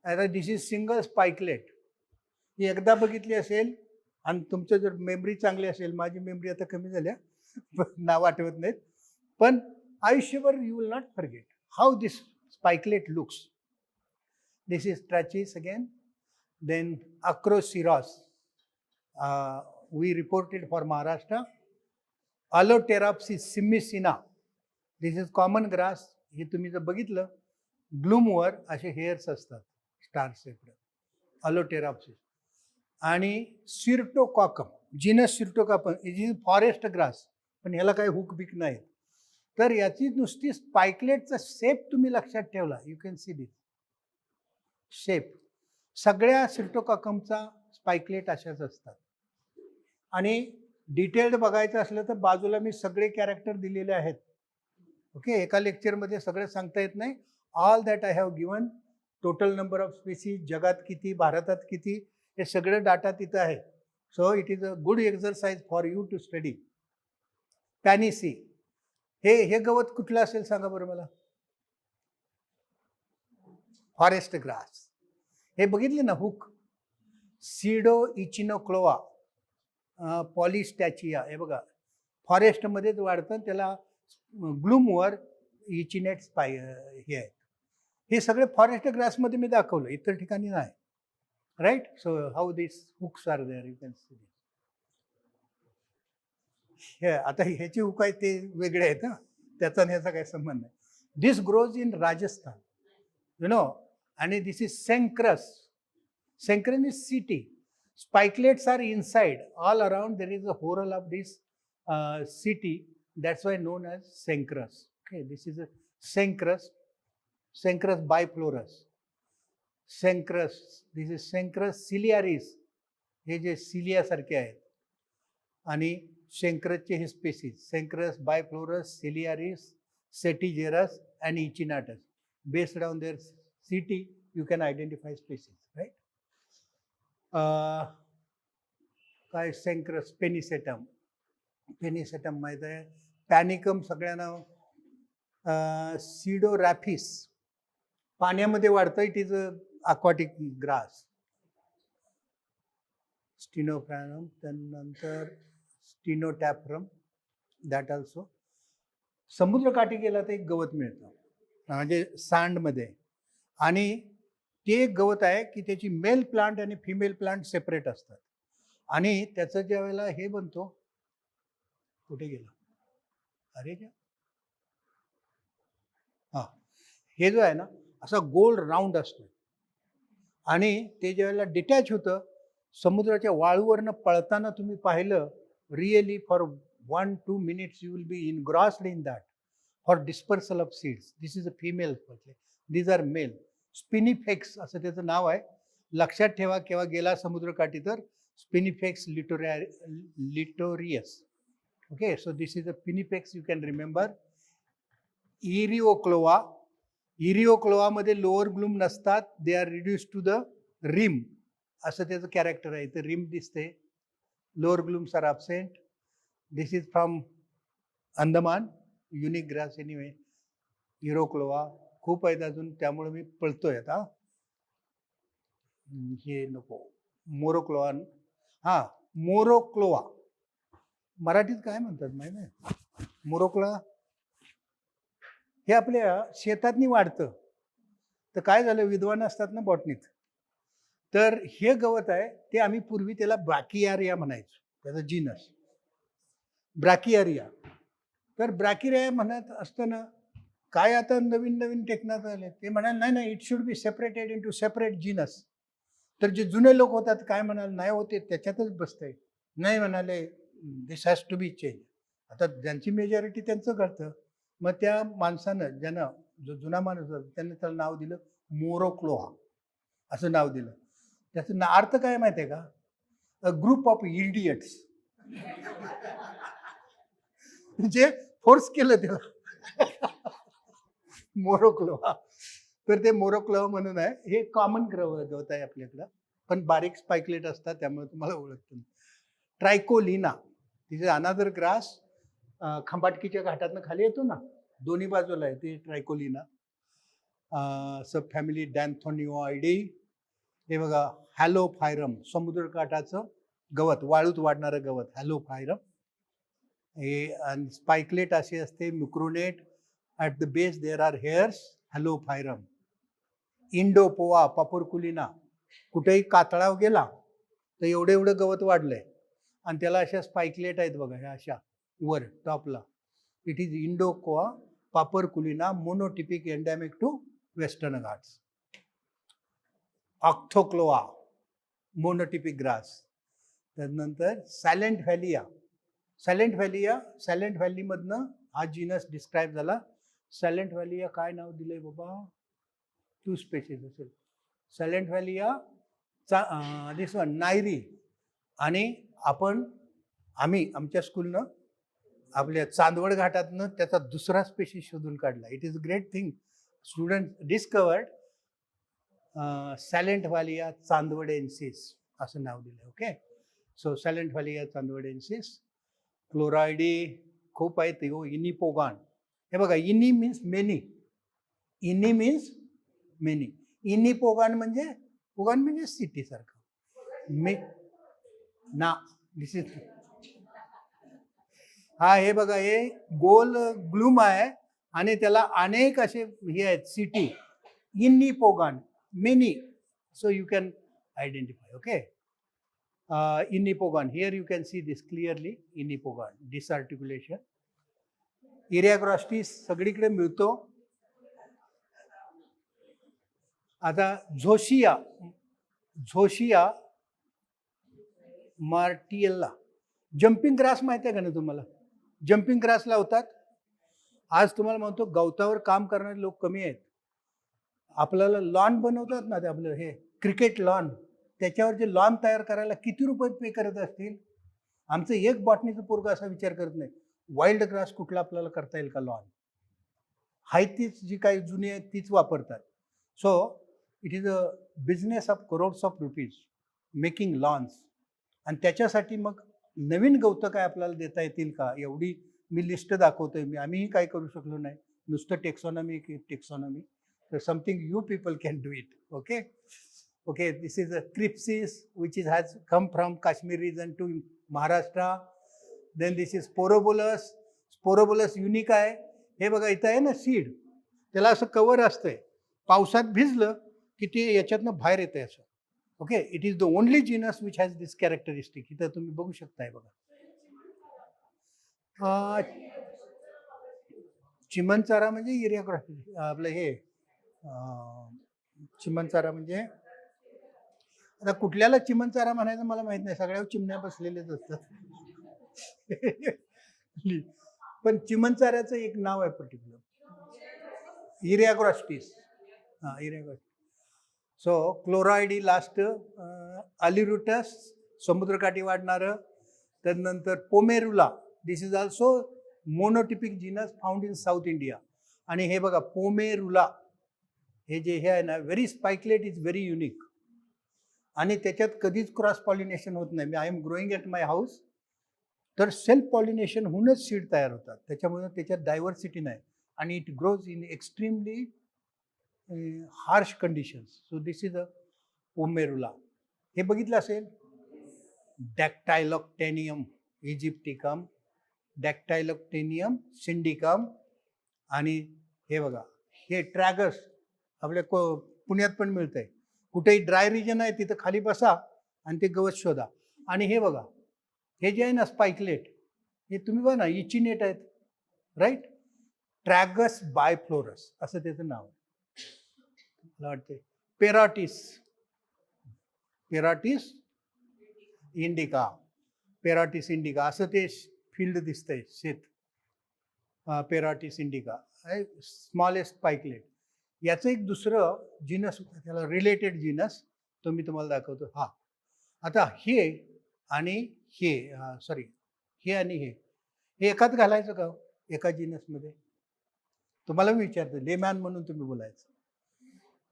आता दिस इज सिंगल स्पाइकलेट. ही एकदा बघितली असेल आणि तुमचं जर मेमरी चांगली असेल, माझी मेमरी आता कमी झाल्या, नाव आठवत नाहीत, पण आयुष्यभर you will not forget how this spikelet looks. This is Trachys again. Then Acroceras, we reported for Maharashtra. Alloteropsis cimicina, this is common grass. हे तुम्ही जर बघितलं, ब्लूमवर असे हेअर्स असतात स्टार्स सेपरेट. अलोटेराप्सिस. आणि Cyrtococcum, genus Cyrtococcum, is forest grass, पण ह्याला काही हुक बिक नाही. तर याची नुसती स्पाइकलेटचा शेप तुम्ही लक्षात ठेवला, you can see this shape. सगळ्या सिर्टोकॉकमचा स्पाइकलेट अशाच असतात. आणि डिटेल्ड बघायचं असलं तर बाजूला मी सगळे कॅरेक्टर दिलेले आहेत. ओके, एका लेक्चरमध्ये सगळं सांगता येत नाही. All that I have given. Total number of species, जगात किती, भारतात किती, हे सगळं डाटा तिथं आहे. So it is a good exercise for you to study. Paniceae, हे गवत कुठलं असेल सांगा बरं मला. Forest grass. हे बघितले ना हुक, सिडो इचिनोक्लोआ, पॉलिस्टॅचिया, हे बघा फॉरेस्टमध्येच वाढतं, त्याला ब्लूमवर इचिनेट हे आहेत. हे सगळे फॉरेस्ट ग्रासमध्ये मी दाखवलं, इतर ठिकाणी नाही. Right. So how this hooks are there, you can see. हे आता ह्याची हुक आहे ते वेगळे आहेत ना, त्याचा आणि ह्याचा काही संबंध नाही. This grows in Rajasthan, you know. आणि this is Cenchrus. Cenchrus is setae. Spikelets are inside. All around there is a whorl of this city. That's why known as Cenchrus. Okay, this is a Cenchrus. Cenchrus biflorus. Cenchrus. This is Cenchrus ciliaris. हे जे सिलिया सारखे आहेत. आणि Cenchrusचे हे spaces, Cenchrus biflorus, ciliaris, setigerus and echinatus. Based on their city, you can identify species, right? काय सेंक्रस, पेनिसेटम. पेनिसेटम माहीत आहे. पॅनिकम सगळ्यांना. सिडोरॅफिस, पाण्यामध्ये वाढतं, इट इज अक्वाटिक ग्रास. स्टिनोफ्रॅनम, त्यानंतर स्टिनोटॅफ्रम, दॅट ऑल्सो. समुद्रकाठी गेला तर एक गवत मिळतं, म्हणजे सांडमध्ये. आणि ते एक गवत आहे की त्याची मेल प्लांट आणि फिमेल प्लांट सेपरेट असतात. आणि त्याचं ज्या वेळेला हे बनतो, कुठे गेला, अरे क्या, हां, हे जो आहे ना असा गोल राऊंड असतो. आणि ते ज्या वेळेला डिटॅच होतं, समुद्राच्या वाळूवरनं पळताना तुम्ही पाहिलं, really for 1-2 minutes you will be engrossed in that for dispersal of seeds. This is a female, these are male. Spinifex असं त्याचं नाव आहे. लक्षात ठेवा, केव्हा गेला समुद्रकाठी तर Spinifex littoreus. Okay, so this is a Spinifex, you can remember. Eriochloa. इरिओक्लोआमध्ये लोअर ग्लूम नसतात, they are reduce to the rim, असं त्याचं कॅरेक्टर आहे. तर रिम दिसते, lower glumes are absent. This is from Andaman, unique grass anyway. Eriochloa खूप आहेत अजून, त्यामुळे मी पळतोय आता. हे नको. मोरोक्लोआ, हा मोरोक्लोआ, मराठीत काय म्हणतात माहिती नाही. मोरोक्लोआ हे आपल्या शेतातनी वाढतं. तर काय झालं, विद्वान असतात ना बॉटनीत, तर हे गवत आहे ते आम्ही पूर्वी त्याला ब्रॅकियारिया म्हणायचो, त्याचा जीनस ब्रॅकियारिया. तर ब्रॅकियारिया म्हणत असताना काय आता नवीन नवीन टेक्नॉलॉजी आले, ते म्हणाल नाही नाही, it should be separated into separate genus. तर जे जुने लोक होतात काय म्हणाल, नाही होते त्याच्यातच बसतंय, नाही म्हणाले दिस हॅज टू बी चेंज. आता ज्यांची मेजॉरिटी त्यांचं करतं. मग त्या माणसानं, ज्यानं, जो जुना माणूस होता त्यांनी त्याला नाव दिलं मोरोक्लोआ, असं नाव दिलं. त्याचं अर्थ काय माहिती आहे का, अ ग्रुप ऑफ इडियट्स. जे फोर्स केलं त्याला मोरोक्लोआ. तर ते मोरोक्लोआ म्हणून आहे. हे कॉमन गवत आहे आपल्याकडं. पण बारीक स्पाइकलेट असतात त्यामुळे तुम्हाला ओळखतो. ट्रायकोलिना, तिचे अनादर ग्रास, खंबाटकीच्या घाटातनं खाली येतो ना, दोन्ही बाजूला आहे ते ट्रायकोलिना. सब फॅमिली डॅन्थोनिओइडी. हे बघा हॅलोफायरम, समुद्रकाठाचं गवत, वाळूत वाढणारं गवत, हॅलोफायरम. हे आणि स्पाइकलेट अशी असते, mucronate. At the base there are hairs, Halopyrum. Indopoa paupercula, कुठेही कातळाव गेला तर एवढं एवढं गवत वाढलंय आणि त्याला अशा स्पाइकलेट आहेत बघा, ह्या अशा वर टॉपला. It is Indopoa paupercula, monotypic endemic to western Ghats. Ochthochloa, monotypic grass. त्यानंतर सायलेंट व्हॅलिया. सायलेंट व्हॅलीमधनं हा जीनस डिस्क्राईब झाला. सायलेंट व्हॅलिया काय नाव दिलंय बाबा, 2 स्पेशीज असेल. Silentvalleya this one nairii. आणि आम्ही आमच्या स्कूलनं आपल्या चांदवड घाटातनं त्याचा दुसरा स्पेशीज शोधून काढला. It is a great thing. Student discovered Silentvalleya chandwadensis असं नाव दिलं. Okay, so Silentvalleya chandwadensis. Chlorideae खूप आहेत हो. इनिपोगान, हे बघा, enne means many, enne means many. Enneapogon म्हणजे सिटी सारखं. ना दिस इज, हा हे बघा, हे गोल ग्लूम आहे आणि त्याला अनेक असे हे आहेत setae. Enneapogon, many. So you can identify. Okay, Enneapogon. Here you can see this clearly. Enneapogon, disarticulation. Eragrostis सगळीकडे मिळतो. आता झोशिया मार्टियल्ला. जम्पिंग ग्रास माहिती आहे का ना तुम्हाला? जम्पिंग ग्रास लावतात. आज तुम्हाला म्हणतो गवतावर काम करणारे लोक कमी आहेत. आपल्याला लॉन बनवतात ना, ते आपलं हे क्रिकेट लॉन, त्याच्यावर जे लॉन तयार करायला किती रुपये पे करत असतील. आमचं एक बॉटनीचं पोरगं असा विचार करत नाही, वाईल्ड ग्रास कुठला आपल्याला करता येईल का लॉन. हाय तीच जी काही जुनी आहेत तीच वापरतात. So it is a business of crores of rupees making lawns. आणि त्याच्यासाठी मग नवीन गवतं काय आपल्याला देता येतील का, एवढी मी लिस्ट दाखवतोय. आम्हीही काय करू शकलो नाही, नुसतं टेक्सॉनॉमी. तर something you people can do it. Okay, this is a Crypsis which has come from Kashmir region to Maharashtra. Then this is Sporobolus unique आहे. हे बघा इथं आहे ना सीड, त्याला असं कवर असतंय, पावसात भिजलं की ते याच्यातनं बाहेर येतंय असं. Okay, it is the only genus which has this characteristic. इथं तुम्ही बघू शकताय बघा. चिमणचारा म्हणजे इरियाग्रॉस्टिस. आपलं हे चिमणचारा म्हणजे, आता कुठल्याला चिमणचारा म्हणायचं मला माहित नाही, सगळ्या चिमण्या बसलेलेच असतात. पण चिमणचाऱ्याचं एक नाव आहे particular, Eragrostis. Eragrostis. So Chlorideae last. Aeluropus, समुद्रकाठी वाढणारं. त्यानंतर Pommereulla, this is also monotypic genus found in south India. आणि हे बघा पोमेरुला, हे जे हे आहे ना, very spikelet, is very unique. आणि त्याच्यात कधीच क्रॉस पॉलिनेशन होत नाही. I am growing at my house, तर सेल्फ पॉलिनेशन होऊनच सीड तयार होतात. त्याच्यामुळे त्याच्यात डायव्हर्सिटी नाही आणि it grows in extremely harsh conditions. So this is a Pommereulla. हे बघितलं असेल, डॅक्टायलॉक्टेनियम इजिप्टिकम, डॅक्टायलॉक्टेनियम सिंडिकम. आणि हे बघा, हे ट्रॅगस आपल्या पुण्यात पण मिळतंय. कुठेही ड्राय रिजन आहे तिथं खाली बसा आणि ते गवत शोधा. आणि हे बघा, हे जे आहे ना स्पाइकलेट, हे तुम्ही बघा ना इचिनेट आहेत, राईट. ट्रॅगस बायफ्लोरस असं त्याचं नाव आहे. मला वाटते पेराटिस इंडिका असं ते फील्ड दिसतंय, शेत. पेराटिस इंडिका स्मॉलेस्ट स्पाइकलेट. याचं एक दुसरं जीनस, त्याला रिलेटेड जीनस, तो मी तुम्हाला दाखवतो. हा आता हे आणि हे एकाच घालायचं का एका जीनसमध्ये? तुम्हाला मी विचारतो, लेमॅन म्हणून तुम्ही बोलायचं.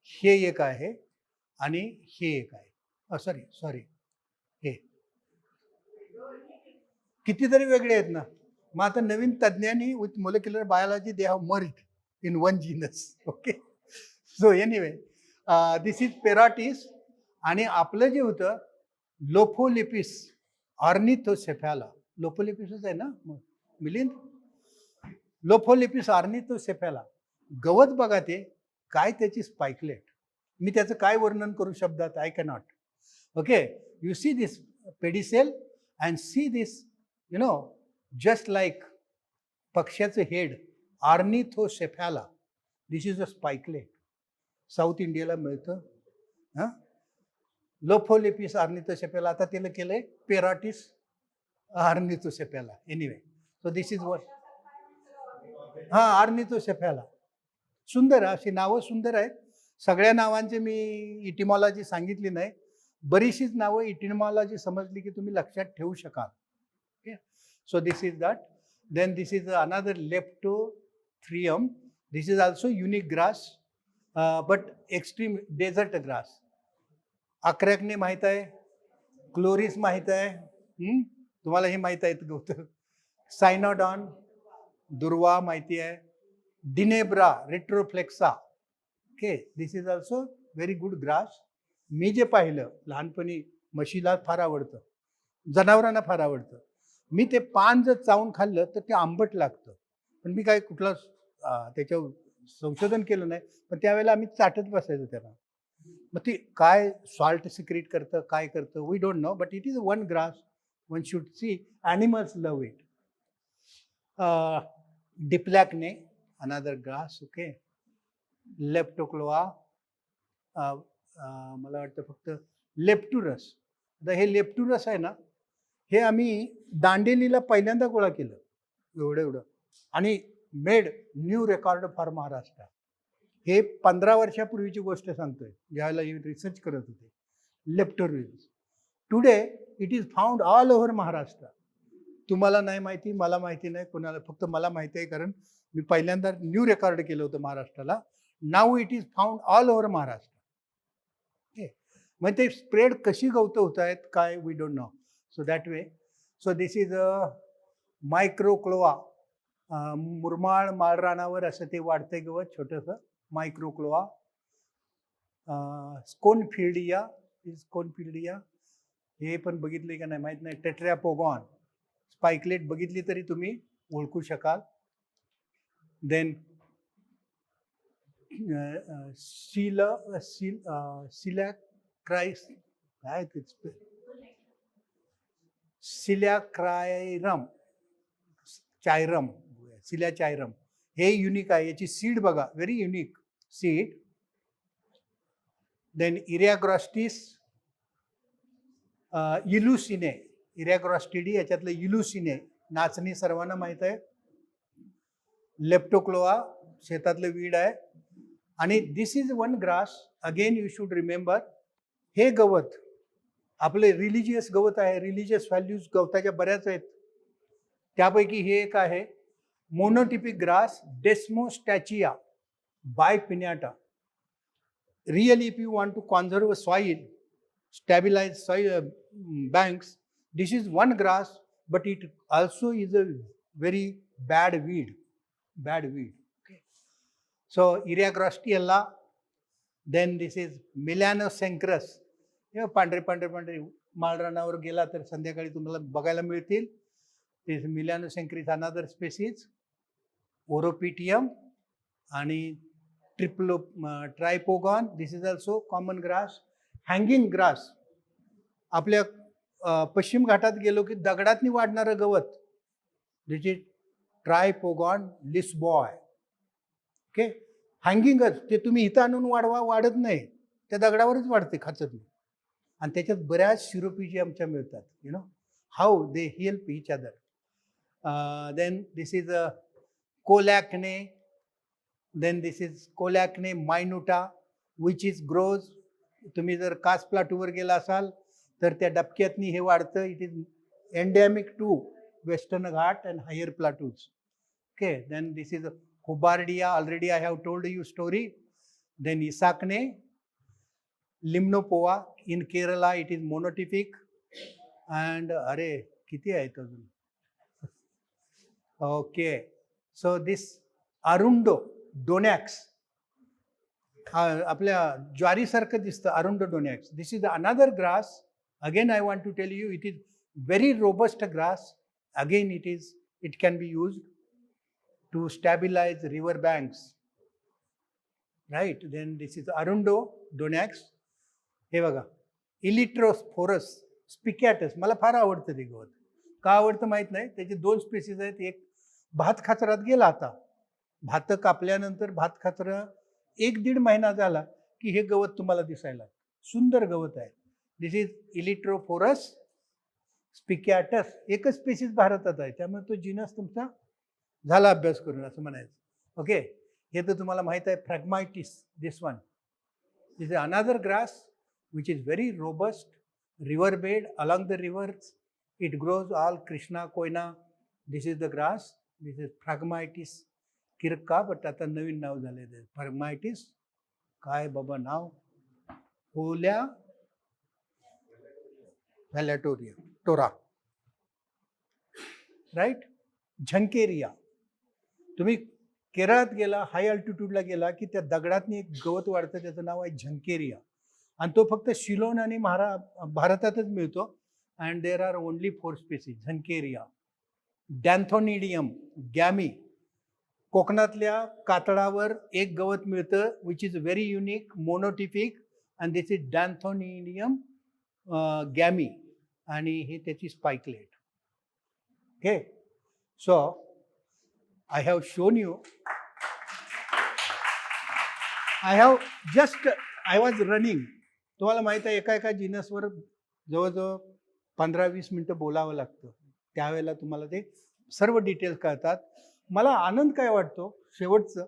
हे एक आहे आणि हे एक आहे. सॉरी सॉरी, हे कितीतरी वेगळे आहेत ना. मग आता नवीन तज्ज्ञांनी with molecular biology they have merge in one genus. Okay, so anyway this is Perotis. आणि आपलं जे होतं लोफोलिपिस ऑर्निथोसेफॅला, लोफोलिपिसच आहे ना मिलिंद, लोफोलिपिस ऑर्निथोसेफॅला. गवत बघा ते, काय त्याची स्पाइकलेट, मी त्याचं काय वर्णन करू शब्दात, I cannot. Okay, you see this pedicel and see this, you know, just like पक्ष्याचं head, ornithocephala. This is a spikelet. South इंडियाला मिळतं. हां, लोफोलिपिस ऑर्निथोसेफॅला. आता त्याला केलंय पेराटिस ornithocephala. Anyway, so this is वर. हां, ऑर्निथोसेफॅला. सुंदर, अशी नावं सुंदर आहेत. सगळ्या नावांचे मी इटिमॉलॉजी सांगितली नाही. बरीचशीच नावं इटिमॉलॉजी समजली की तुम्ही लक्षात ठेवू शकाल. Okay, so this is that. Then this is another leptothrium. This is also unique grass, but extreme desert grass. Acrachne माहीत आहे, क्लोरिस माहीत आहे, तुम्हाला हे माहीत आहेत गौतम. सायनोडॉन, दुर्वा माहिती आहे, dinebra, retroflexa. Okay, this is also very good grass. मी जे पाहिलं लहानपणी, म्हशीला फार आवडतं, जनावरांना फार आवडतं. मी ते पान जर चावून खाल्लं तर ते आंबट लागतं, पण मी काय कुठलं त्याच्यावर संशोधन केलं नाही. पण त्यावेळेला आम्ही चाटत बसायचो त्याला. मग ते काय सॉल्ट सिक्रेट करतं, काय करतं, we don't know, but it is one grass one should see. Animals love it. Diplachne another grass. Okay, leptochloa, मला वाटतं फक्त लेप्टुरस. आता हे लेप्टुरस आहे ना, हे आम्ही दांडेलीला पहिल्यांदा गोळा केलं, एवढं एवढं, आणि made new record for Maharashtra. हे 15 वर्षापूर्वीची गोष्ट सांगतोय, ज्यावेळेला रिसर्च करत होते. Lepturus today it is found all over Maharashtra. तुम्हाला नाही माहिती, मला माहिती नाही, कोणाला, फक्त मला माहिती आहे, कारण मी पहिल्यांदा न्यू रेकॉर्ड केलं होतं महाराष्ट्राला. Now it is found all over Maharashtra. Okay, मग ते स्प्रेड कशी गवतं होत आहेत काय, we don't know. So that way. So this is a microchloa. मुरमाड माळरानावर असं ते वाढतंय गवत, छोटंसं मायक्रोक्लोआ. स्कोनफिल्डिया, स्कोनफिल्डिया हे पण बघितले का नाही माहीत नाही. टेट्रॅपोगॉन, स्पाइकलेट बघितली तरी तुम्ही ओळखू शकाल. देन सिलॅक्राइस, काय ते, सिलॅक्रायरम, चायरम, सिलॅचायरम. हे युनिक आहे, याची सीड बघा, very unique seed. Then eragrostis, eleusine, eragrostideae, याच्यातलं इलुसिने, नाचणी सर्वांना माहीत आहे. लेप्टोक्लोआ, शेतातलं वीड आहे. आणि this is one grass, again you should remember. हे गवत आपले रिलिजियस गवत आहे, रिलिजियस व्हॅल्यूज गवताच्या बऱ्याच आहेत. त्यापैकी हे एक आहे monotypic grass, desmostachya bipinnata. Really, if you want to conserve soil, stabilize soil banks, this is one grass, but it also is a very bad weed. Bad weed. Okay. So Iriagrostiella. Then this is Melanocenchrus. हे पांढरे पांढरे पांढरे माळरानावर गेला तर संध्याकाळी तुम्हाला बघायला मिळतील. This Melanocenchrus, another species. Oropetium आणि tripogon, this is also common grass. Hanging grass, आपल्या पश्चिम घाटात गेलो की दगडातनी वाढणारं गवत, दिस इज ट्रायपोगॉन लिस्बॉय. ओके, हँगिंगच, ते तुम्ही इथं आणून वाढवा, वाढत नाही, त्या दगडावरच वाढते खाचत. आणि त्याच्यात बऱ्याच शिरोपीजी आमच्या मिळतात. You know how they help each other. Then this is a coelachne. Then this is Colacne minuta, which is grows. तुम्ही जर कास प्लाटूवर गेला असाल तर त्या डबक्यातनी हे वाढतं. It is endemic to western Ghat and higher plateaus. Okay, then this is hubbardia, already I have told you story. Then isachne, limnopoa. In Kerala it is monotypic. And अरे किती आहेत अजून. ओके, सो दिस अरुंडो डोनॅक्स, आपल्या ज्वारीसारखं दिसतं arundo donax. This is another grass. Again I want to tell you it is very robust grass. Again it can be used to stabilise river banks. Right. Then this is arundo donax. हे बघा, इलिट्रोस्फोरस स्पिकॅटस. मला फार आवडतं ते गवत. का आवडतं माहीत नाही. त्याचे 2 स्पेसीज आहेत. एक भात खाचरात गेला. आता भात कापल्यानंतर भात खाचरं 1-1.5 महिना झाला की हे गवत तुम्हाला दिसायला. सुंदर गवत आहे. This is इलिट्रोफोरस स्पिकॅटस. एकच स्पेसीज भारतात आहे, त्यामुळे तो जिनस तुमचा झाला अभ्यास करून असं म्हणायचं. ओके, हे तर तुम्हाला माहीत आहे. Phragmites, this one. This is another grass which is very robust, river bed, along the rivers. It grows all Krishna, Koina. This is the grass. This is Phragmites kirka, but आता नवीन नाव झाले ते. Phragmites काय बाबा नाव? Folia Vellatoria, Tora. राईट. झंकेरिया. तुम्ही केरळात गेला, हाय अल्टिट्यूडला गेला की त्या दगडातनी एक गवत वाढतं, त्याचं नाव आहे झंकेरिया. आणि तो फक्त शिलोन आणि भारतातच मिळतो. And there are only 4 species. Zenkeria. Danthonidium gammiei. कोकणातल्या कातळावर एक गवत मिळतं which is very unique, monotypic, and this is danthonidium gammiei. आणि हे त्याची spikelet. Okay, so I have shown you. I was running. तुम्हाला माहीत आहे, एका जिनसवर जवळजवळ 15-20 मिनटं बोलावं लागतं. त्यावेळेला तुम्हाला ते सर्व डिटेल्स कळतात. मला आनंद काय वाटतो शेवटचं,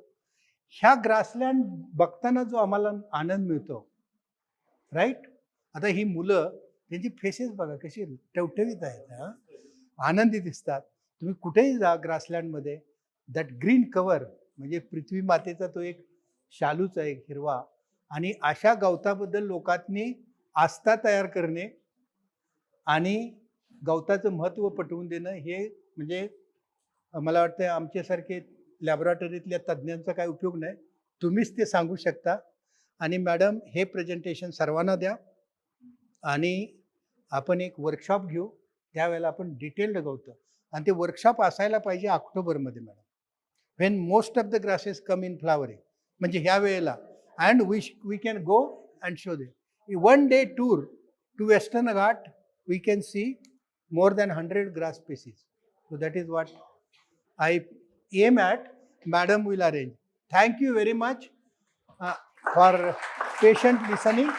ह्या ग्रासलँड बघताना जो आम्हाला आनंद मिळतो. राईट. आता ही मुलं, त्यांची फेसेस बघा कशी टवटवीत आहेत, आनंदी दिसतात. तुम्ही कुठेही जा ग्रासलँडमध्ये, दॅट ग्रीन कव्हर म्हणजे पृथ्वी मातेचा तो एक शालूच आहे, एक हिरवा. आणि अशा गवताबद्दल लोकांनी आस्था तयार करणे आणि गवताचं महत्त्व पटवून देणं, हे म्हणजे मला वाटतं आमच्यासारखे लॅबोरेटरीतल्या तज्ज्ञांचा काय उपयोग नाही. तुम्हीच ते सांगू शकता. आणि मॅडम, हे प्रेझेंटेशन सर्वांना द्या आणि आपण एक वर्कशॉप घेऊ. त्यावेळेला आपण डिटेल्ड गवतं, आणि ते वर्कशॉप असायला पाहिजे ऑक्टोबरमध्ये madam, when most of the grasses come in flowering. म्हणजे ह्या वेळेला. And we can go and show them. A one-day tour to Western Ghat, we can see more than 100 grass species. So that is what I aim at. Madam will arrange. Thank you very much for patient listening.